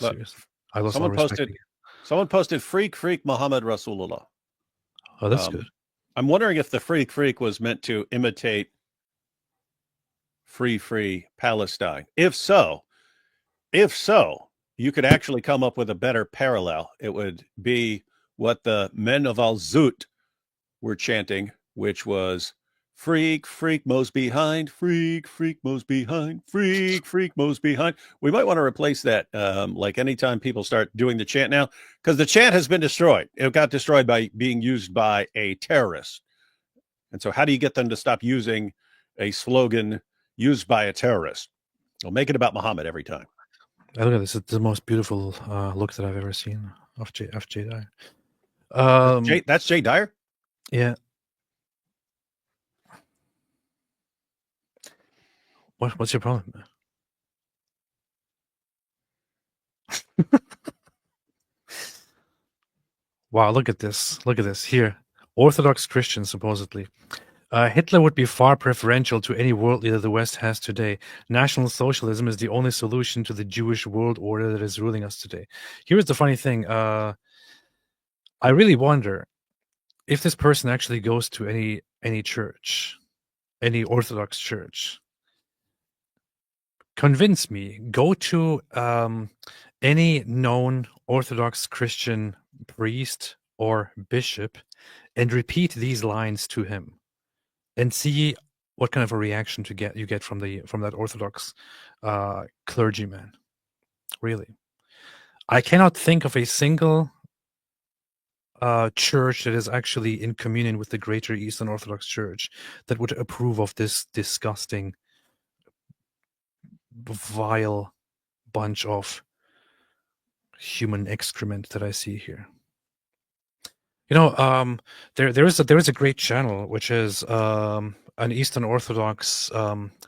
Look, Seriously. I lost all respect. Someone posted freak Muhammad Rasulullah. Oh, that's good. I'm wondering if the freak was meant to imitate free Palestine. If so, you could actually come up with a better parallel. It would be what the men of Al-Zut were chanting, which was freak Mo's behind, freak Mo's behind, freak Mo's behind. We might want to replace that, like anytime people start doing the chant now, because the chant has been destroyed. It got destroyed by being used by a terrorist. And so how do you get them to stop using a slogan used by a terrorist? Well, make it about Muhammad every time. Look at this. It's the most beautiful look that I've ever seen of Jay Dyer. That's Jay Dyer? Yeah. What's your problem? Wow, look at this. Look at this. Here. Orthodox Christians, supposedly. Hitler would be far preferential to any world leader the West has today. National Socialism is the only solution to the Jewish world order that is ruling us today. Here's the funny thing. I really wonder if this person actually goes to any church, any Orthodox church. Convince me. Go to any known Orthodox Christian priest or bishop and repeat these lines to him, and see what kind of a reaction you get from that Orthodox clergyman. Really, I cannot think of a single church that is actually in communion with the Greater Eastern Orthodox Church that would approve of this disgusting, vile bunch of human excrement that I see here. You know, there is a great channel which is an Eastern Orthodox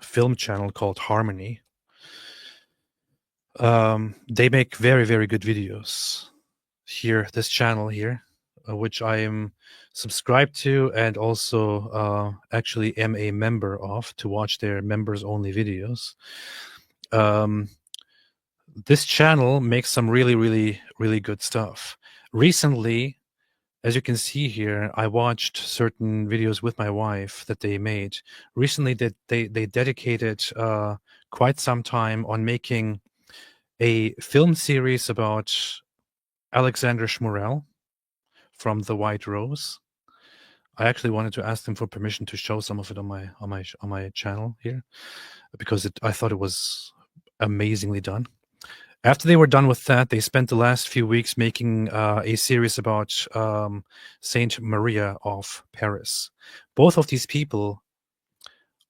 film channel called Harmony. They make very, very good videos. Here, this channel here, which I am subscribed to and also actually am a member of to watch their members only videos. This channel makes some really, really, really good stuff. Recently, as you can see here, I watched certain videos with my wife that they made. Recently, they dedicated quite some time on making a film series about Alexander Schmurel from The White Rose. I actually wanted to ask them for permission to show some of it on my channel here, because I thought it was amazingly done. After they were done with that, they spent the last few weeks making a series about Saint Maria of Paris. Both of these people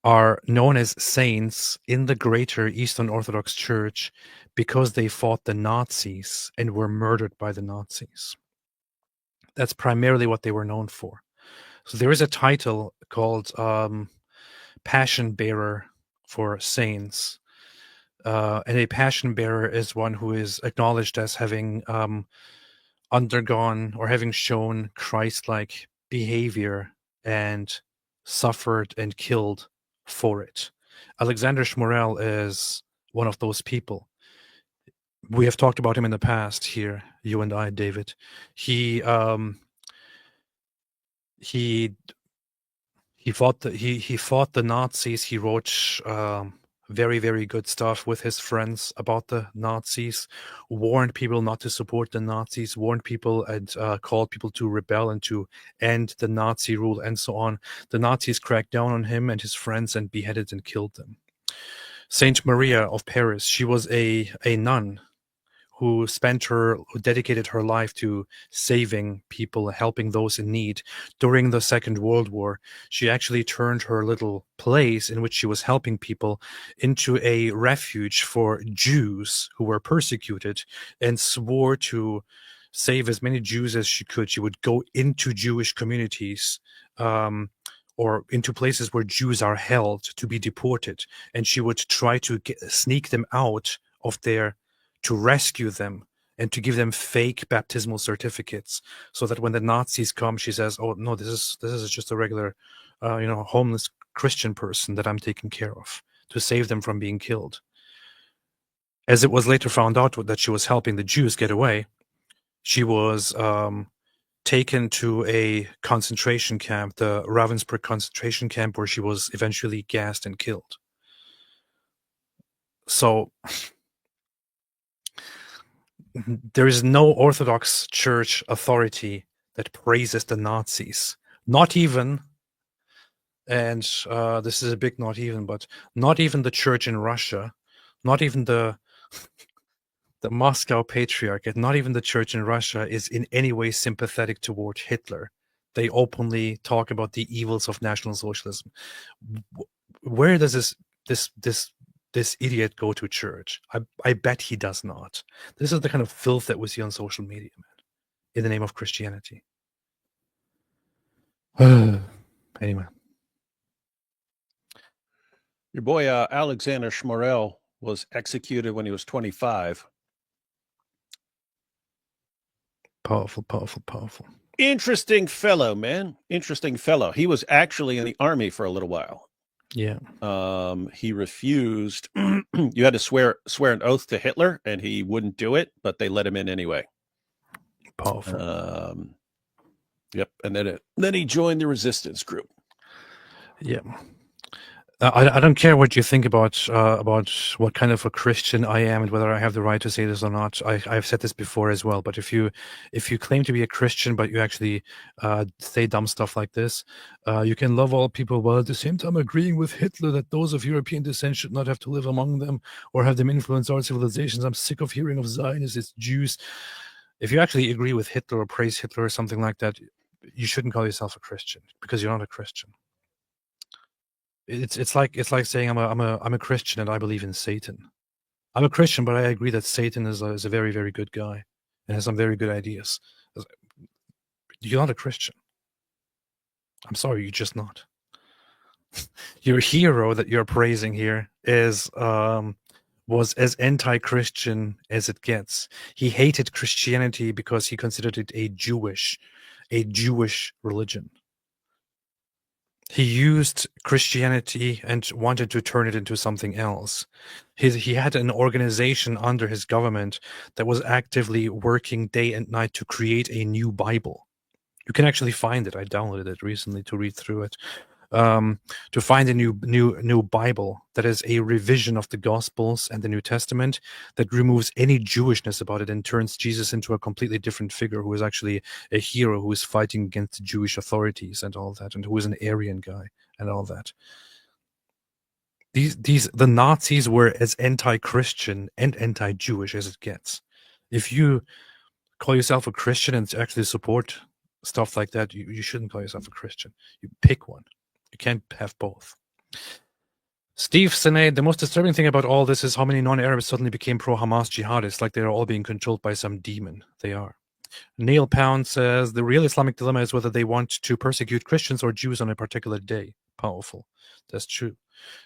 are known as saints in the Greater Eastern Orthodox Church because they fought the Nazis and were murdered by the Nazis. That's primarily what they were known for. So there is a title called Passion Bearer for Saints. And a passion bearer is one who is acknowledged as having undergone or having shown Christ-like behavior and suffered and killed for it. Alexander Schmurel is one of those people. We have talked about him in the past here, you and I, David. He fought the Nazis. He wrote very, very good stuff with his friends about the Nazis, warned people not to support the Nazis, warned people and called people to rebel and to end the Nazi rule and so on. The Nazis cracked down on him and his friends and beheaded and killed them. Saint Maria of Paris, she was a nun who dedicated her life to saving people, helping those in need. During the Second World War, she actually turned her little place in which she was helping people into a refuge for Jews who were persecuted, and swore to save as many Jews as she could. She would go into Jewish communities, or into places where Jews are held to be deported, and she would try to sneak them out of there, to rescue them and to give them fake baptismal certificates, so that when the Nazis come, she says, "Oh no, this is just a regular, homeless Christian person that I'm taking care of," to save them from being killed. As it was later found out that she was helping the Jews get away, she was taken to a concentration camp, the Ravensbrück concentration camp, where she was eventually gassed and killed. So there is no Orthodox Church authority that praises the Nazis. Not even, and this is a big not even, but not even the church in Russia, not even the Moscow Patriarchate, not even the church in Russia is in any way sympathetic toward Hitler. They openly talk about the evils of National Socialism. Where does this idiot go to church? I bet he does not. This is the kind of filth that we see on social media, man, in the name of Christianity. Anyway. Your boy Alexander Schmorell was executed when he was 25. Powerful, powerful, powerful. Interesting fellow, man. Interesting fellow. He was actually in the army for a little while. Yeah. He refused. You had to swear an oath to Hitler, and he wouldn't do it, but they let him in anyway. Powerful. Yep. And then he joined the resistance group. Yeah. I don't care what you think about what kind of a Christian I am and whether I have the right to say this or not. I've said this before as well. But if you claim to be a Christian but you actually say dumb stuff like this, you can love all people while at the same time agreeing with Hitler that those of European descent should not have to live among them or have them influence our civilizations. I'm sick of hearing of Zionists, Jews. If you actually agree with Hitler or praise Hitler or something like that, you shouldn't call yourself a Christian, because you're not a Christian. It's like saying I'm a Christian and I believe in Satan. I'm a Christian, but I agree that Satan is a very, very good guy and has some very good ideas. You're not a Christian. I'm sorry, you're just not. Your hero that you're praising here was as anti-Christian as it gets. He hated Christianity because he considered it a Jewish religion. He used Christianity and wanted to turn it into something else. He had an organization under his government that was actively working day and night to create a new Bible. You can actually find it. I downloaded it recently to read through it. To find a new Bible that is a revision of the Gospels and the New Testament, that removes any Jewishness about it and turns Jesus into a completely different figure who is actually a hero who is fighting against the Jewish authorities and all that, and who is an Aryan guy and all that. The Nazis were as anti-Christian and anti-Jewish as it gets. If you call yourself a Christian and actually support stuff like that, you shouldn't call yourself a Christian. You pick one. You can't have both. Steve Sine, the most disturbing thing about all this is how many non-Arabs suddenly became pro-Hamas jihadists, like they're all being controlled by some demon. They are. Neil Pound says, the real Islamic dilemma is whether they want to persecute Christians or Jews on a particular day. Powerful. That's true.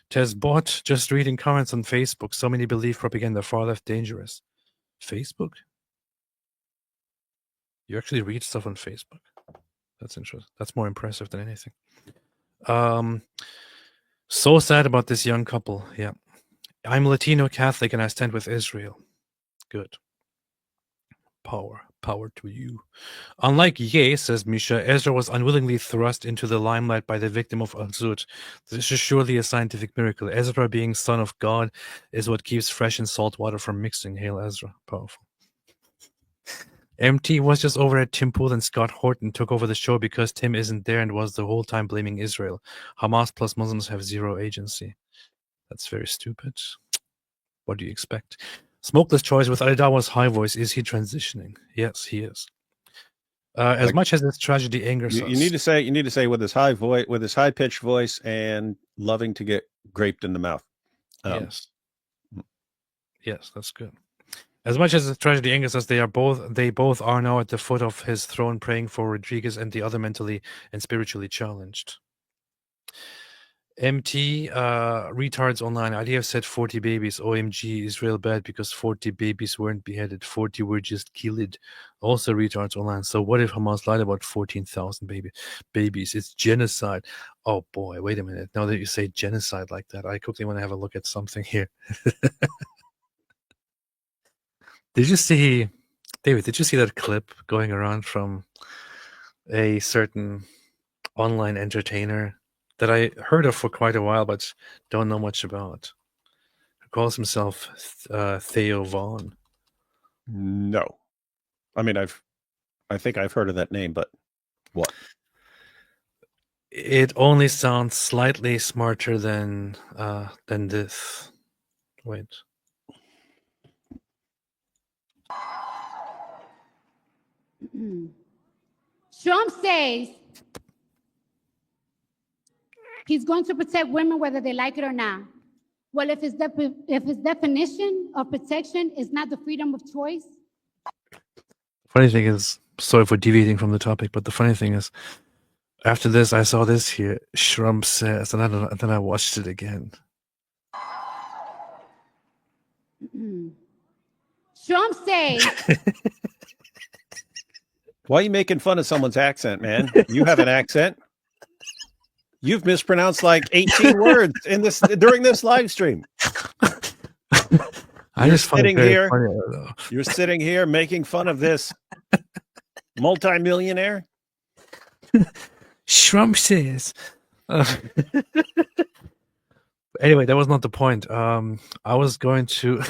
Tez Bot, just reading comments on Facebook. So many believe propaganda, far left dangerous. Facebook? You actually read stuff on Facebook? That's interesting. That's more impressive than anything. So sad about this young couple. Yeah. I'm Latino Catholic and I stand with Israel. Good. Power to you. Unlike Ye, says Misha, Ezra was unwillingly thrust into the limelight by the victim of Al-Zud. This is surely a scientific miracle. Ezra, being son of God, is what keeps fresh and salt water from mixing. Hail Ezra. Powerful. MT was just over at Tim Pool and Scott Horton took over the show because Tim isn't there and was the whole time blaming Israel. Hamas plus Muslims have zero agency. That's very stupid. What do you expect? Smokeless Choice with Alidawa's high voice. Is he transitioning? Yes, he is. As much as this tragedy angers us. You need to say with his high voice, with his high pitched voice, and loving to get graped in the mouth. Yes. Yes, that's good. As much as the tragedy angers us, they both are now at the foot of his throne, praying for Rodriguez and the other mentally and spiritually challenged. MT retards online. Ali have said 40 babies. OMG, Israel bad because 40 babies weren't beheaded. 40 were just killed. Also retards online. So what if Hamas lied about 14,000 babies? It's genocide. Oh boy, wait a minute. Now that you say genocide like that, I quickly want to have a look at something here. Did you see, David, did you see that clip going around from a certain online entertainer that I heard of for quite a while, but don't know much about? Who calls himself Theo Vaughn. No. I mean, I think I've heard of that name, but what? It only sounds slightly smarter than this. Wait. Trump says he's going to protect women whether they like it or not. Well, if his definition of protection is not the freedom of choice. Funny thing is, sorry for deviating from the topic, but the funny thing is, after this, I saw this here. Trump says, and then I watched it again. Trump says. Why are you making fun of someone's accent, man? You have an accent. You've mispronounced like 18 words during this live stream. You're sitting here. Funny, you're sitting here making fun of this multimillionaire. Trump says. Anyway, that was not the point. I was going to.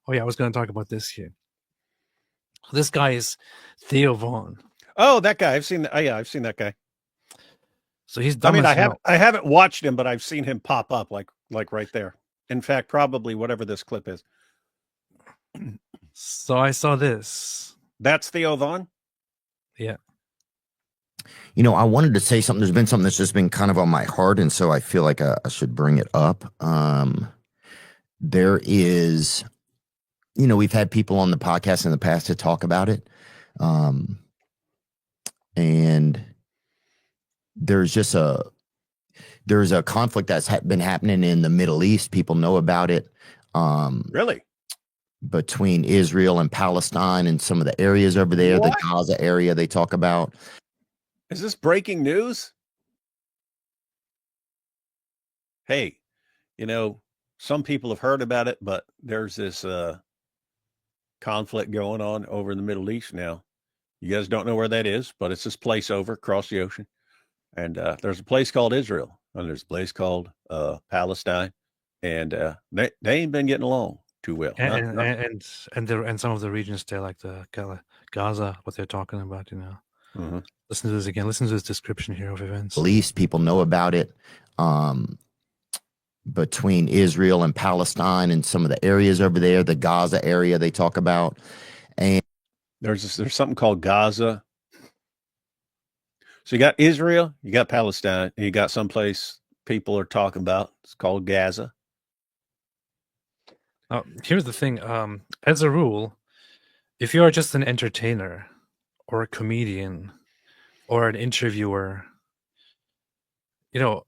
I was going to talk about this here. This guy is Theo Vaughn. Oh, that guy. I've seen. I've seen that guy. So he's dumb. I haven't watched him, but I've seen him pop up like right there. In fact, probably whatever this clip is. So I saw this. That's Theo Vaughn? Yeah. You know, I wanted to say something. There's been something that's just been kind of on my heart, and so I feel like I should bring it up. There is, you know, we've had people on the podcast in the past to talk about it. And there's a conflict that's been happening in the Middle East. People know about it. Really? Between Israel and Palestine and some of the areas over there, the Gaza area they talk about. Is this breaking news? Hey, you know, some people have heard about it, but there's this conflict going on over in the Middle East now. You guys don't know where that is, but it's this place over across the ocean. And there's a place called Israel, and there's a place called Palestine, and they ain't been getting along too well. And some of the regions there, like the Gaza, what they're talking about, you know. Mm-hmm. Listen to this again. Listen to this description here of events. At least people know about it. Between Israel and Palestine and some of the areas over there, the Gaza area they talk about, and there's something called Gaza. So you got Israel, you got Palestine, and you got someplace people are talking about. It's called Gaza. Here's the thing. As a rule, if you are just an entertainer or a comedian or an interviewer, you know,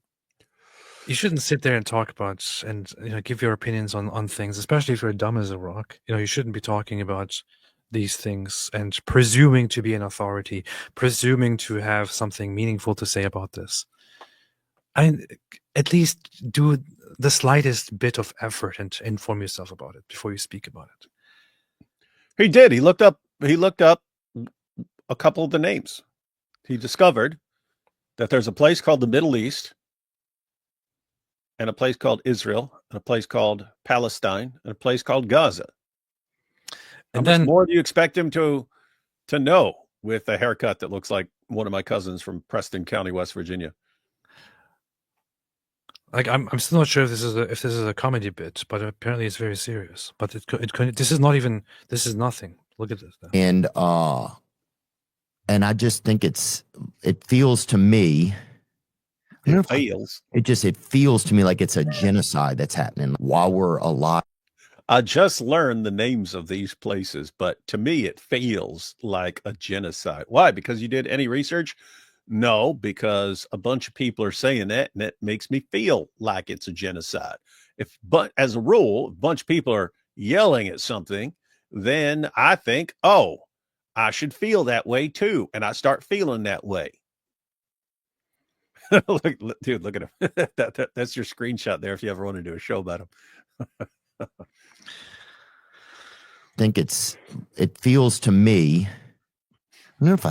you shouldn't sit there and talk about and give your opinions on things, especially if you're dumb as a rock. You know, you shouldn't be talking about these things and presuming to be an authority, presuming to have something meaningful to say about this. And at least do the slightest bit of effort and inform yourself about it before you speak about it. He did. He looked up a couple of the names. He discovered that there's a place called the Middle East, and a place called Israel, and a place called Palestine, and a place called Gaza. How much more do you expect him to know with a haircut that looks like one of my cousins from Preston County, West Virginia? Like I'm still not sure if this is a comedy bit, but apparently it's very serious. But this is not even. This is nothing. Look at this. And I just think it feels to me. It feels to me like it's a genocide that's happening while we're alive. I just learned the names of these places, but to me, it feels like a genocide. Why? Because you did any research? No, because a bunch of people are saying that, and it makes me feel like it's a genocide. But as a rule, a bunch of people are yelling at something, then I think, oh, I should feel that way too, and I start feeling that way. Dude, look at him. That's your screenshot there if you ever want to do a show about him. think it feels to me. I don't know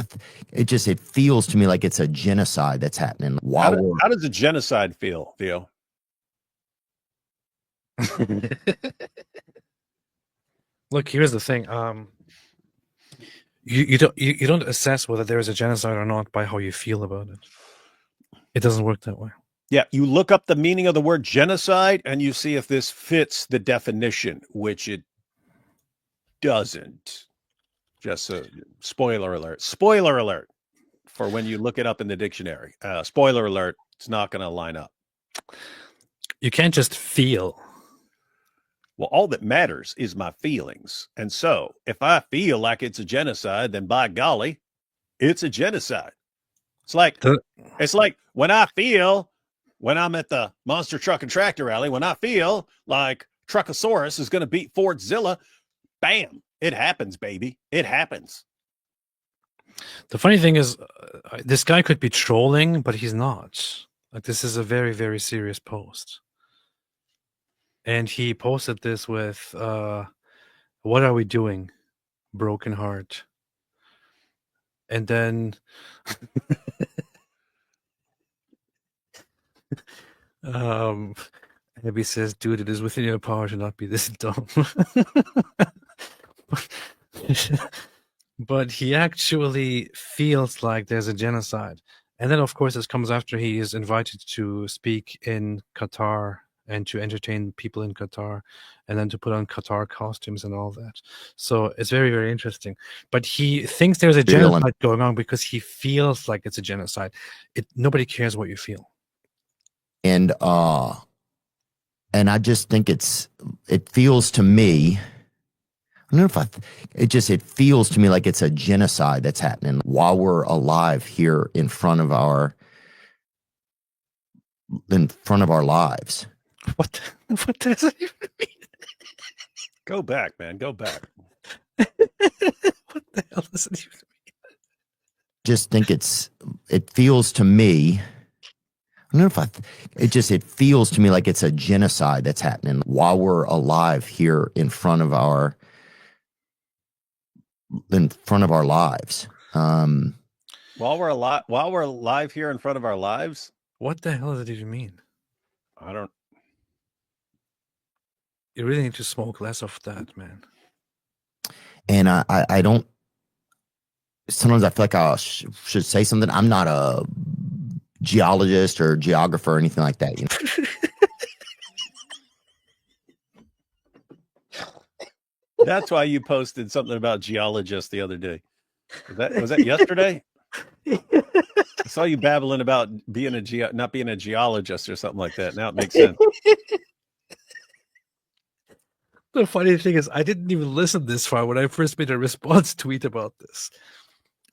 if it feels to me like it's a genocide that's happening while How does a genocide feel, Theo? Look, here's the thing. You don't assess whether there is a genocide or not by how you feel about it. It doesn't work that way. Yeah, you look up the meaning of the word genocide and you see if this fits the definition, which it doesn't. Just a spoiler alert. Spoiler alert for when you look it up in the dictionary. Spoiler alert, it's not going to line up. You can't just feel. Well, all that matters is my feelings. And so if I feel like it's a genocide, then by golly, it's a genocide. It's like when I feel, when I'm at the Monster Truck and Tractor Rally, when I feel like Truckosaurus is going to beat Fordzilla, bam, it happens, baby. It happens. The funny thing is, this guy could be trolling, but he's not. Like, this is a very, very serious post. And he posted this with, what are we doing? Broken heart. And then Abby says, dude, it is within your power to not be this dumb. But he actually feels like there's a genocide. And then, of course, this comes after he is invited to speak in Qatar and to entertain people in Qatar, and then to put on Qatar costumes and all that. So it's very, very interesting. But he thinks there's a genocide going on because he feels like it's a genocide. Nobody cares what you feel. And I just think it feels to me. I don't know if it feels to me like it's a genocide that's happening while we're alive here in front of our lives. What does it even mean? Go back, man. Go back. What the hell does it even mean? Just think it feels to me. I don't know if it feels to me like it's a genocide that's happening while we're alive here in front of our lives. While we're alive here in front of our lives. What the hell does it even mean? I don't. You really need to smoke less of that, man. And I don't. Sometimes I feel like I should say something. I'm not a geologist or geographer or anything like that. You know? That's why you posted something about geologists the other day. Was that yesterday? I saw you babbling about not being a geologist or something like that. Now it makes sense. The funny thing is, I didn't even listen this far when I first made a response tweet about this,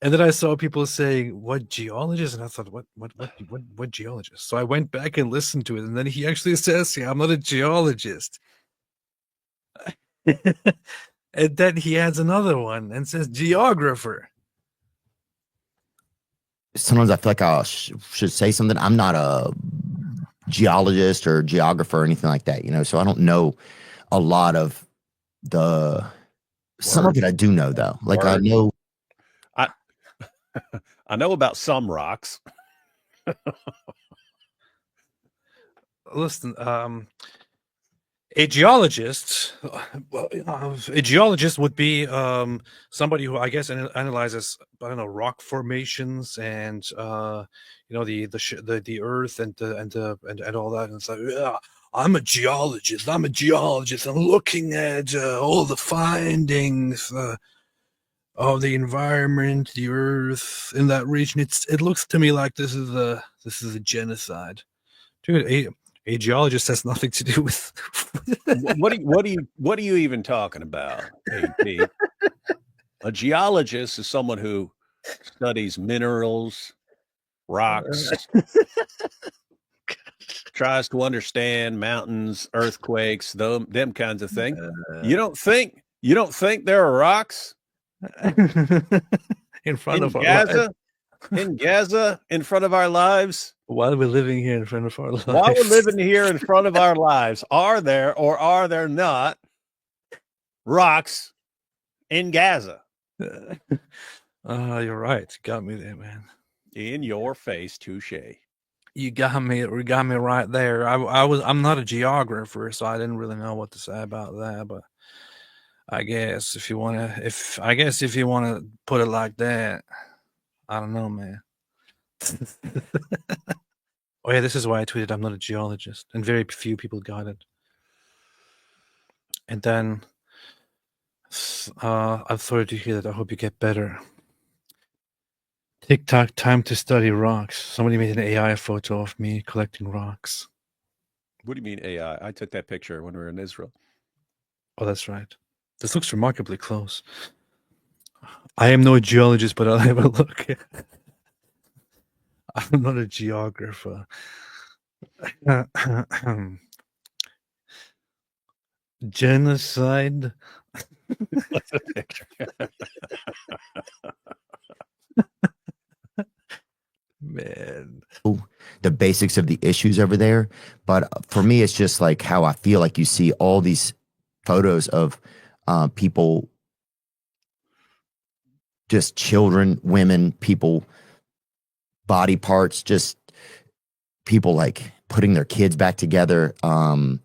and then I saw people saying, "What geologist?" And I thought, "What geologist?" So I went back and listened to it, and then he actually says, "Yeah, I'm not a geologist." And then he adds another one and says, "Geographer." Sometimes I feel like I should say something. I'm not a geologist or geographer or anything like that. You know, so I don't know a lot of some of it I do know though. Like I know I know about some rocks. Listen, a geologist would be somebody who I guess analyzes, I don't know, rock formations and the earth and all that. And it's like, yeah, I'm a geologist. I'm looking at all the findings of the environment, the earth in that region. It looks to me like this is a genocide, dude. A geologist has nothing to do with. What are you even talking about, AP? A geologist is someone who studies minerals, rocks, tries to understand mountains, earthquakes, them kinds of things. You don't think there are rocks in front in of our lives. Gaza? In Gaza, in front of our lives? While we're living here in front of our lives. While we're living here in front of our lives, are there or are there not rocks in Gaza? You're right. Got me there, man. In your face, touche. You got me right there. I'm not a geographer, so I didn't really know what to say about that, but I guess if you wanna put it like that, I don't know, man. Oh yeah, this is why I tweeted I'm not a geologist, and very few people got it. And then I'm sorry to hear that. I hope you get better. TikTok time to study rocks. Somebody made an AI photo of me collecting rocks. What do you mean AI? I took that picture when we were in Israel. Oh, that's right. This looks remarkably close. I am no geologist, but I'll have a look. I'm not a geographer. Genocide. What's a picture? Man. The basics of the issues over there. But for me, it's just like how I feel like you see all these photos of people, just children, women, people, body parts, just people like putting their kids back together. And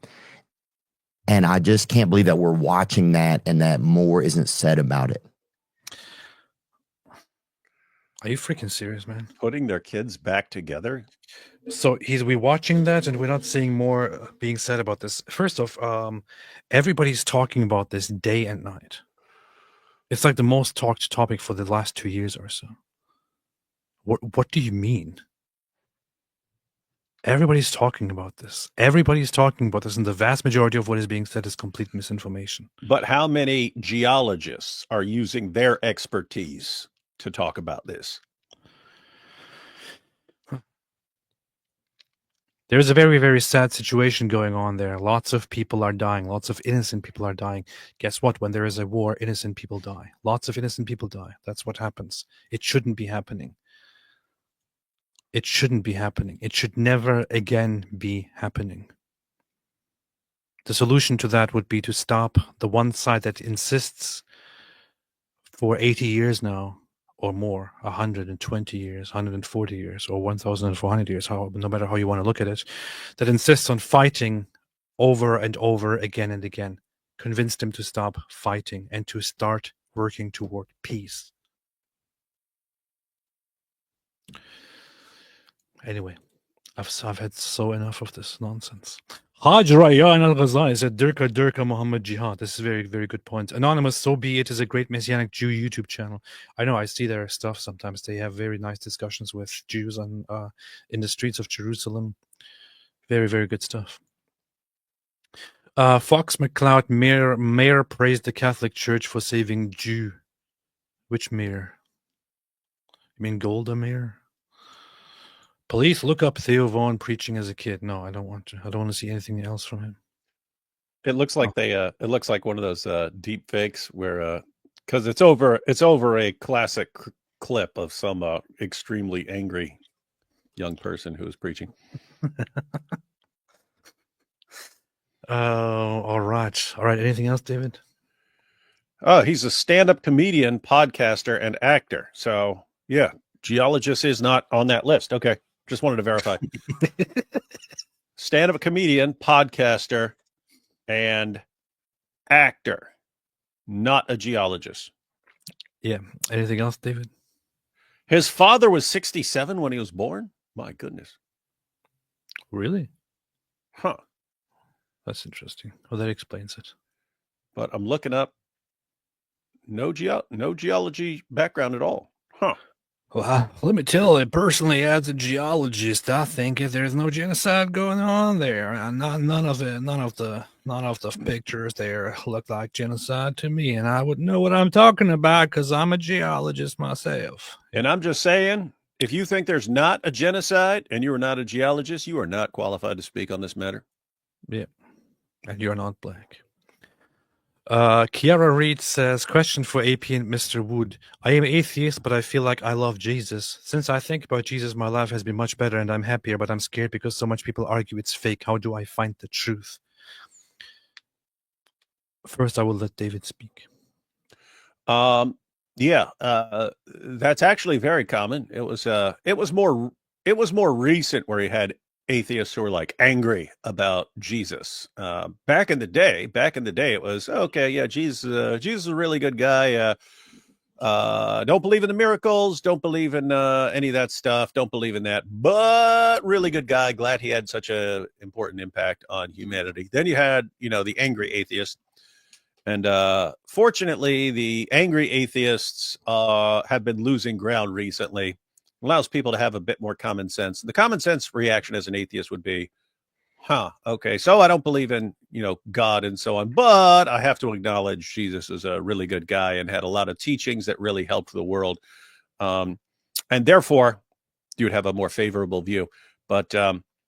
I just can't believe that we're watching that and that more isn't said about it. Are you freaking serious, man? Putting their kids back together? So we watching that and we're not seeing more being said about this. First off, everybody's talking about this day and night. It's like the most talked topic for the last 2 years or so. What do you mean? Everybody's talking about this. Everybody's talking about this, and the vast majority of what is being said is complete misinformation. But how many geologists are using their expertise to talk about this? There's a very, very sad situation going on there. Lots of people are dying. Lots of innocent people are dying. Guess what? When there is a war, innocent people die. Lots of innocent people die. That's what happens. It shouldn't be happening. It shouldn't be happening. It should never again be happening. The solution to that would be to stop the one side that insists for 80 years now or more, 120 years, 140 years, or 1,400 years, no matter how you want to look at it, that insists on fighting over and over again and again. Convince them to stop fighting and to start working toward peace. Anyway, I've had so enough of this nonsense. Haj Rayyan al-Ghazali said, Dirka Dirka Muhammad Jihad. This is a very, very good point. Anonymous, so be it, is a great Messianic Jew YouTube channel. I know, I see their stuff sometimes. They have very nice discussions with Jews in the streets of Jerusalem. Very, very good stuff. Fox McCloud, mayor praised the Catholic Church for saving Jew. Which mayor? You mean Golda Meir? Police look up Theo Vaughn preaching as a kid. No, I don't want to. I don't want to see anything else from him. It looks like it looks like one of those deep fakes where because it's over a classic clip of some extremely angry young person who is preaching. All right. Anything else, David? Oh, he's a stand-up comedian, podcaster, and actor. So yeah, geologist is not on that list. Okay. Just wanted to verify. Stand-up comedian, podcaster, and actor, not a geologist. Yeah. Anything else, David? His father was 67 when he was born. My goodness. Really? Huh. That's interesting. Well, that explains it. But I'm looking up no geology background at all. Huh. Well, let me tell you personally, as a geologist, I think if there's no genocide going on there, and none of the pictures there look like genocide to me, and I would know what I'm talking about because I'm a geologist myself. And I'm just saying, if you think there's not a genocide and you are not a geologist, you are not qualified to speak on this matter. Yeah, and you're not black. Kiara Reed says, question for AP and Mr. Wood. I am atheist, but I feel like I love Jesus. Since I think about Jesus, my life has been much better and I'm happier, but I'm scared because so much people argue it's fake. How do I find the truth? First, I will let David speak. Yeah, that's actually very common. It was more recent where you had atheists who were like angry about Jesus. Back in the day, it was okay. Yeah, Jesus is a really good guy. Don't believe in the miracles. Don't believe in any of that stuff. Don't believe in that. But really good guy. Glad he had such a important impact on humanity. Then you had, the angry atheist. And fortunately, the angry atheists have been losing ground recently. Allows people to have a bit more common sense. The common sense reaction as an atheist would be, okay, so I don't believe in, God and so on, but I have to acknowledge Jesus is a really good guy and had a lot of teachings that really helped the world. And therefore, you would have a more favorable view. But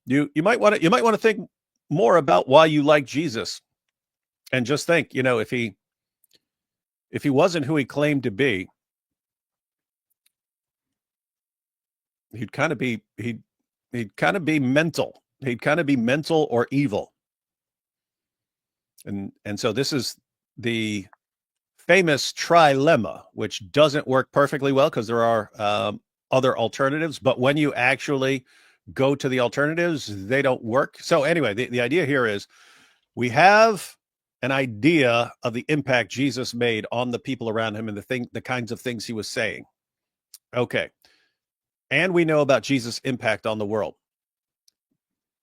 you might want to think more about why you like Jesus. And just think, if he wasn't who he claimed to be, he'd kind of be mental. He'd kind of be mental or evil. And so this is the famous trilemma, which doesn't work perfectly well because there are other alternatives. But when you actually go to the alternatives, they don't work. So anyway, the idea here is we have an idea of the impact Jesus made on the people around him and the kinds of things he was saying. Okay. And we know about Jesus' impact on the world.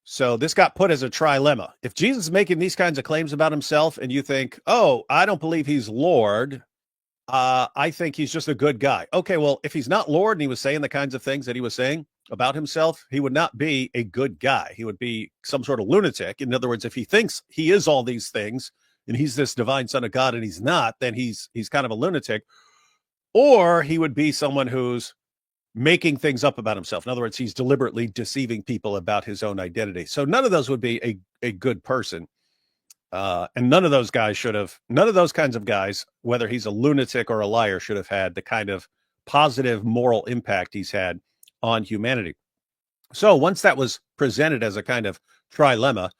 So this got put as a trilemma. If Jesus is making these kinds of claims about himself and you think, oh, I don't believe he's Lord, I think he's just a good guy. Okay, well, if he's not Lord and he was saying the kinds of things that he was saying about himself, he would not be a good guy. He would be some sort of lunatic. In other words, if he thinks he is all these things and he's this divine son of God and he's not, then he's kind of a lunatic. Or he would be someone who's making things up about himself. In other words, he's deliberately deceiving people about his own identity. So none of those would be a good person. And none of those kinds of guys, whether he's a lunatic or a liar, should have had the kind of positive moral impact he's had on humanity. So once that was presented as a kind of trilemma,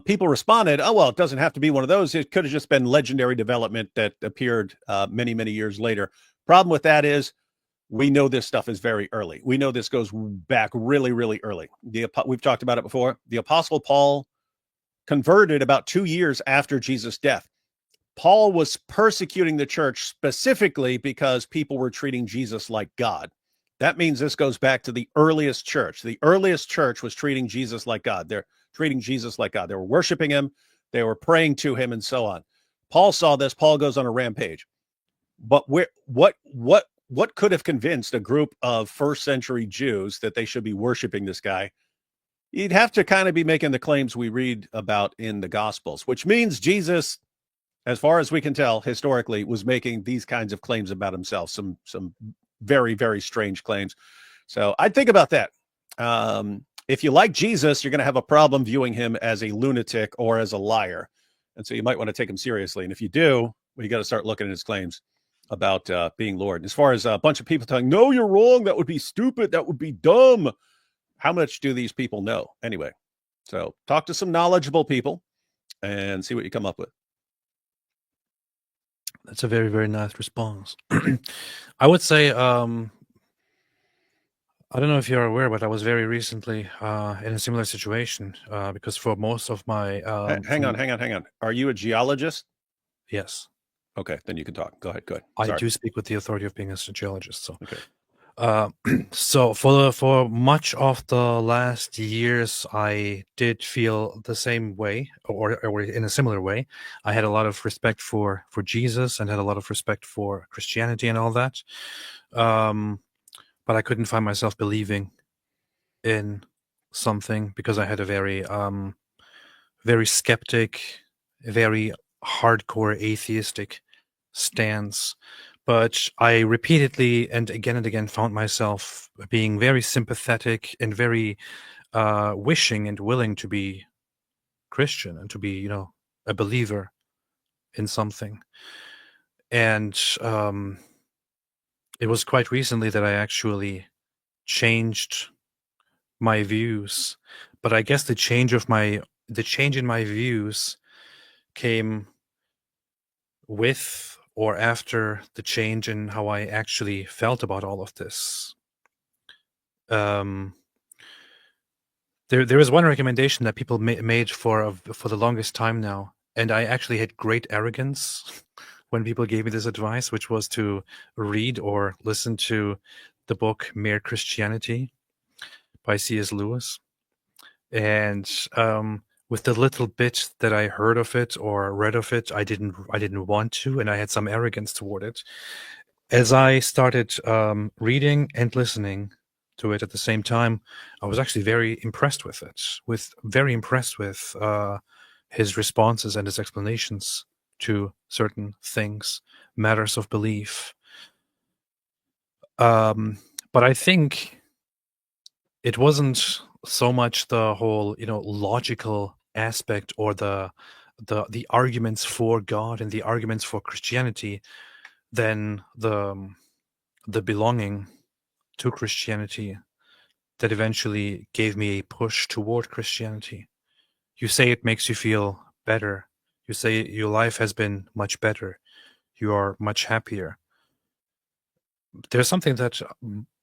people responded, oh, well, it doesn't have to be one of those. It could have just been legendary development that appeared many, many years later. Problem with that is we know this stuff is very early. We know this goes back really, really early. We've talked about it before. The Apostle Paul converted about 2 years after Jesus' death. Paul was persecuting the church specifically because people were treating Jesus like God. That means this goes back to the earliest church. The earliest church was treating Jesus like God. They're treating Jesus like God. They were worshiping him. They were praying to him and so on. Paul saw this. Paul goes on a rampage. But what could have convinced a group of first century Jews that they should be worshiping this guy? You'd have to kind of be making the claims we read about in the Gospels, which means Jesus, as far as we can tell historically, was making these kinds of claims about himself, some very, very strange claims. So I'd think about that. If you like Jesus, you're going to have a problem viewing him as a lunatic or as a liar. And so you might want to take him seriously. And if you do, well, you got to start looking at his claims about being Lord. As far as a bunch of people telling, no, you're wrong, that would be stupid, that would be dumb. How much do these people know anyway? So talk to some knowledgeable people and see what you come up with. That's a very, very nice response. I would say, I don't know if you're aware, but I was very recently in a similar situation because for most of my... Hang on. Are you a geologist? Yes. Okay, then you can talk. Go ahead. I do speak with the authority of being a geologist. So, okay. So for much of the last years, I did feel the same way, or in a similar way. I had a lot of respect for Jesus and had a lot of respect for Christianity and all that. but I couldn't find myself believing in something because I had a very skeptic, very hardcore atheistic stance. But I repeatedly and again found myself being very sympathetic and very wishing and willing to be Christian and to be, a believer in something. And it was quite recently that I actually changed my views. But I guess the change in my views came with or after the change in how I actually felt about all of this. There is one recommendation that people made for the longest time now, and I actually had great arrogance when people gave me this advice, which was to read or listen to the book Mere Christianity by C.S. Lewis. And with the little bit that I heard of it or read of it, I didn't want to, and I had some arrogance toward it. As I started reading and listening to it at the same time, I was actually very impressed with it. Very impressed with his responses and his explanations to certain things, matters of belief. But I think it wasn't so much the whole, logical aspect or the arguments for God and the arguments for Christianity than the belonging to Christianity that eventually gave me a push toward Christianity. You say it makes you feel better. You say your life has been much better. You are much happier. There's something that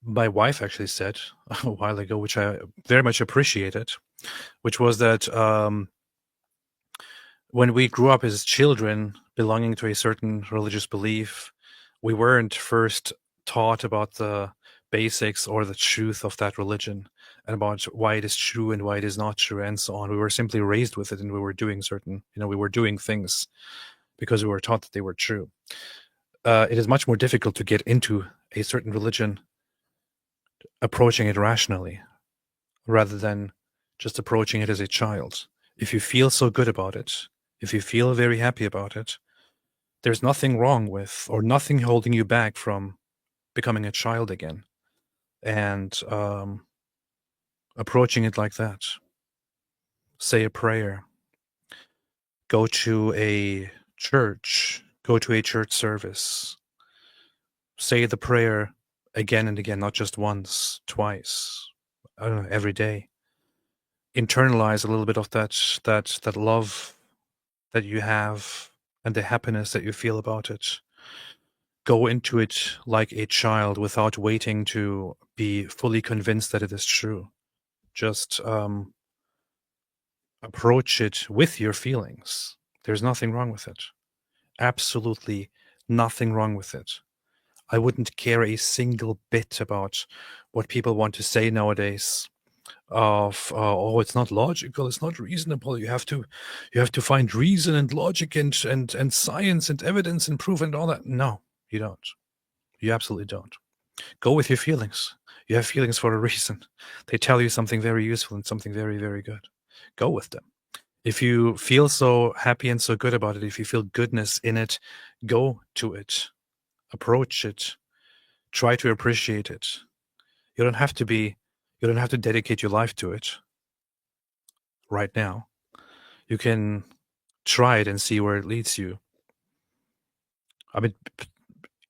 my wife actually said a while ago, which I very much appreciated, which was that when we grew up as children belonging to a certain religious belief, we weren't first taught about the basics or the truth of that religion and about why it is true and why it is not true and so on. We were simply raised with it, and we were doing we were doing things because we were taught that they were true. It is much more difficult to get into a certain religion approaching it rationally rather than just approaching it as a child. If you feel so good about it, if you feel very happy about it, there's nothing wrong with or nothing holding you back from becoming a child again and approaching it like that. Say a prayer. Go to a church. Go to a church service. Say the prayer again and again, not just once, twice, I don't know, every day. Internalize a little bit of that love that you have and the happiness that you feel about it. Go into it like a child without waiting to be fully convinced that it is true. Just approach it with your feelings. There's nothing wrong with it. Absolutely nothing wrong with it. I wouldn't care a single bit about what people want to say nowadays of oh, it's not logical, it's not reasonable, you have to find reason and logic and science and evidence and proof and all that. No, you don't. You absolutely don't. Go with your feelings. You have feelings for a reason. They tell you something very useful and something very, very good. Go with them. If you feel so happy and so good about it, if you feel goodness in it, go to it. Approach it. Try to appreciate it. You don't have to dedicate your life to it right now. You can try it and see where it leads you. I mean,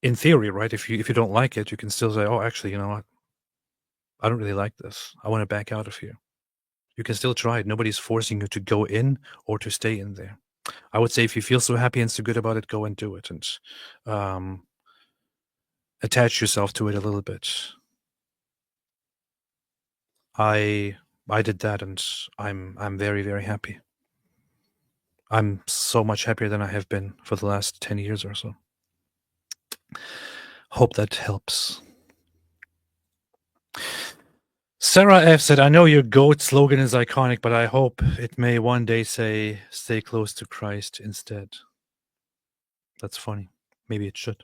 in theory, right? If you don't like it, you can still say, "Oh, actually, you know what? I don't really like this. I want to back out of here." You can still try it. Nobody's forcing you to go in or to stay in there. I would say if you feel so happy and so good about it, go and do it and attach yourself to it a little bit. I did that, and I'm very, very happy. I'm so much happier than I have been for the last 10 years or so. Hope that helps. Sarah F. said, I know your GOAT slogan is iconic, but I hope it may one day say, stay close to Christ instead. That's funny. Maybe it should.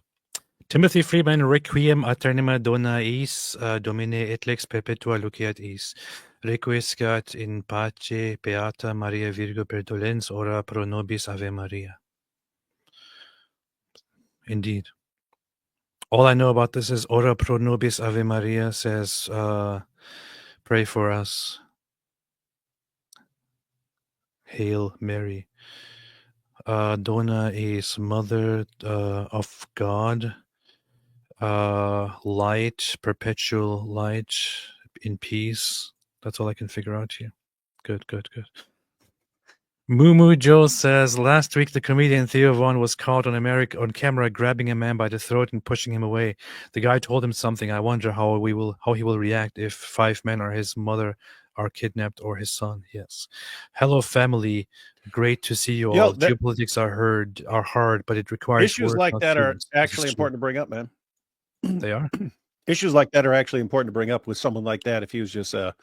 Timothy Freeman, Requiem aeternam dona eis, Domine et lex perpetua luceat eis. Requiescat in pace beata Maria Virgo per dolens, ora pro nobis Ave Maria. Indeed. All I know about this is ora pro nobis Ave Maria says, pray for us. Hail Mary. Dona is Mother of God. Light, perpetual light in peace. That's all I can figure out here. Good. Moo Joe says, last week the comedian Theo Von was caught on camera grabbing a man by the throat and pushing him away. The guy told him something. I wonder how he will react if 5 men or his mother are kidnapped or his son. Yes. Hello, family. Great to see you all. Geopolitics are hard, but it requires issues work, like not that are students. actually important to bring up, man. They are. Issues like that are actually important to bring up with someone like that. If he was just, I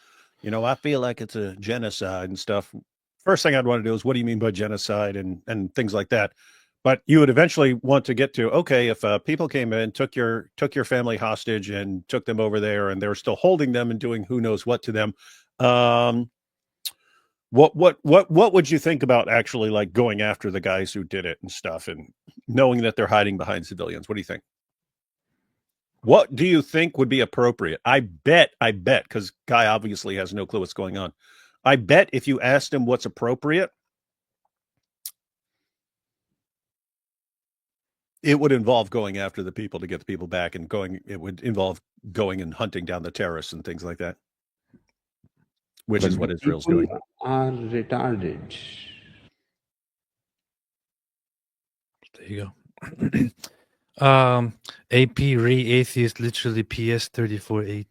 feel like it's a genocide and stuff. First thing I'd want to do is, what do you mean by genocide and things like that? But you would eventually want to get to, okay, if people came in, took your family hostage and took them over there, and they were still holding them and doing who knows what to them. What would you think about actually like going after the guys who did it and stuff, and knowing that they're hiding behind civilians? What do you think? What do you think would be appropriate? I bet, because Guy obviously has no clue what's going on. I bet if you asked him what's appropriate, it would involve going after the people to get the people back, and it would involve going and hunting down the terrorists and things like that, which is what Israel's doing. Are retarded. There you go. AP re-atheist, literally PS 34.8.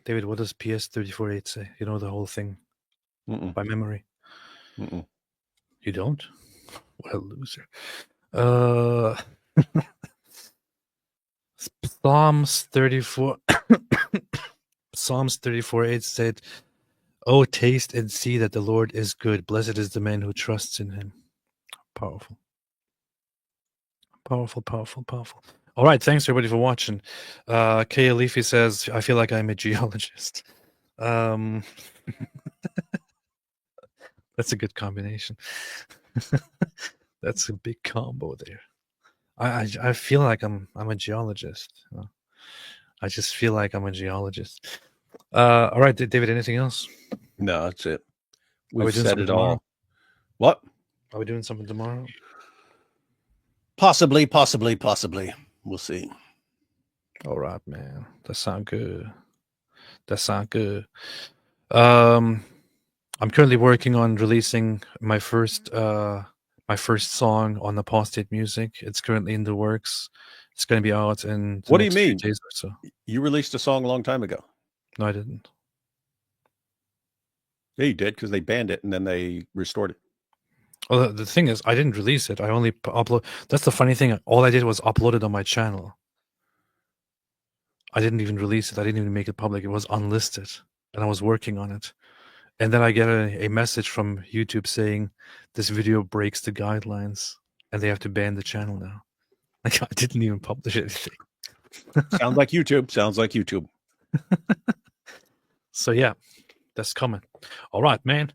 David, what does PS 34.8 say? You know the whole thing by memory. You don't? What a loser. Psalms 34 Psalms 34.8 said, "Oh, taste and see that the Lord is good. Blessed is the man who trusts in him." Powerful. All right, thanks everybody for watching. Kay Leafy says, I feel like I'm a geologist. That's a good combination. That's a big combo there. I feel like I'm a geologist. I just feel like I'm a geologist. All right, David, anything else? No, that's it. We've said it tomorrow? all. What? Are we doing something tomorrow? Possibly. We'll see. All right, man. That sound good. I'm currently working on releasing my first song on Apostate Music. It's currently in the works. It's going to be out in the next few days or so. You released a song a long time ago. No, I didn't. Yeah, you did, because they banned it and then they restored it. Well, the thing is, I didn't release it. I only upload. That's the funny thing. All I did was upload it on my channel. I didn't even release it. I didn't even make it public. It was unlisted, and I was working on it. And then I get a message from YouTube saying this video breaks the guidelines, and they have to ban the channel now. Like, I didn't even publish anything. Sounds like YouTube. So yeah, that's coming. All right, man.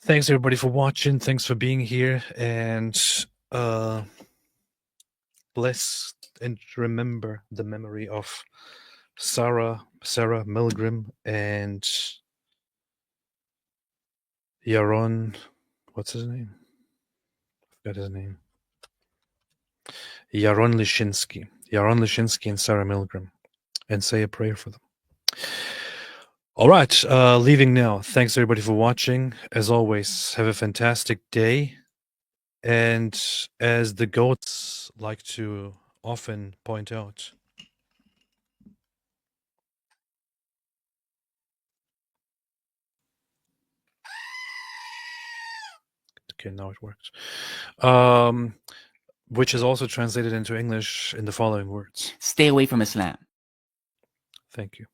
Thanks everybody for watching. Thanks for being here, and bless and remember the memory of Sarah Milgram and Yaron. What's his name? I forgot his name. Yaron Lishinsky and Sarah Milgram, and say a prayer for them. All right, leaving now. Thanks everybody for watching. As always, have a fantastic day. And as the goats like to often point out, okay, now it works. Which is also translated into English in the following words. Stay away from Islam. Thank you.